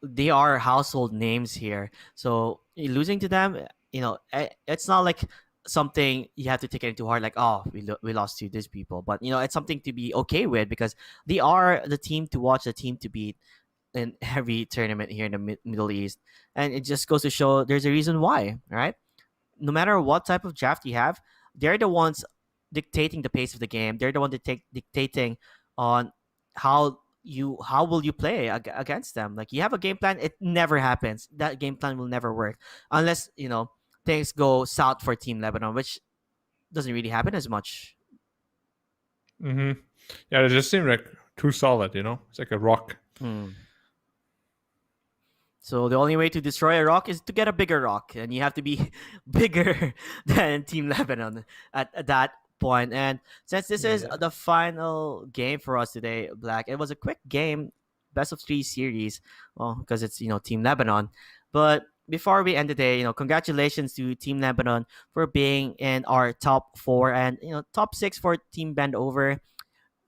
they are household names here. So losing to them, it's not like something you have to take it too hard. Like, oh, we lost to these people. But it's something to be okay with because they are the team to watch, the team to beat in every tournament here in the Middle East. And it just goes to show there's a reason why, right? No matter what type of draft you have, they're the ones dictating the pace of the game. They're the one dictating on how will you play against them. Like you have a game plan, it never happens. That game plan will never work unless things go south for Team Lebanon, which doesn't really happen as much. Yeah, they just seem like too solid. It's like a rock. So the only way to destroy a rock is to get a bigger rock, and you have to be bigger than Team Lebanon at that point. And since this is the final game for us today, Black, it was a quick game, best of 3 series, because it's Team Lebanon. But before we end the day, congratulations to Team Lebanon for being in our top 4 and top 6 for Team Bendover.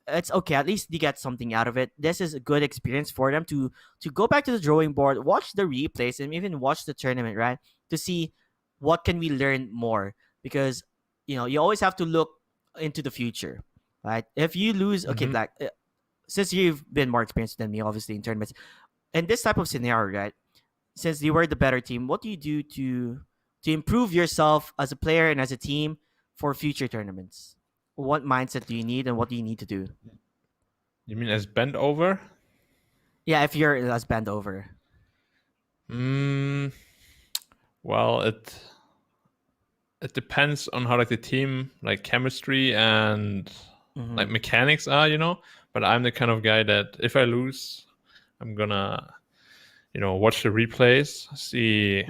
It's okay. At least they get something out of it. This is a good experience for them to go back to the drawing board, watch the replays, and even watch the tournament, right? To see what can we learn more, because you always have to look into the future, right? If you lose, okay, Black, since you've been more experienced than me, obviously in tournaments, in this type of scenario, right? Since you were the better team, what do you do to improve yourself as a player and as a team for future tournaments? What mindset do you need, and what do you need to do? You mean as Bendover? Yeah, if you're as Bendover. Well, it depends on how like the team like chemistry and like mechanics are, But I'm the kind of guy that if I lose, I'm gonna watch the replays, see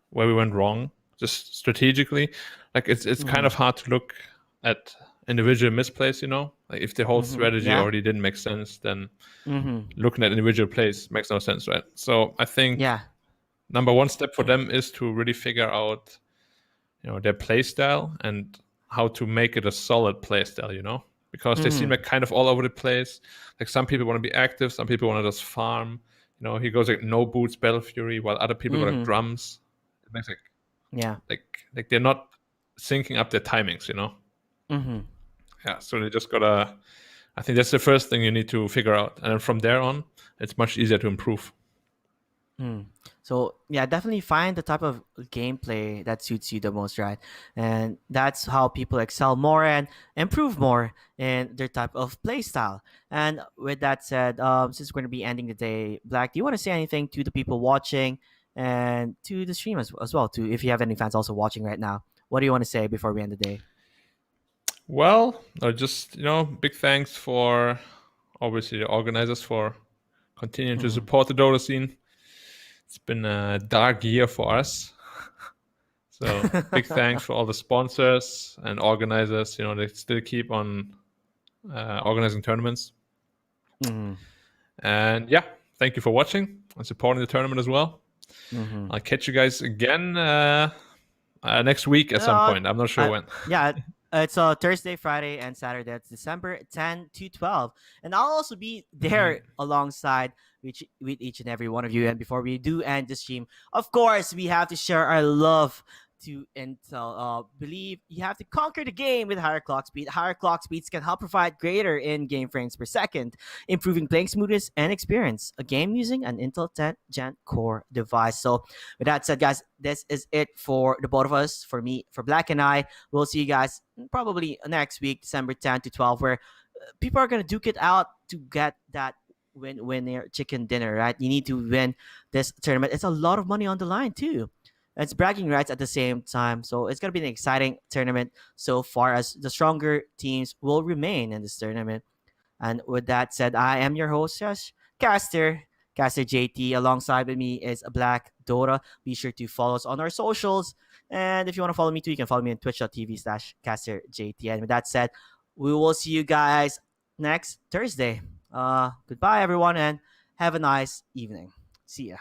where we went wrong, just strategically. Like it's kind of hard to look at individual misplays, Like if the whole strategy already didn't make sense, then looking at individual plays makes no sense, right? So I think number one step for them is to really figure out, their play style and how to make it a solid play style, because they seem like kind of all over the place. Like some people want to be active, some people want to just farm. He goes like no boots, Battle Fury, while other people go like drums. It makes like they're not syncing up their timings, Yeah, so they just gotta. I think that's the first thing you need to figure out, and then from there on, it's much easier to improve. So yeah, definitely find the type of gameplay that suits you the most, right? And that's how people excel more and improve more in their type of play style. And with that said, since we're going to be ending the day, Black, do you want to say anything to the people watching and to the stream as well? To if you have any fans also watching right now, what do you want to say before we end the day? Well, just big thanks for obviously the organizers for continuing to support the Dota scene. It's been a dark year for us. So big thanks for all the sponsors and organizers. They still keep on organizing tournaments. And yeah, thank you for watching and supporting the tournament as well. I'll catch you guys again next week at some point. I'm not sure when. Yeah. It's Thursday, Friday, and Saturday. It's December 10 to 12. And I'll also be there alongside with each and every one of you. And before we do end the stream, of course, we have to share our love to Intel. Believe you have to conquer the game with higher clock speed. Higher clock speeds can help provide greater in-game frames per second, improving playing smoothness and experience. A game using an Intel 10th Gen Core device. So with that said, guys, this is it for the both of us. For me, for Black and I, we'll see you guys probably next week, December 10 to 12, where people are going to duke it out to get that win their chicken dinner, right? You need to win this tournament. It's a lot of money on the line too. It's bragging rights at the same time. So it's going to be an exciting tournament so far, as the stronger teams will remain in this tournament. And with that said, I am your host, Caster JT. Alongside with me is Black Dota. Be sure to follow us on our socials. And if you want to follow me too, you can follow me on twitch.tv/CasterJT. And with that said, we will see you guys next Thursday. Goodbye, everyone, and have a nice evening. See ya.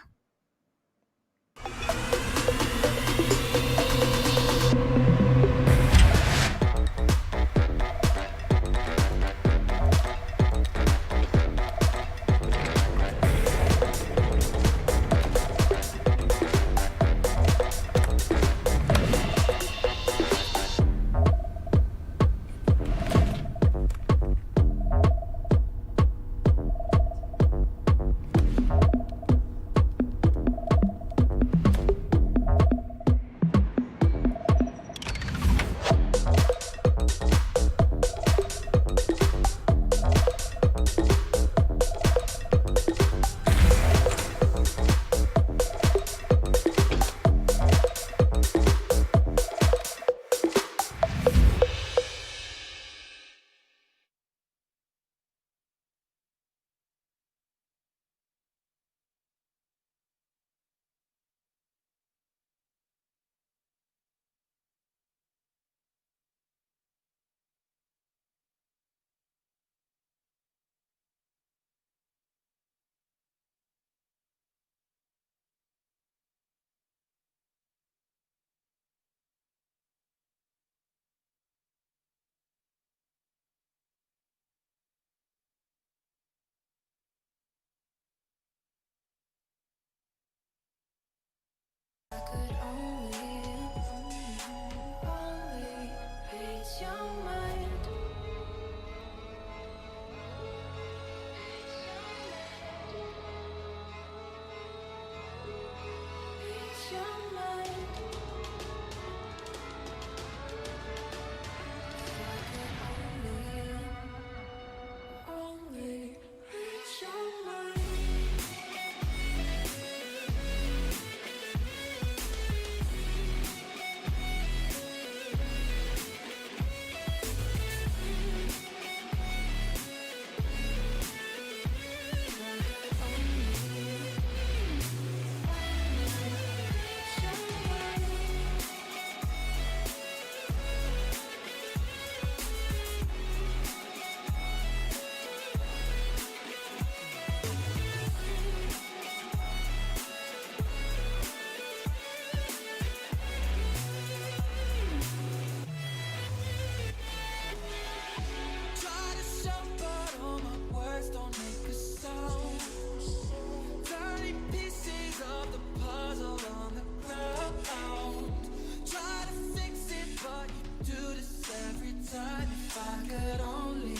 I could only